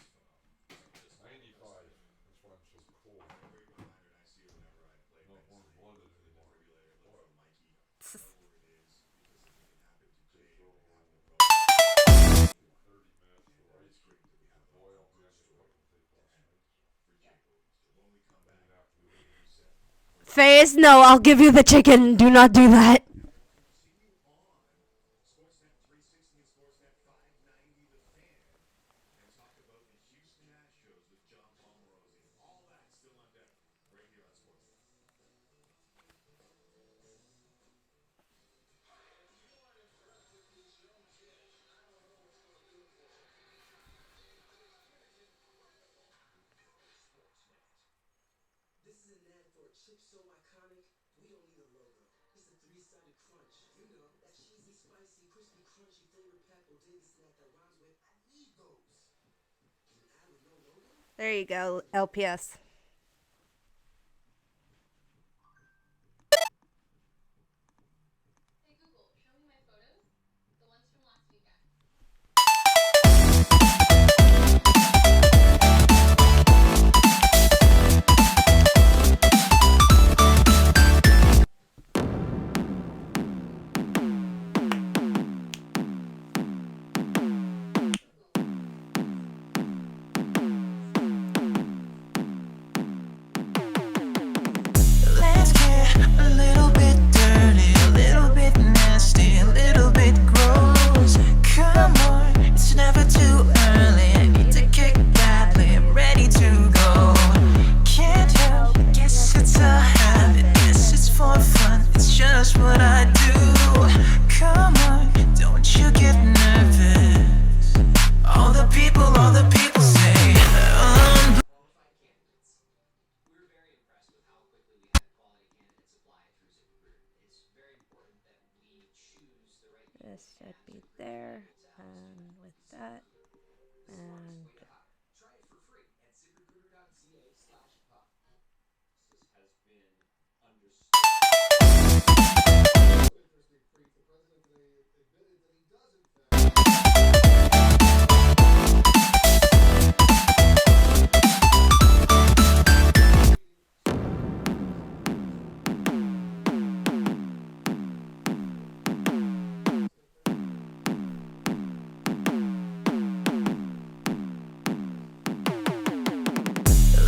Just
95. That's why I'm so cold.
I break my 100. I see it whenever I play
Not
Penn
warm
State.
blooded
Look for the
anymore.
defibrillator. Look
What?
for Mikey. I know where it is because if it can happen to Jay, it can happen to Bro.
30 minutes to
And
rice.
it's great that we have
To
a
boil.
good
Yeah, I got
story
couple tape
to
last
end
night. So.
for Jay. So when we come back,
Clean after
the
the
way
game.
that you said,
Phase, no, I'll give you the chicken. Do not do that.
continue on Sportsnet 360 and Sportsnet 590 The Fan and talk about the Houston Astros with John Palmerosi. All that still on deck right here on Sportsnet.
This is an ad for a chip so iconic, we don't need a logo. It's a three-sided crunch. You know, that cheesy, spicy, crispy, crunchy flavored packed bodega snack that rhymes with I need those. An ad with no logo?
There you go, LPS.
Hey Google, show me my photos. The ones from last weekend.
Let's get a little bit dirty, a little bit nasty, a little bit gross. Come on, it's never too early. I need to kick badly, I'm ready to go. Can't help, guess it's a habit. Guess it's for fun, it's just what I do. Come on, don't you get nervous. All the people say,
Qualified candidates. We were very impressed with how quickly we had quality candidate supply through ZipRecruiter. It's very important that we choose the right people
This
and
should
have
be
ZipRecruiter
there,
able to help us do
and
that.
with that,
The smartest
and
way to hire. Try it for free at ziprecruiter.ca/hub. This has been understood.
Also interesting, Preet, the president today admitted that he does in fact.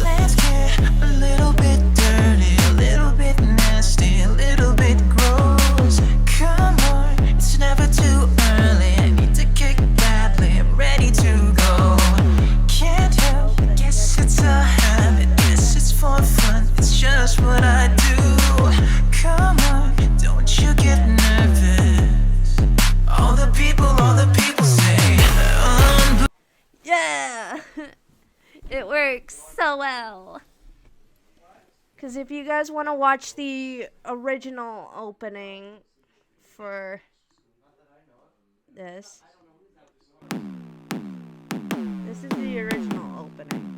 let's get a little bit dirty, a little bit nasty, a little bit gross. Come on, it's never too early. I need to kick badly, I'm ready to go. Can't help, guess it's a habit. Guess it's for fun, it's just what I do. Come on, don't you get nervous. All the people say,
yeah, it works so well. Because if you guys want to watch the original opening for this, this is the original opening.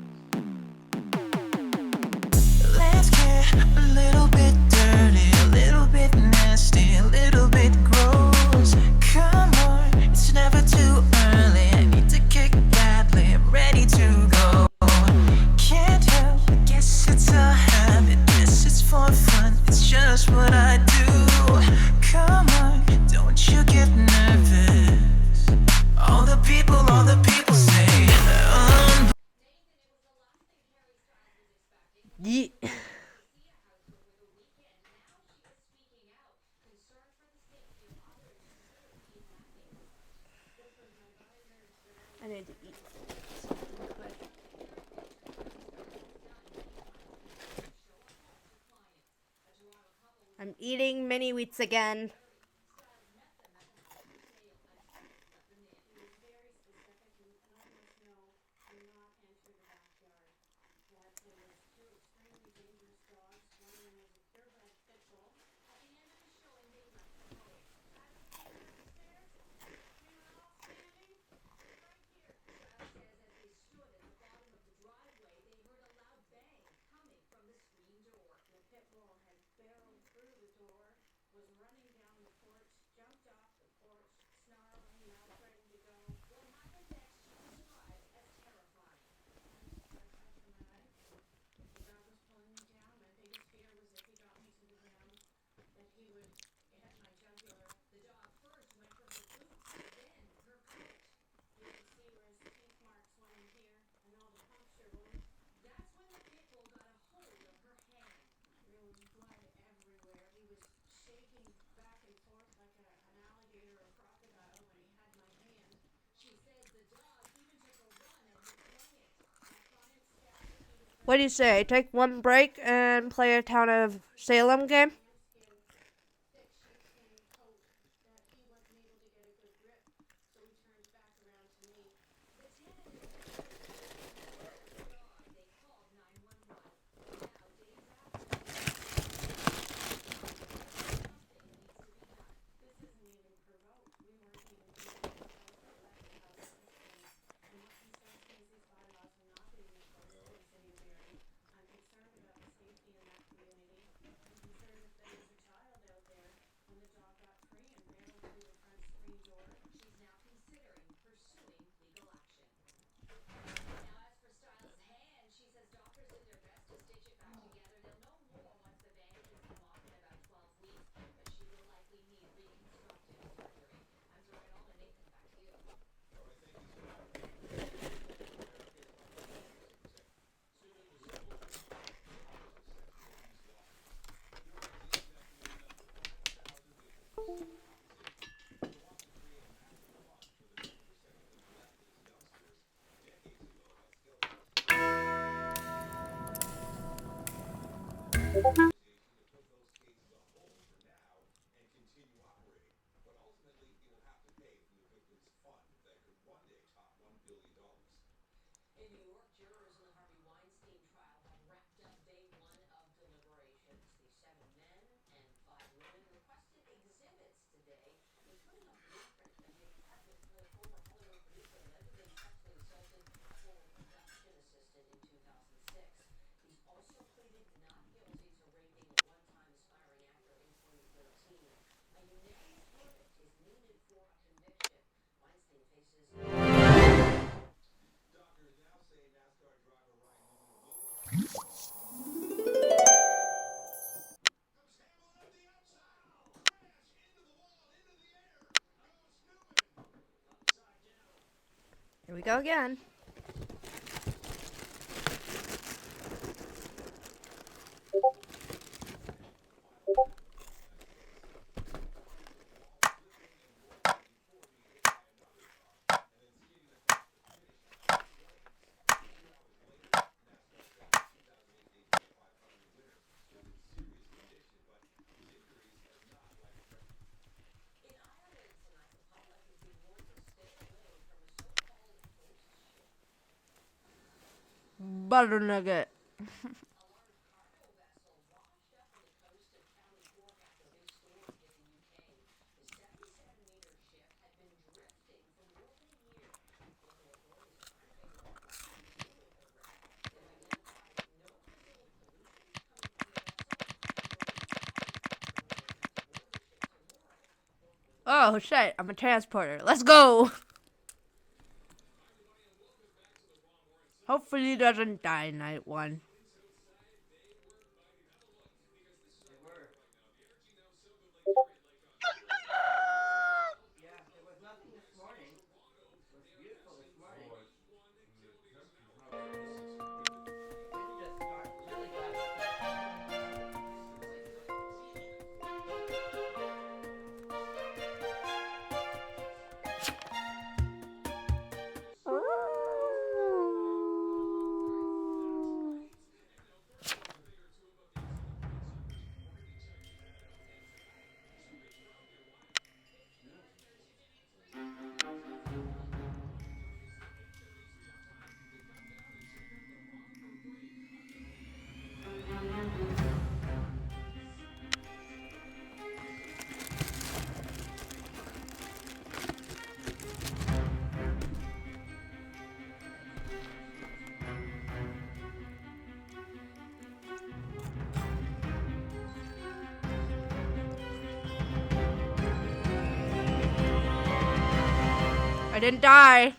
let's get a little bit dirty, a little bit nasty, a little bit gross. Come on, it's never too early. I need to kick badly, I'm ready to go. Can't help, guess it's a habit. Guess it's for fun, it's just what I do. Come on, don't you get nervous. All the people say,
Ye- I need to eat something quick. I'm eating mini wheats again.
now threatened to go. What happens next you will describe as terrifying. I got dramatic. The dog was pulling me down. My biggest fear was if he got me to the ground, that he would hit my jugular.
The dog first went for her boots, then her coat.
You could see where his teeth marks went in here and all the puncture wounds.
That's when the pit bull got a hold of her hand.
There was blood everywhere. He was shaking back and forth like an alligator or crocodile when he had my hand.
She says the dog even took a run at her client.
My client scattered. He was
What do you say? Take one break and play a Town of Salem game?
lambskin, thick sheepskin coat that he wasn't able to get a good grip, so he turned back around to me.
The 10 and their family were murdered the dog. They called 911. Now, days after the something needs to be done.
This isn't even provoked. We weren't even in the house. We left the house peacefully. And what concerns me is these bylaws are not being enforced in the city of Erie. I'm concerned about the safety in that community. I'm concerned if there was a child out there when the dog got free and barreled through the front screen door.
She's now considering pursuing legal action. Now, as for Styles' hand, she says doctors did their best to stitch it back together. They'll know more once the bandages come off in about 12 weeks, but she will likely need reconstructive surgery. I'm throwing it all to Nathan. Back to you.
All right, thank you, Sarah. America is about 60%. Civil disclosure of sexual abuse laws. Florida is investigating up to 5,000 victims to compensation. It wants to create a massive fund for the 10% of the molested youngsters decades ago at Skelton. Association to put those cases on hold for now and continue operating. But ultimately, it will have to pay from the victims' fund that could one day top $1 billion.
In New York, jurors in the Harvey Weinstein trial have wrapped up day one of deliberations. The 7 men and 5 women requested exhibits today, including a blueprint of the apartment where the former Hollywood producer allegedly sexually assaulted a former production assistant in 2006. He's also pleaded not guilty to raping one-time aspiring actor in 2013. A unanimous verdict is needed for a conviction. Weinstein faces
Doctors now say NASCAR driver Ryan Newman will have to pay for his medical.
Comes Hamlin up the outside. Crash into the wall and into the air. Goes Newman. Upside down.
Here we go again.
In Ireland tonight, the public is being warned to stay away from a so-called ghost ship.
Butter nugget.
A large cargo vessel washed up on the coast of County Cork after a big storm hit the UK. The 77-meter ship had been drifting for more than a year. Local authorities are trying to figure out what happened to it, the wreck. They've identified no visible pollution coming from the vessel, and no reason why the captain would attempt to board the ship tomorrow.
Oh, shit. I'm a transporter. Let's go. Hopefully he doesn't die night one.
They were. Yeah, there was nothing this morning. It was beautiful this morning.
Oh, the temp is not that good. It's humidity.
The wind just really got up there.
I didn't die.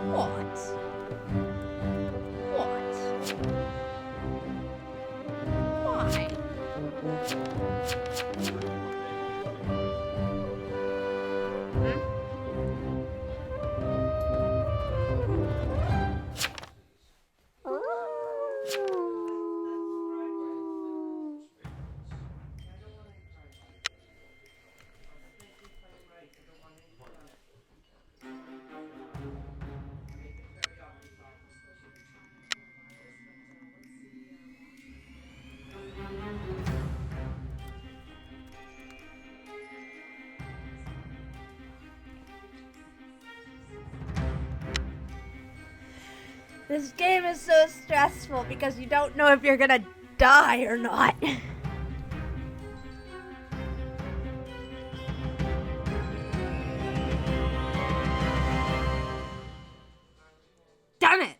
What? Why? This game is so stressful because you don't know if you're gonna die or not. Damn it!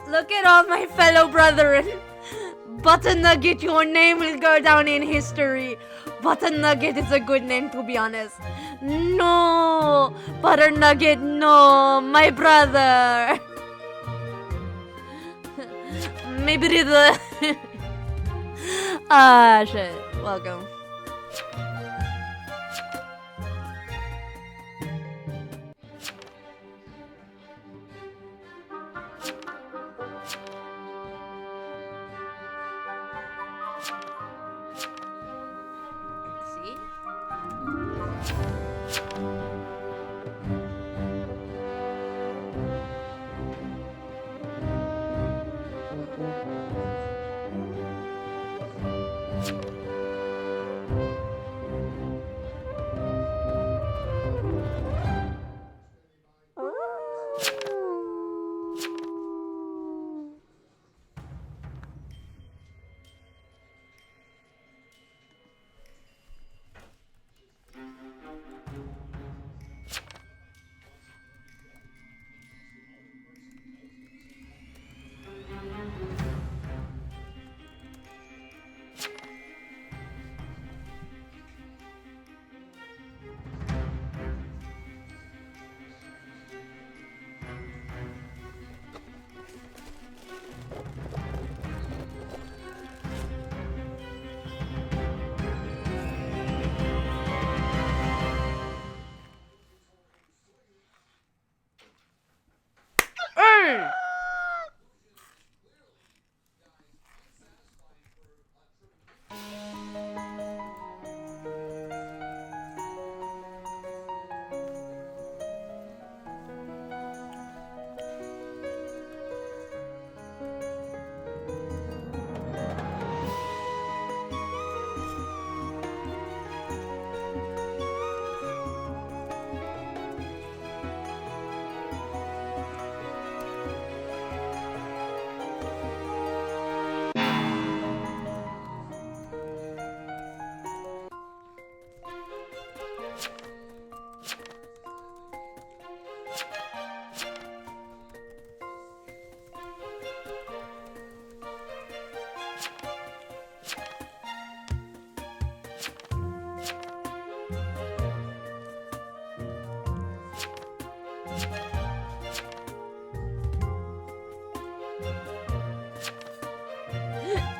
Look at all my fellow brethren. Butter Nugget, your name will go down in history. Butter Nugget is a good name, to be honest. No, Butter Nugget, no, my brother. Maybe the ah shit. Welcome. See?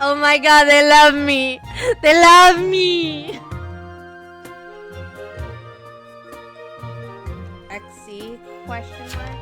Oh my god, they love me. They love me. XC question mark?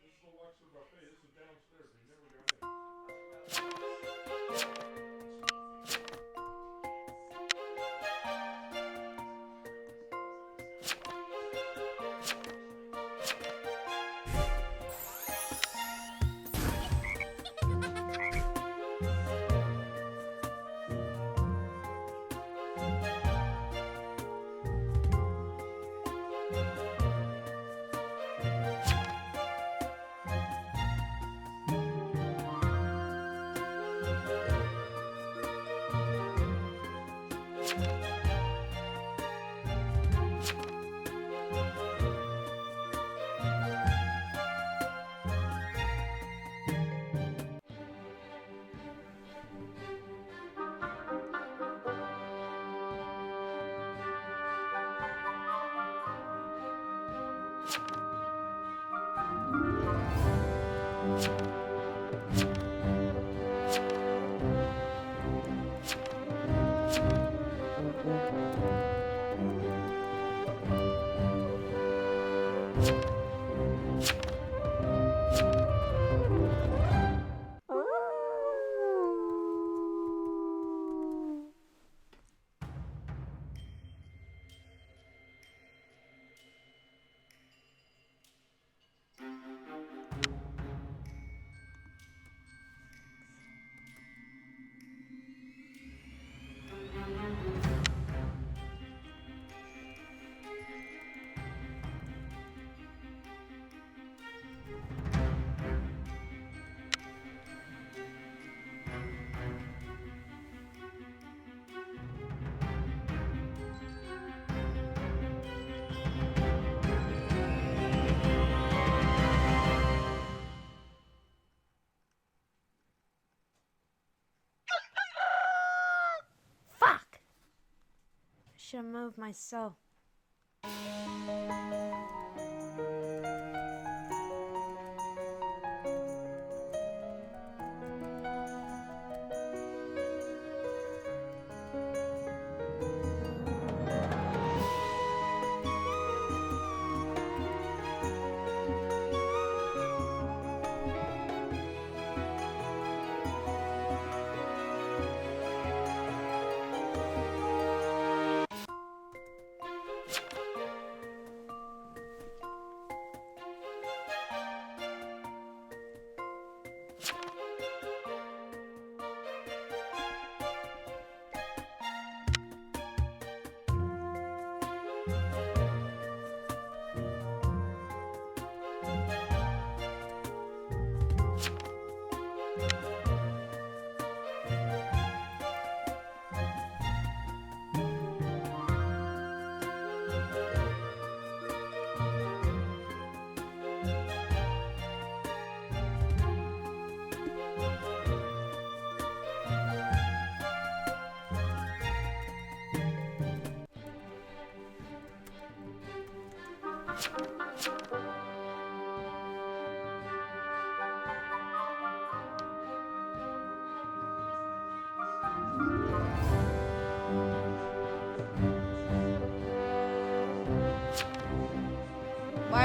This is the Luxor buffet. This is downstairs. We never got in.
Fuck! Should have moved myself.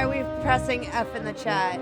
are we pressing F in the chat?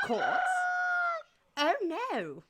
courts? Oh no.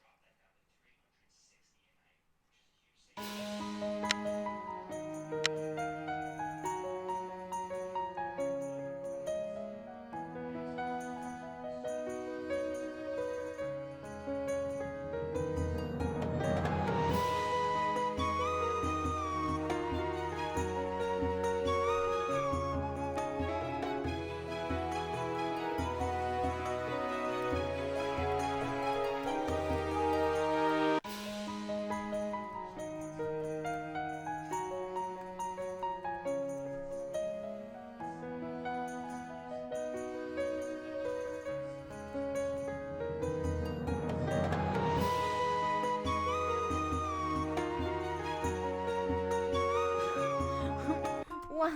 What?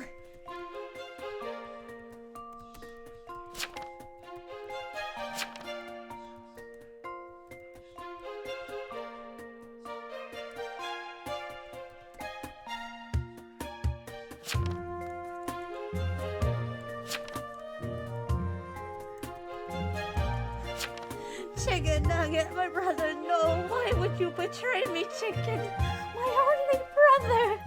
Chicken nugget, my brother, no. Why would you betray me, chicken? My only brother.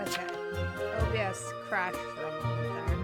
Okay. OBS crashed for a moment there.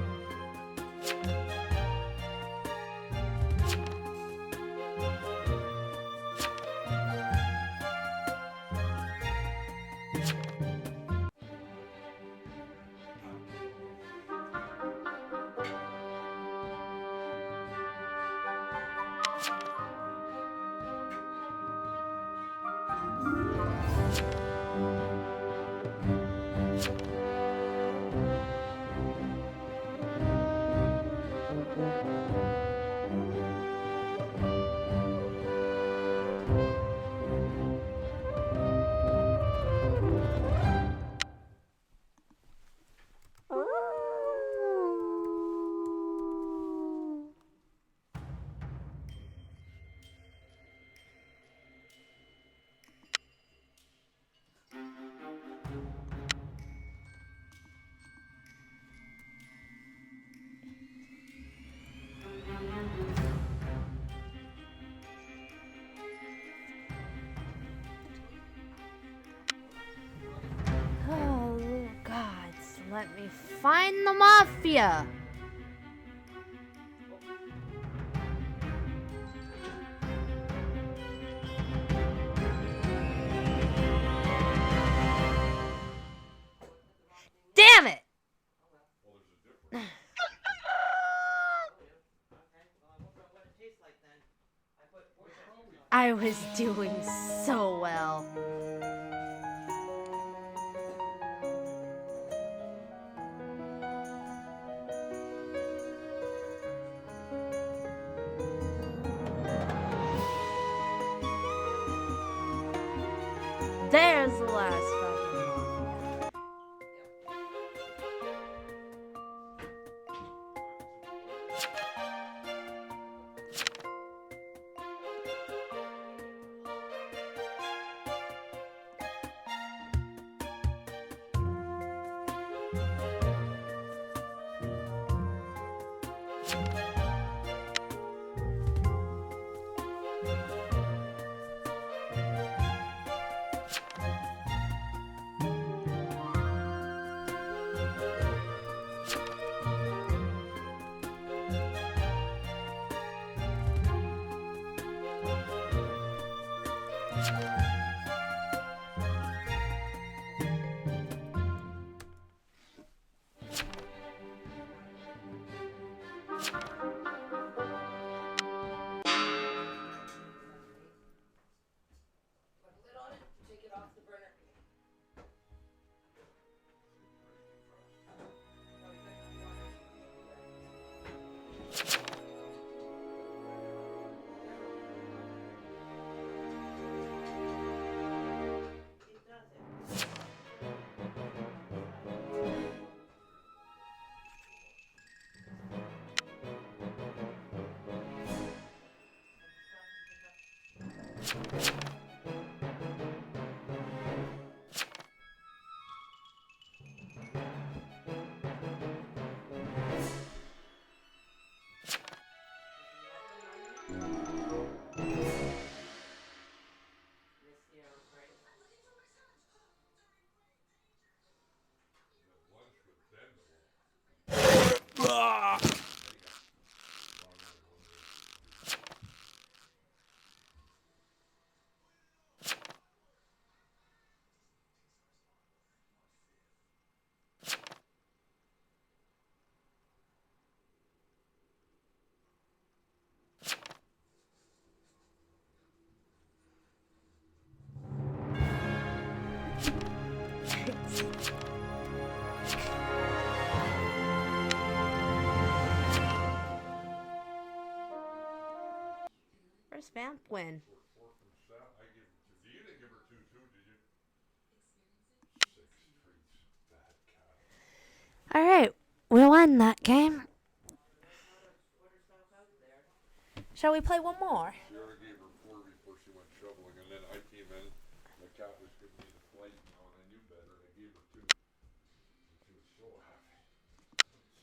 me find the mafia. Damn it!
Well, there's a difference.
Okay, well, I won't know what it tastes like then. I put Worcestershire sauce.
I was doing so well. There's the last fucking one.
Put a lid on it, take it off the burner. No, we couldn't be on it does it. Miss the aerospray.
At lunch with Ben, though.
Ah. Where's Vamp win?
Fourth and seven. I gave her two. You didn't give her two, too, did you? 6 treats. Bad cat.
Alright, we won that game. Shall we play one more?
She already gave her 4 before she went shoveling, and then I came in. The cat was giving me the plate now, and I knew better. I gave her 2. And she was so happy.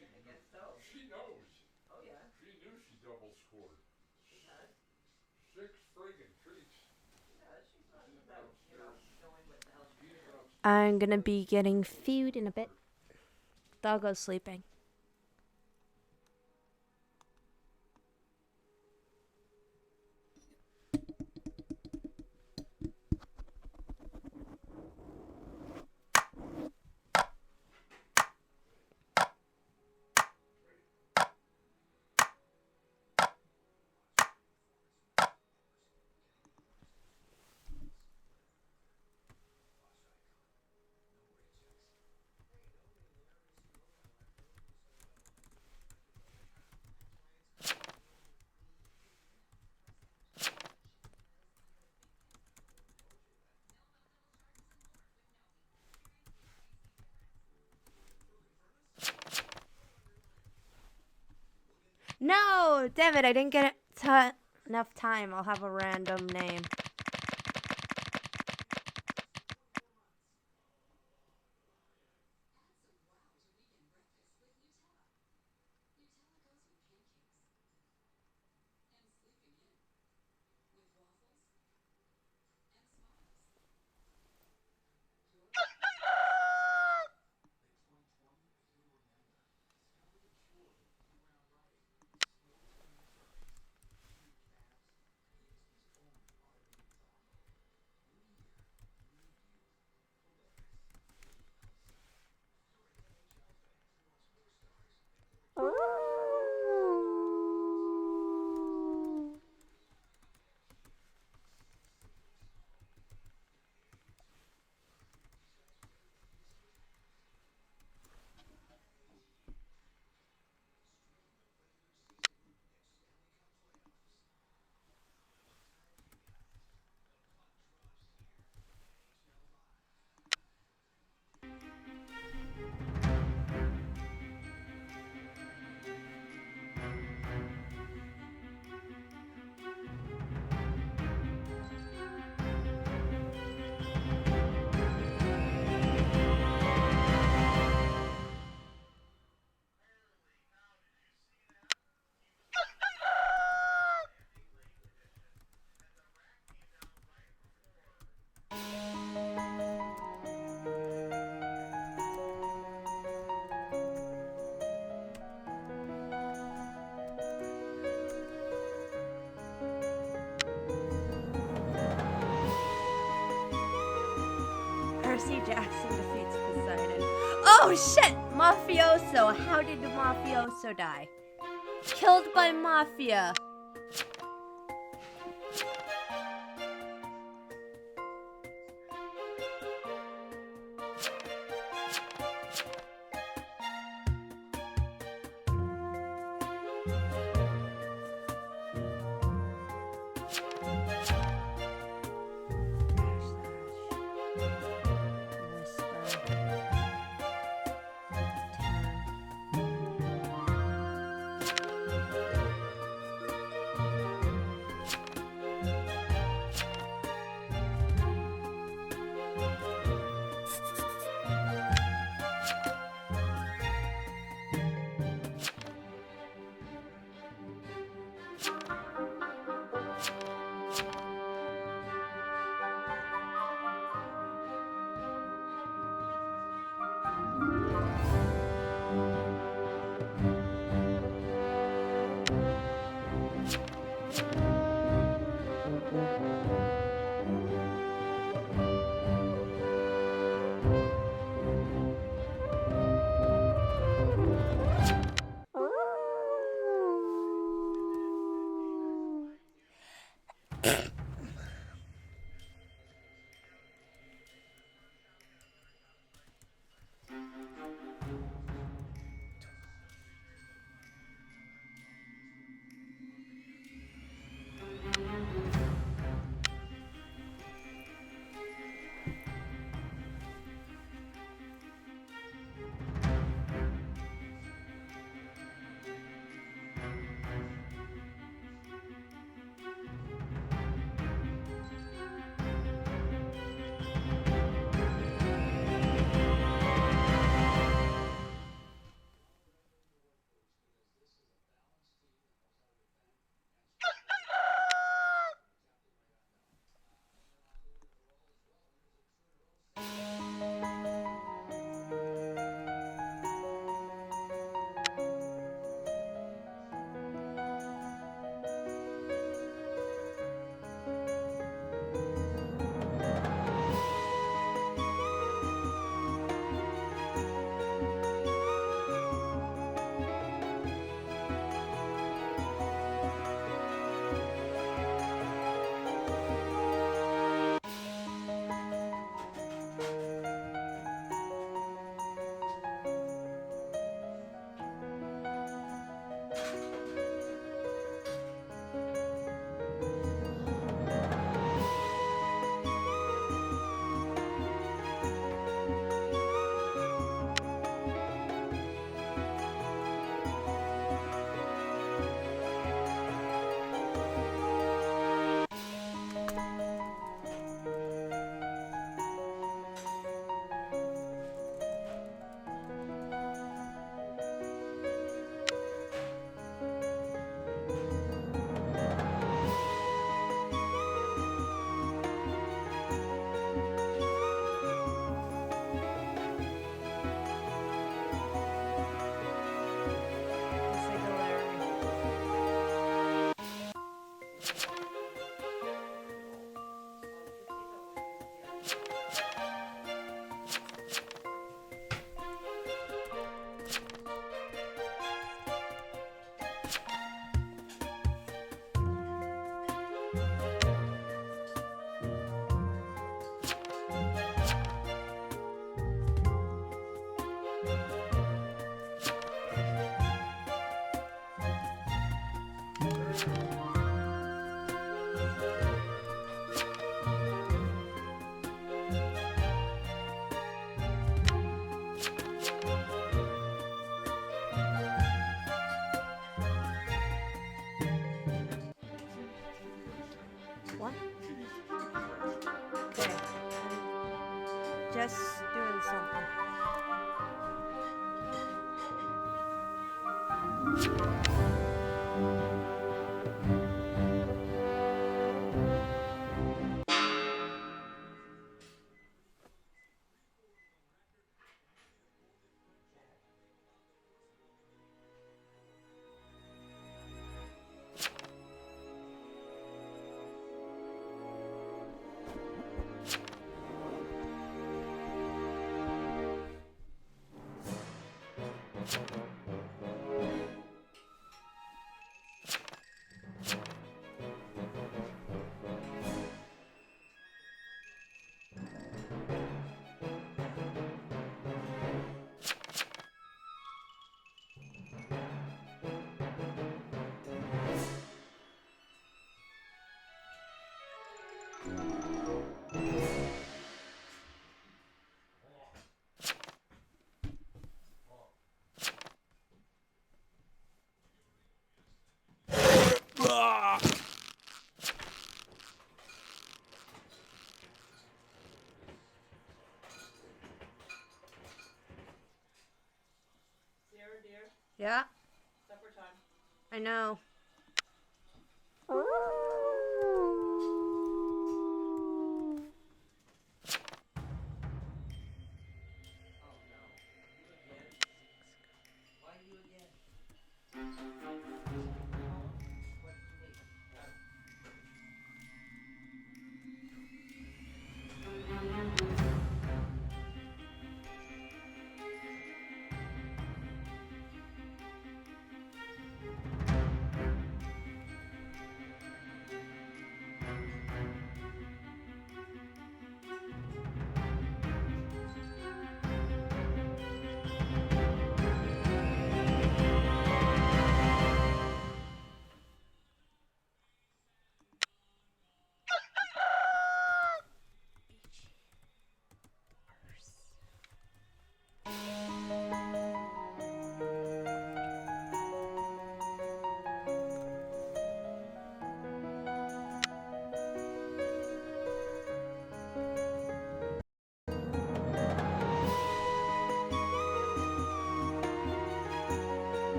I guess so.
She knows.
Oh, yeah.
She knew she double scored.
She does.
6 friggin' treats.
She does. She's not about, knowing what the hell she's doing.
I'm gonna be getting food in a bit. Doggo's sleeping. No! Damn it, I didn't get it enough time. I'll have a random name. Percy Jackson defeats Poseidon. Oh shit! Mafioso! How did the mafioso die? Killed by mafia. What? Okay. Just doing something. Yeah,
Supper time.
I know.
Oh no. You again? Why you again? What did you need?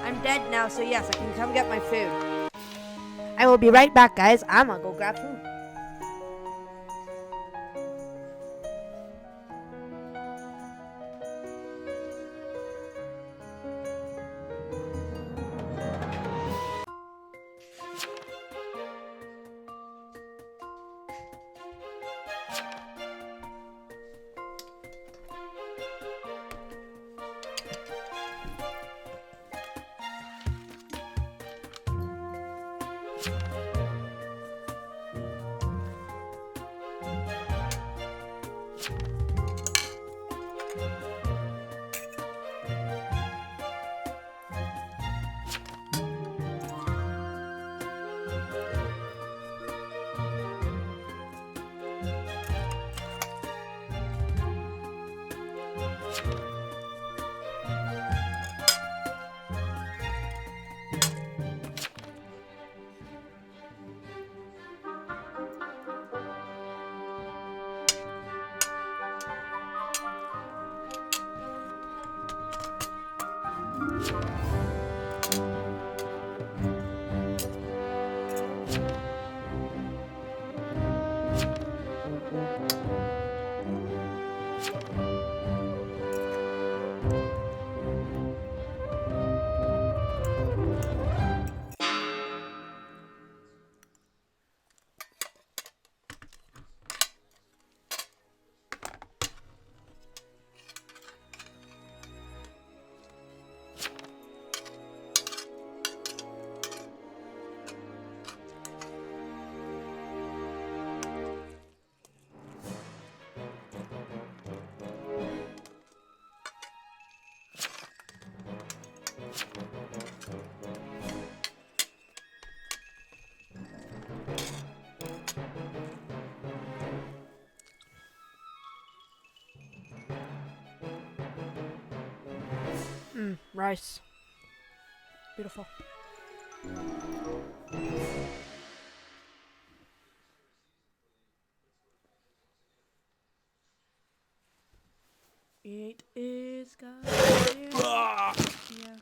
I'm dead now, so yes, I can come get my food. I will be right back, guys. I'm gonna go grab food. Rice. Beautiful. It is God. Yeah.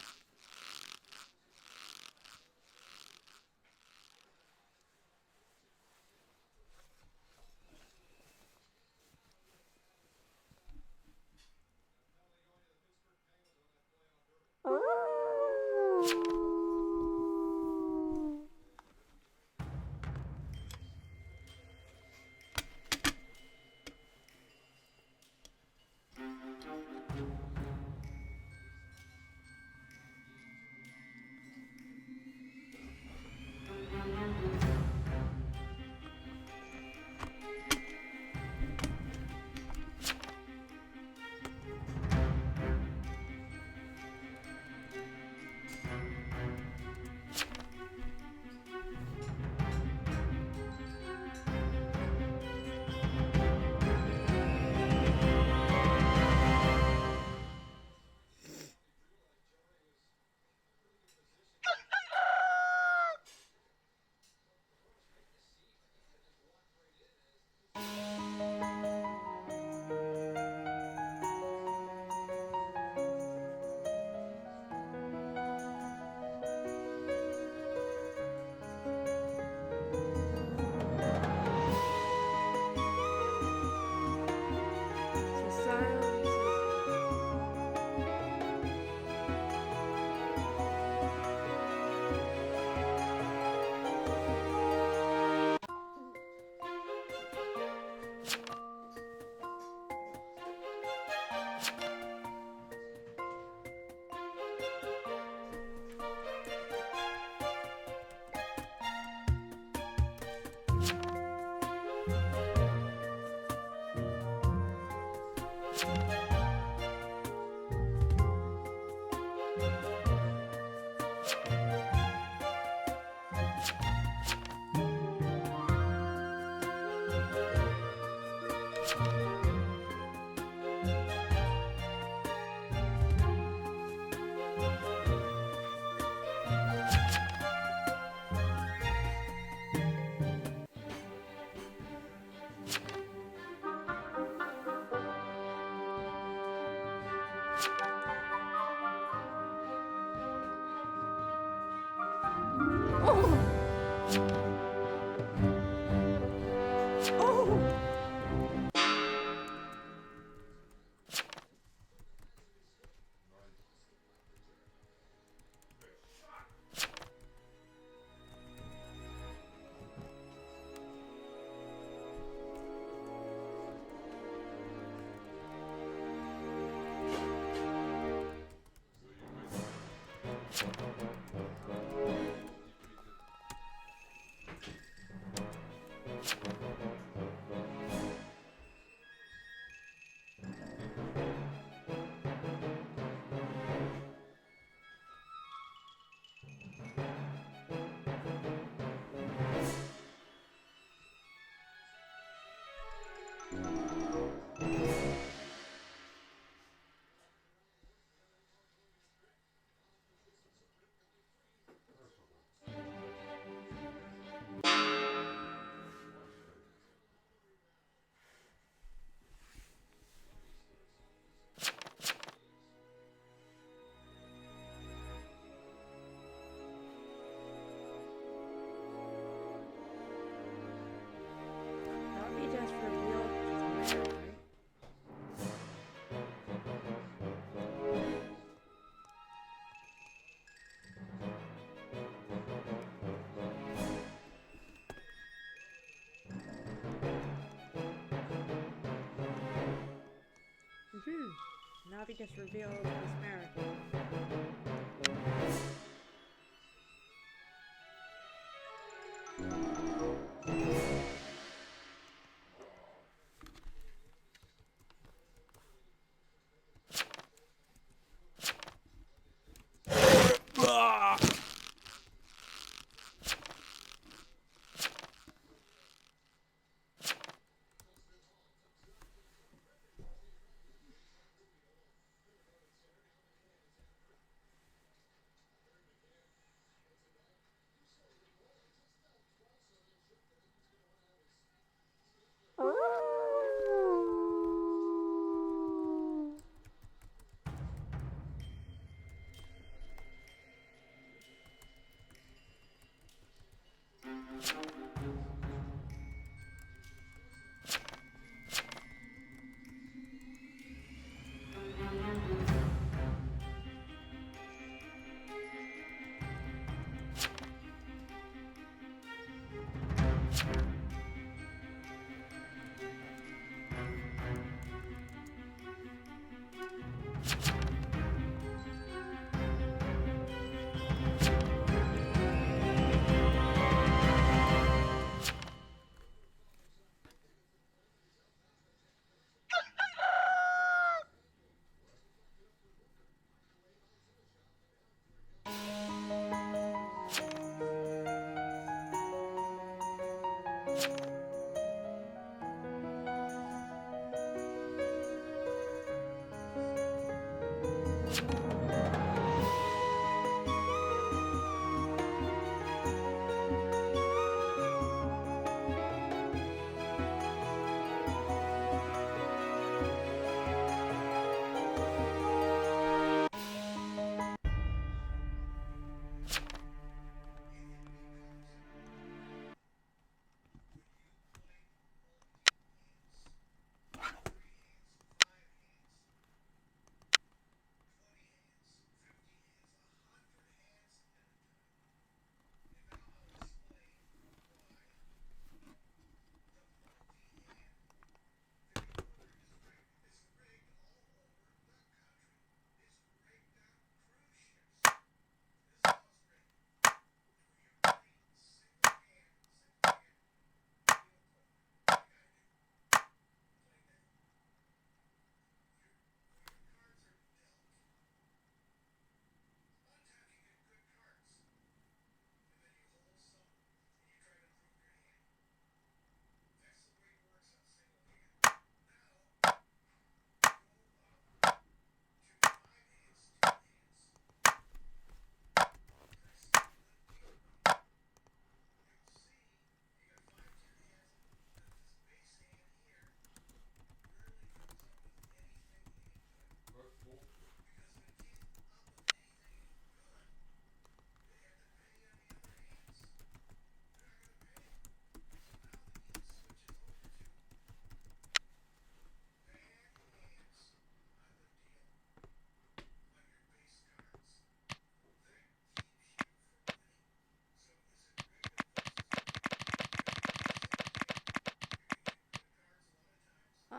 Bobby just revealed his marriage.
That's bullshit.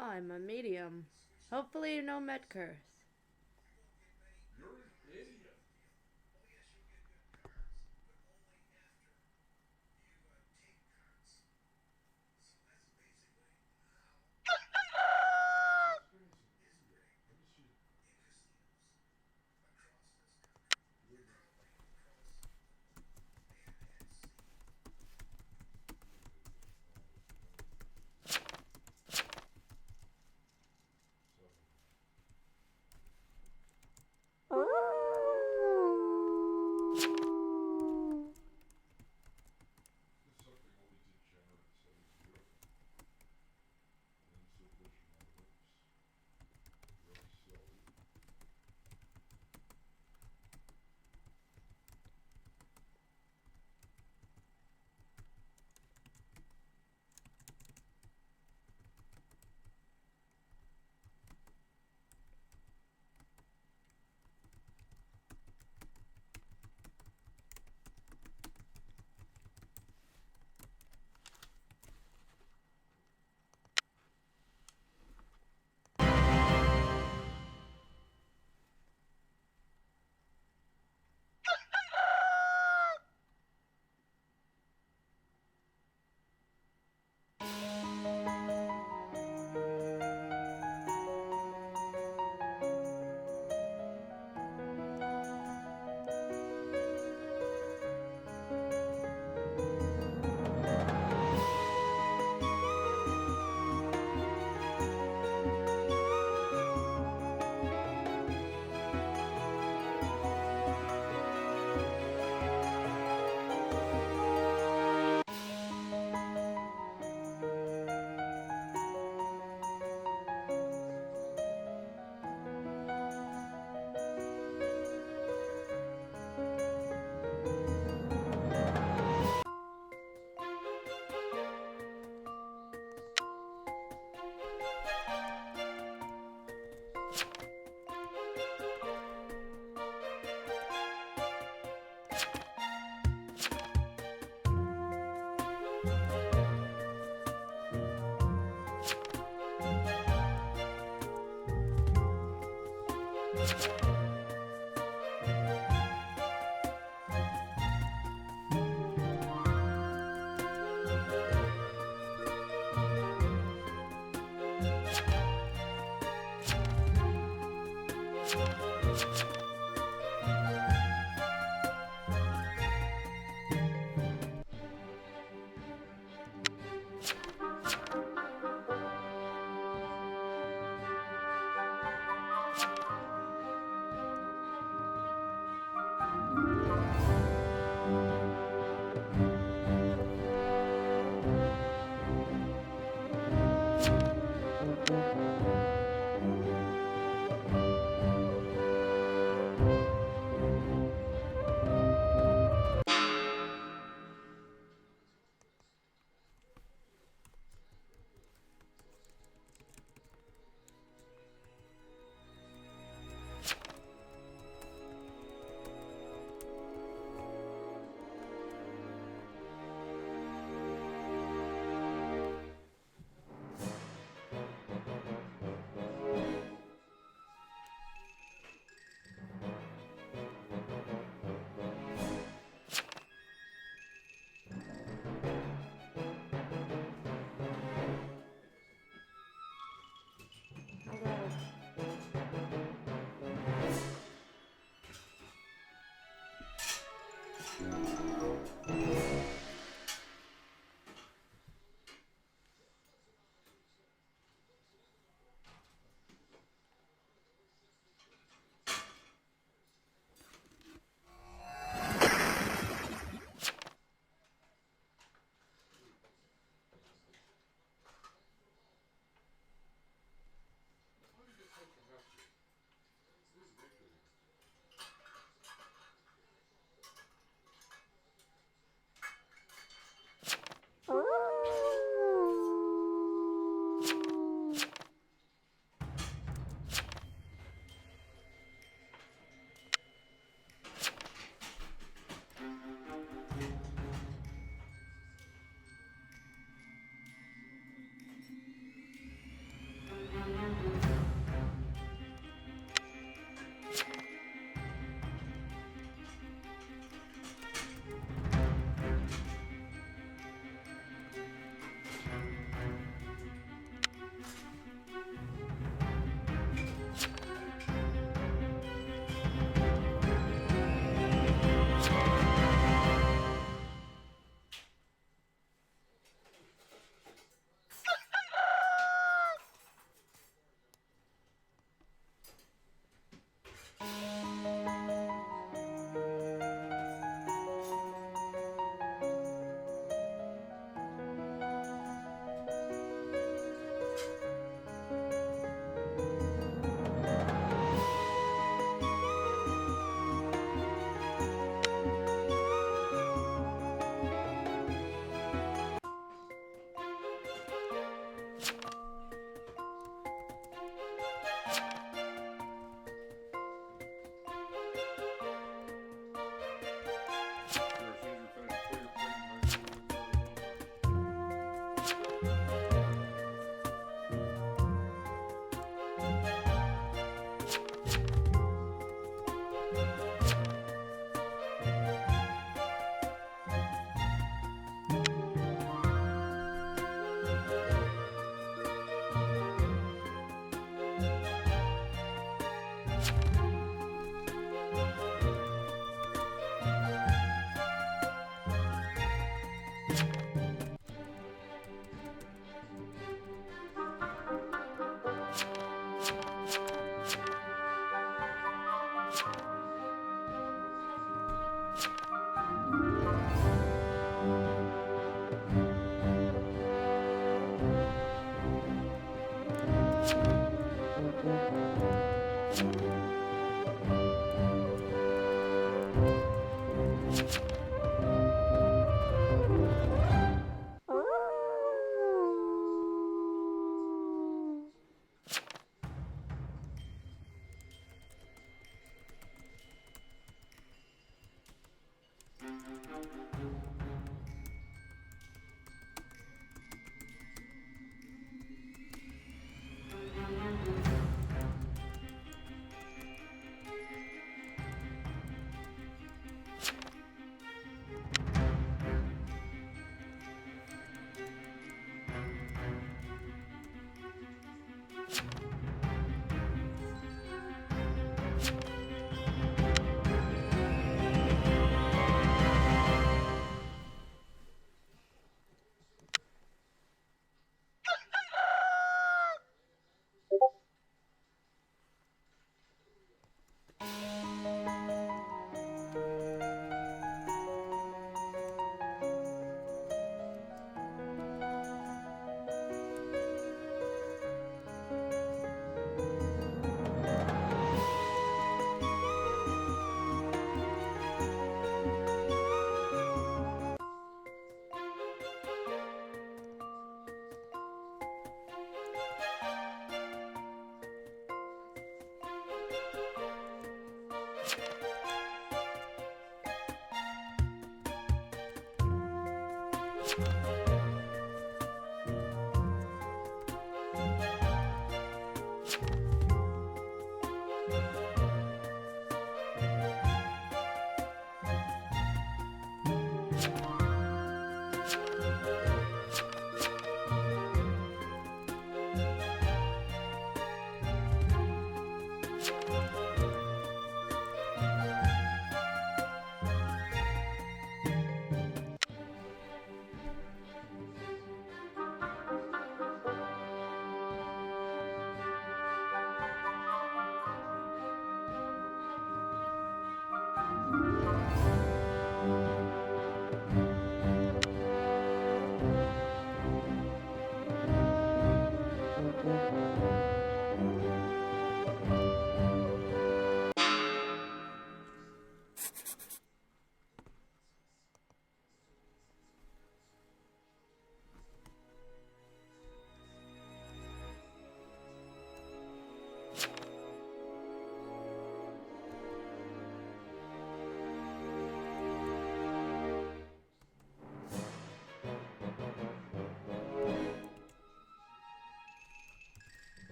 Oh, I'm a medium. Hopefully, no med curse.
You're an idiot. This guy's an idiot. Let me see. You're the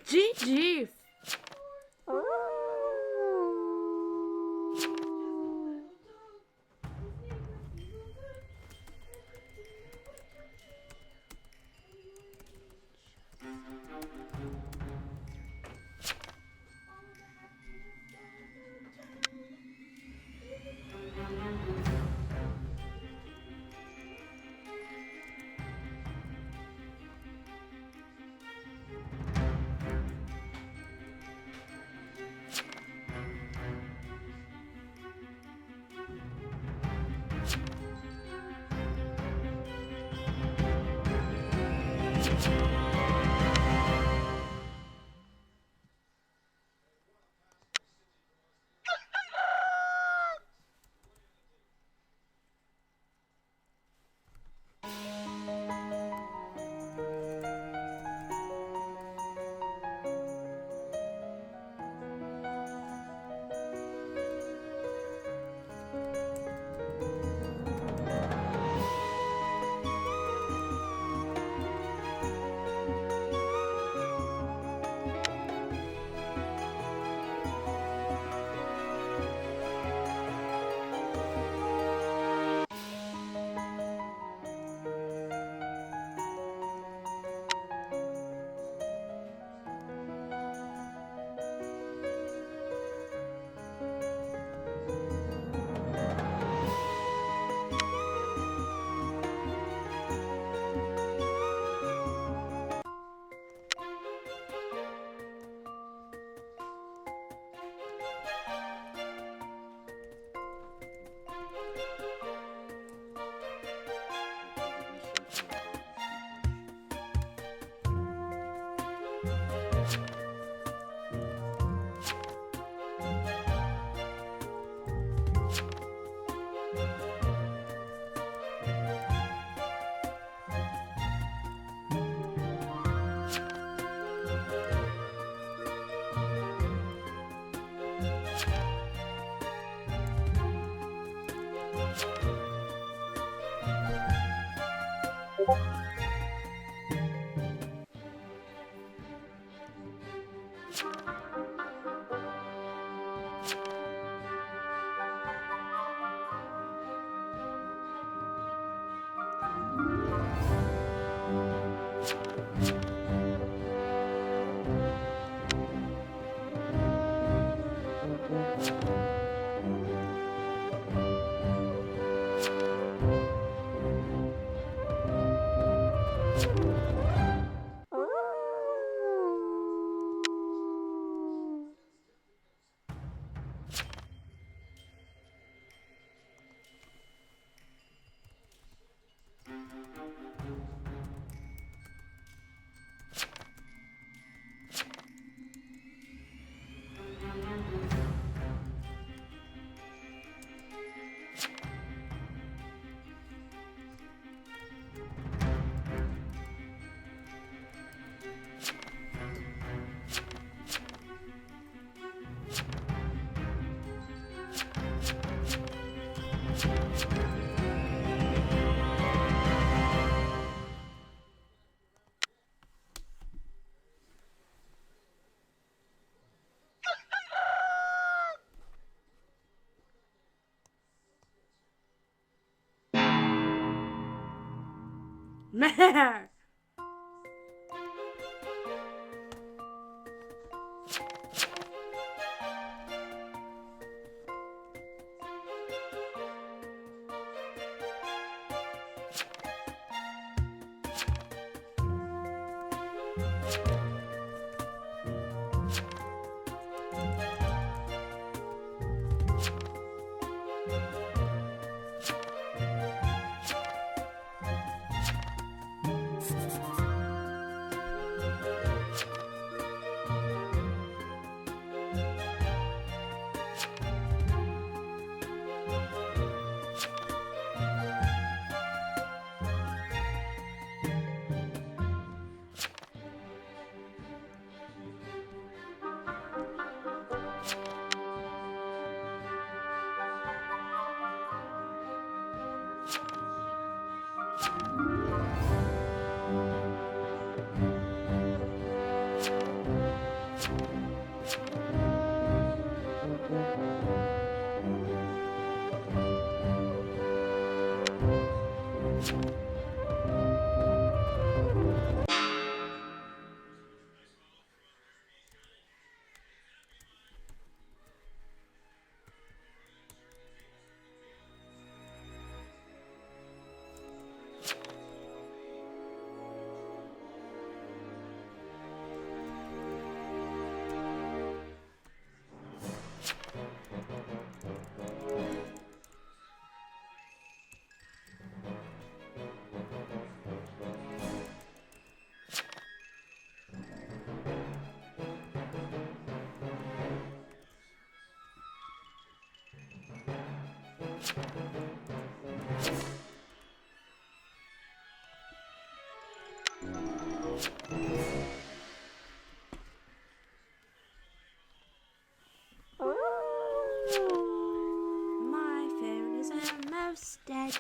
GG. My phone is almost dead.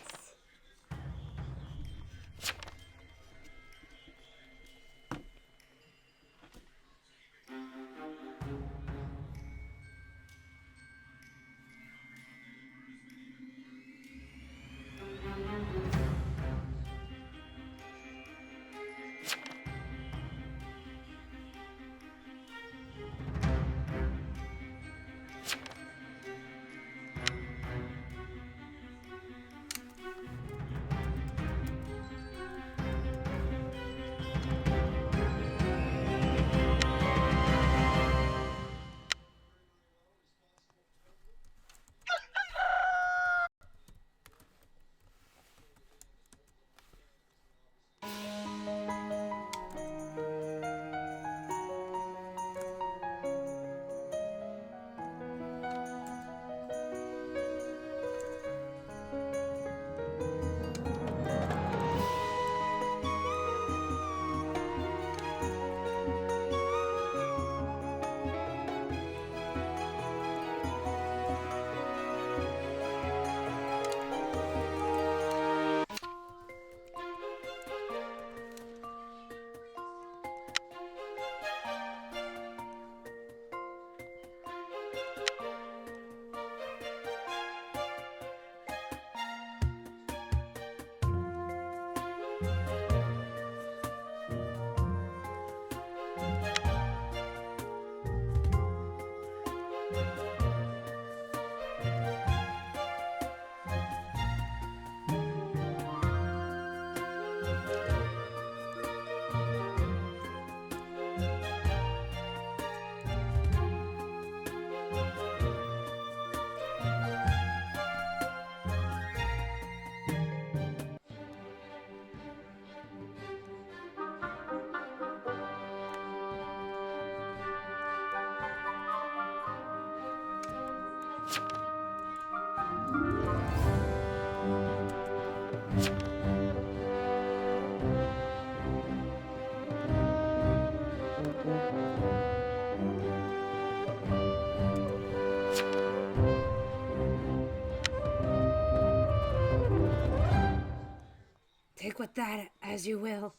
Take with that as you will.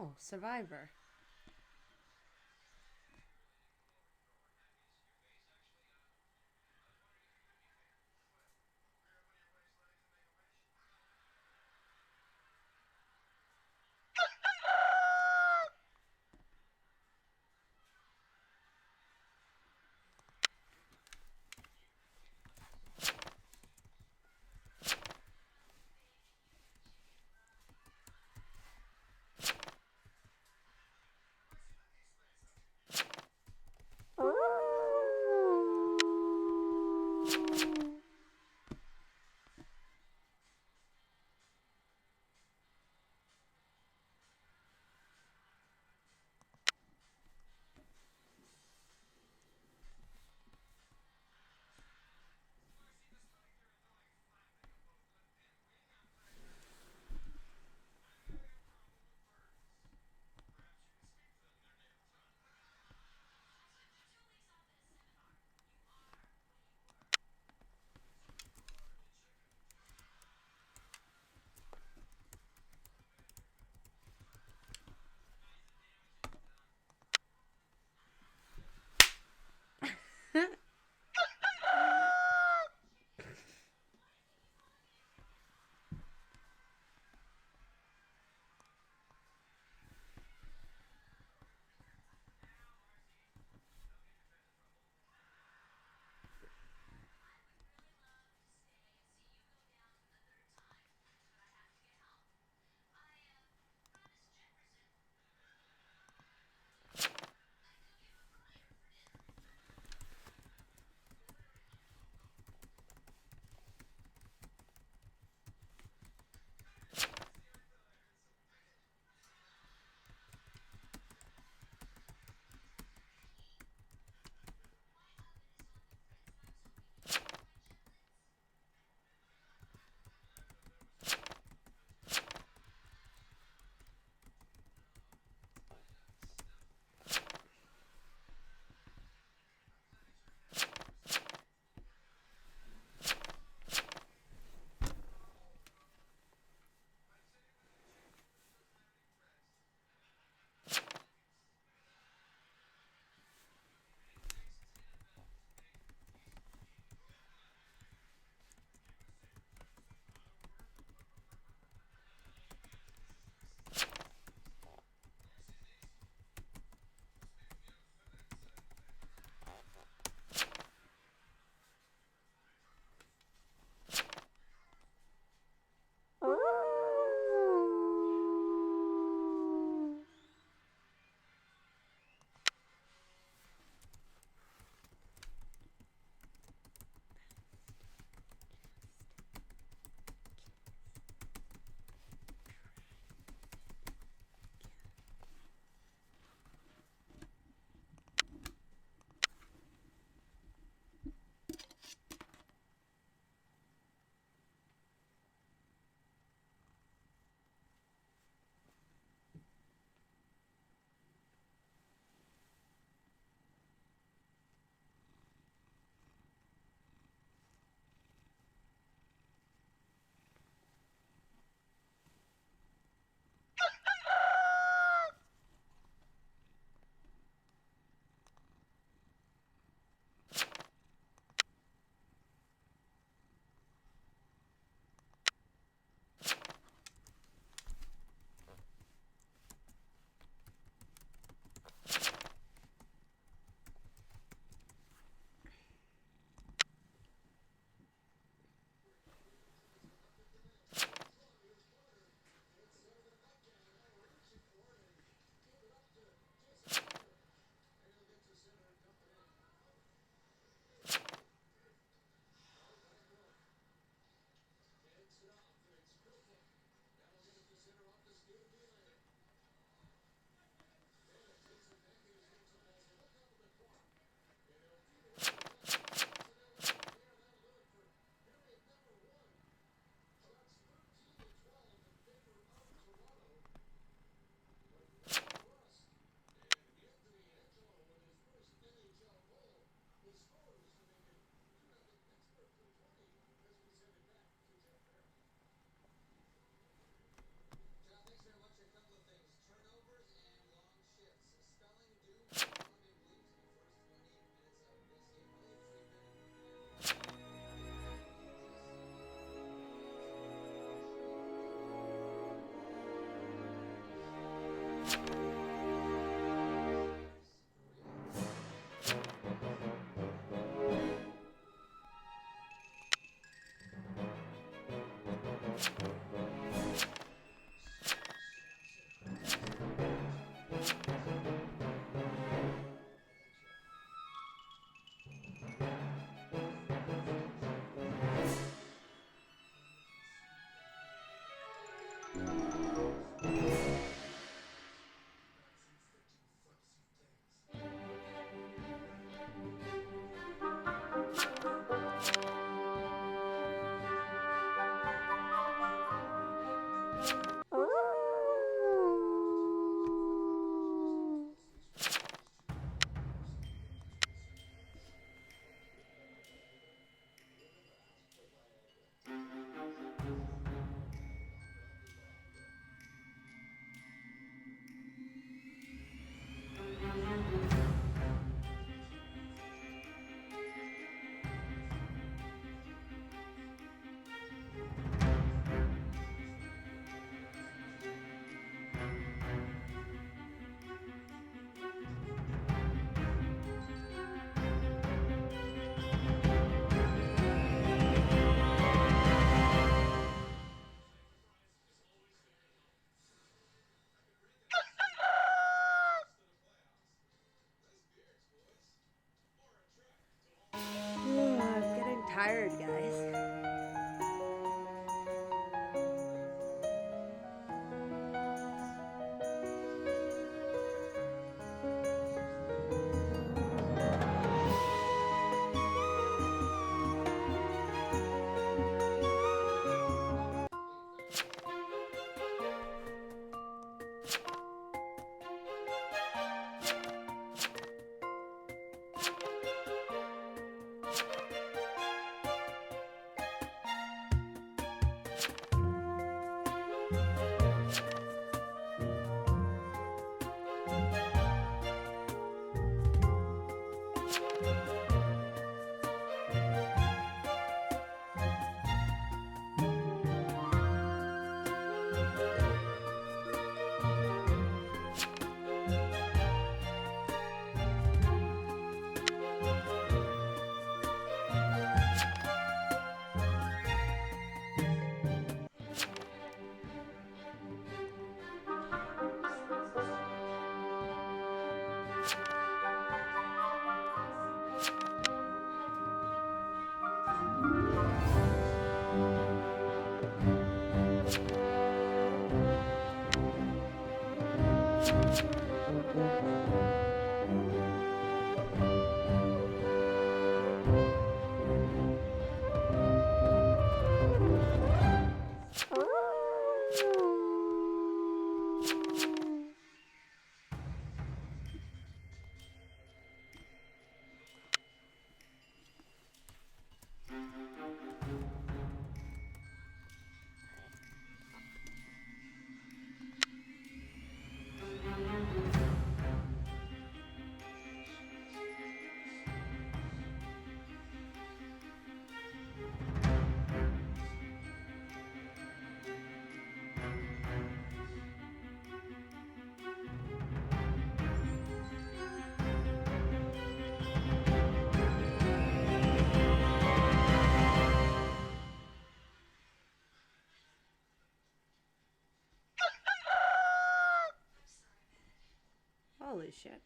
Oh, Survivor. tired, guys.
Holy shit.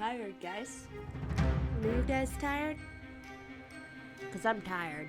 tired, guys. Are you guys tired? Because I'm tired.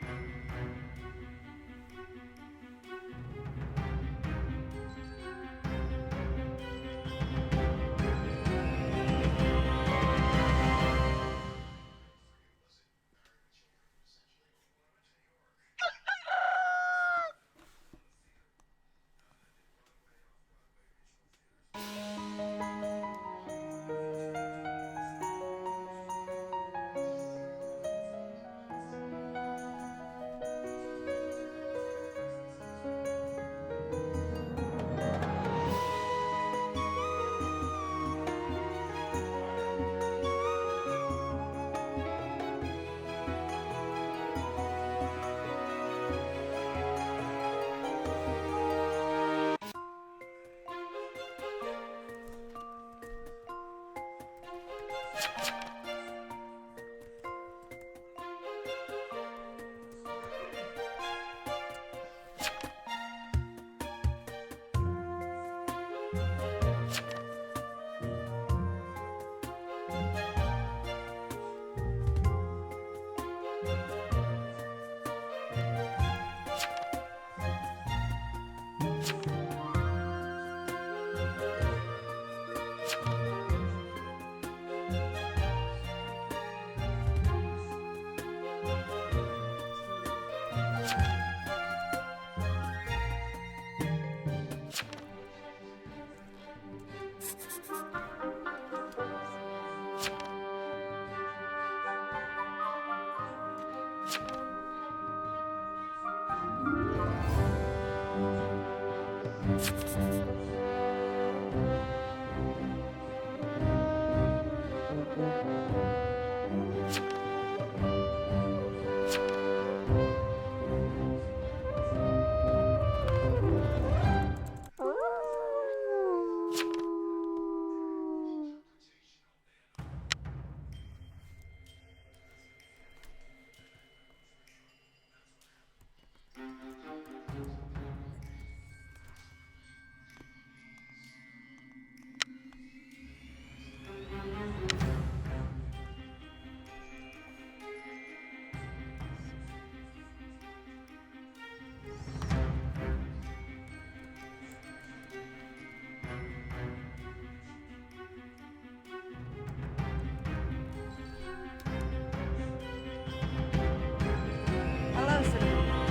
Hello, Cinnamon Rolls.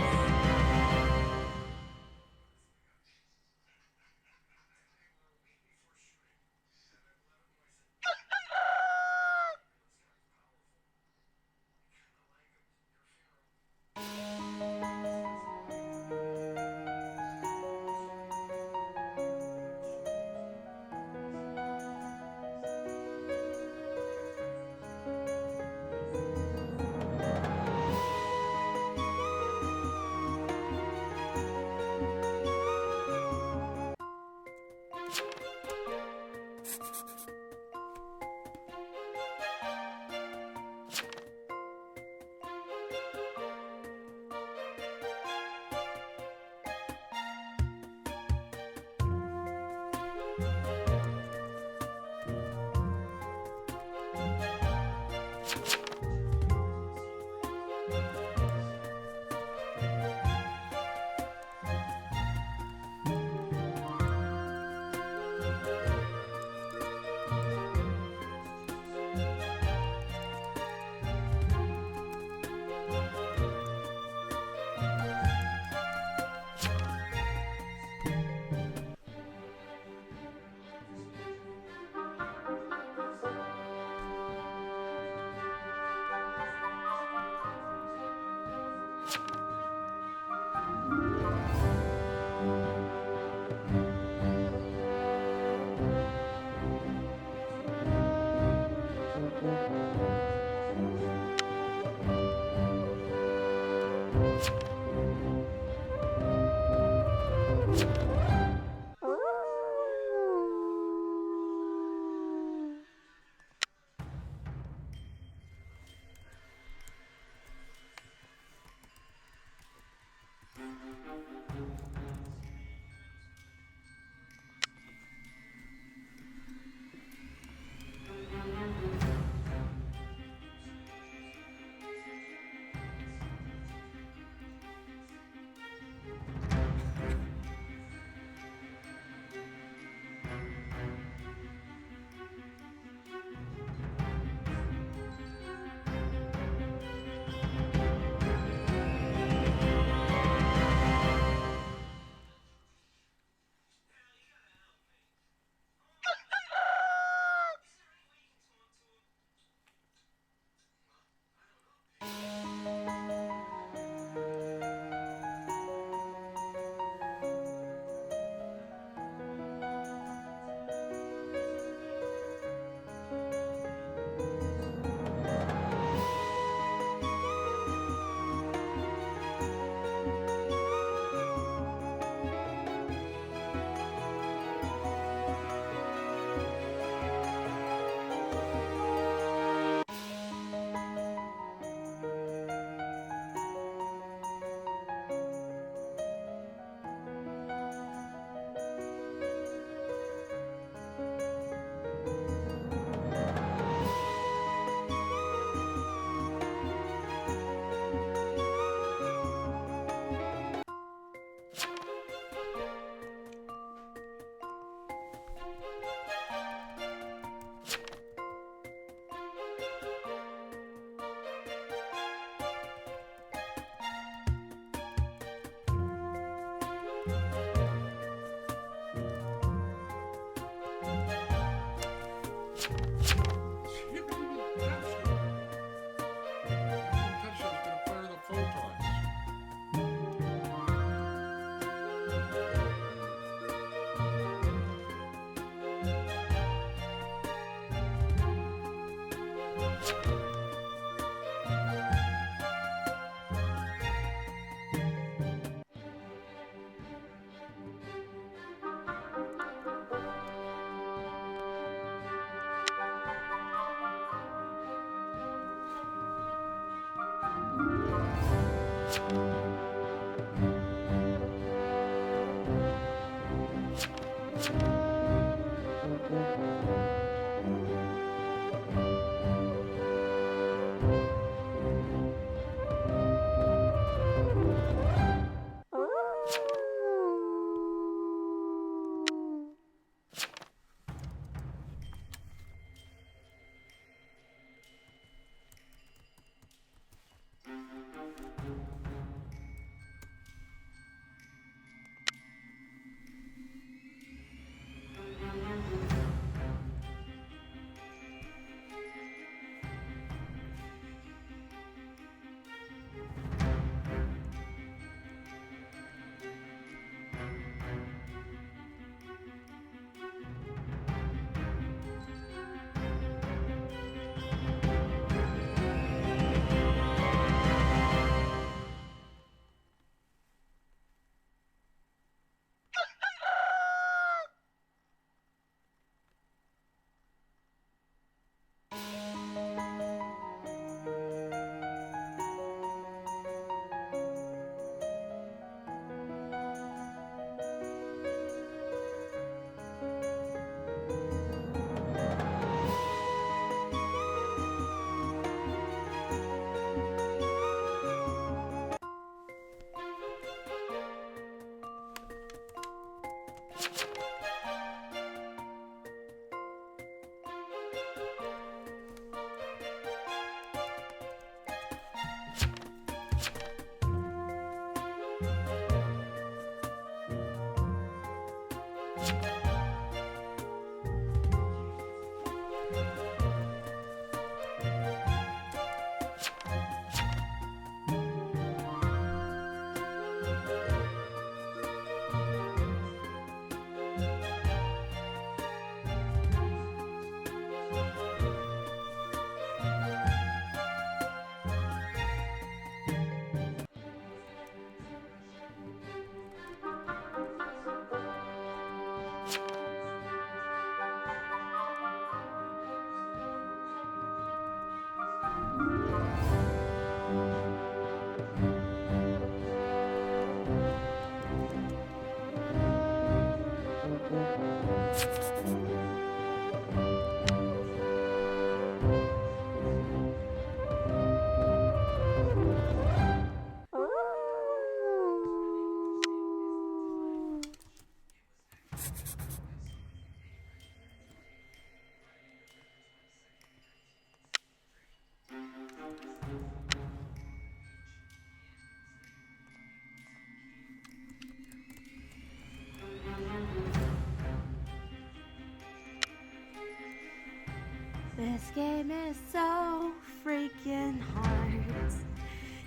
This game is so freaking hard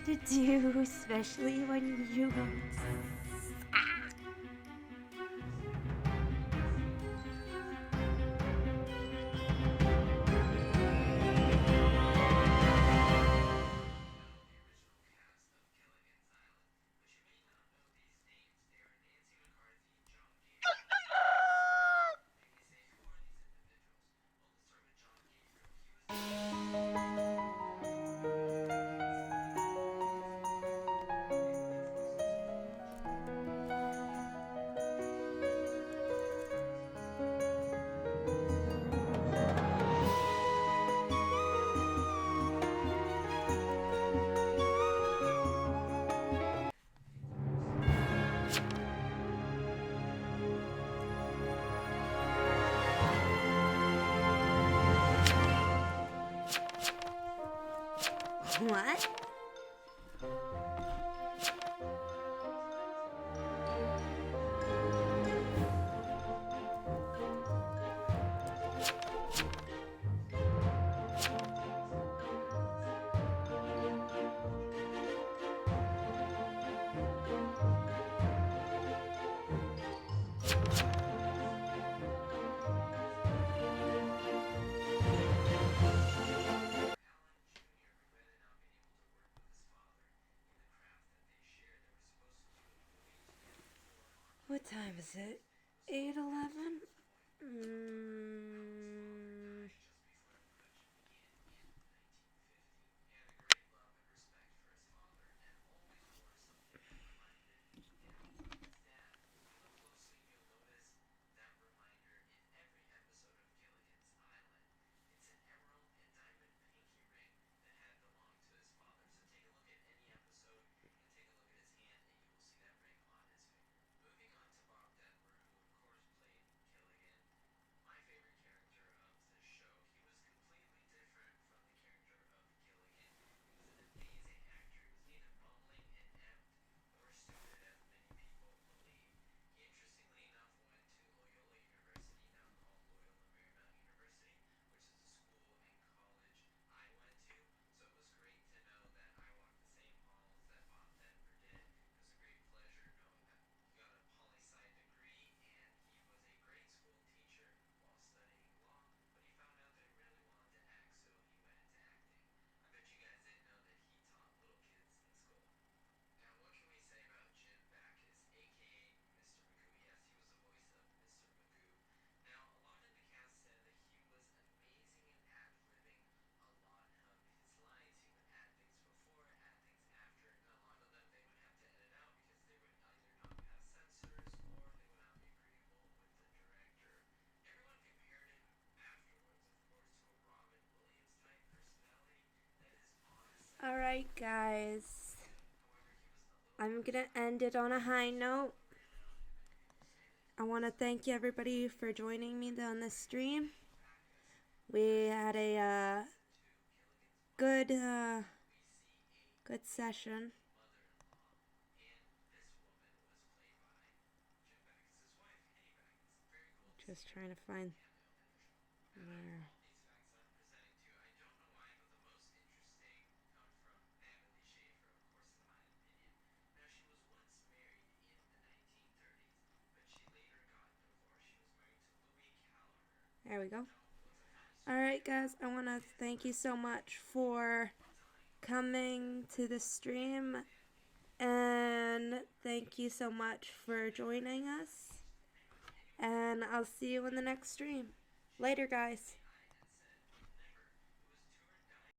to do, especially when you what? What time is it? 8:11? Alright, guys. I'm gonna end it on a high note. I want to thank you, everybody, for joining me on this stream. We had a good session. Just trying to find where. There we go. Alright, guys, I want to thank you so much for coming to the stream. And thank you so much for joining us. And I'll see you in the next stream. Later, guys.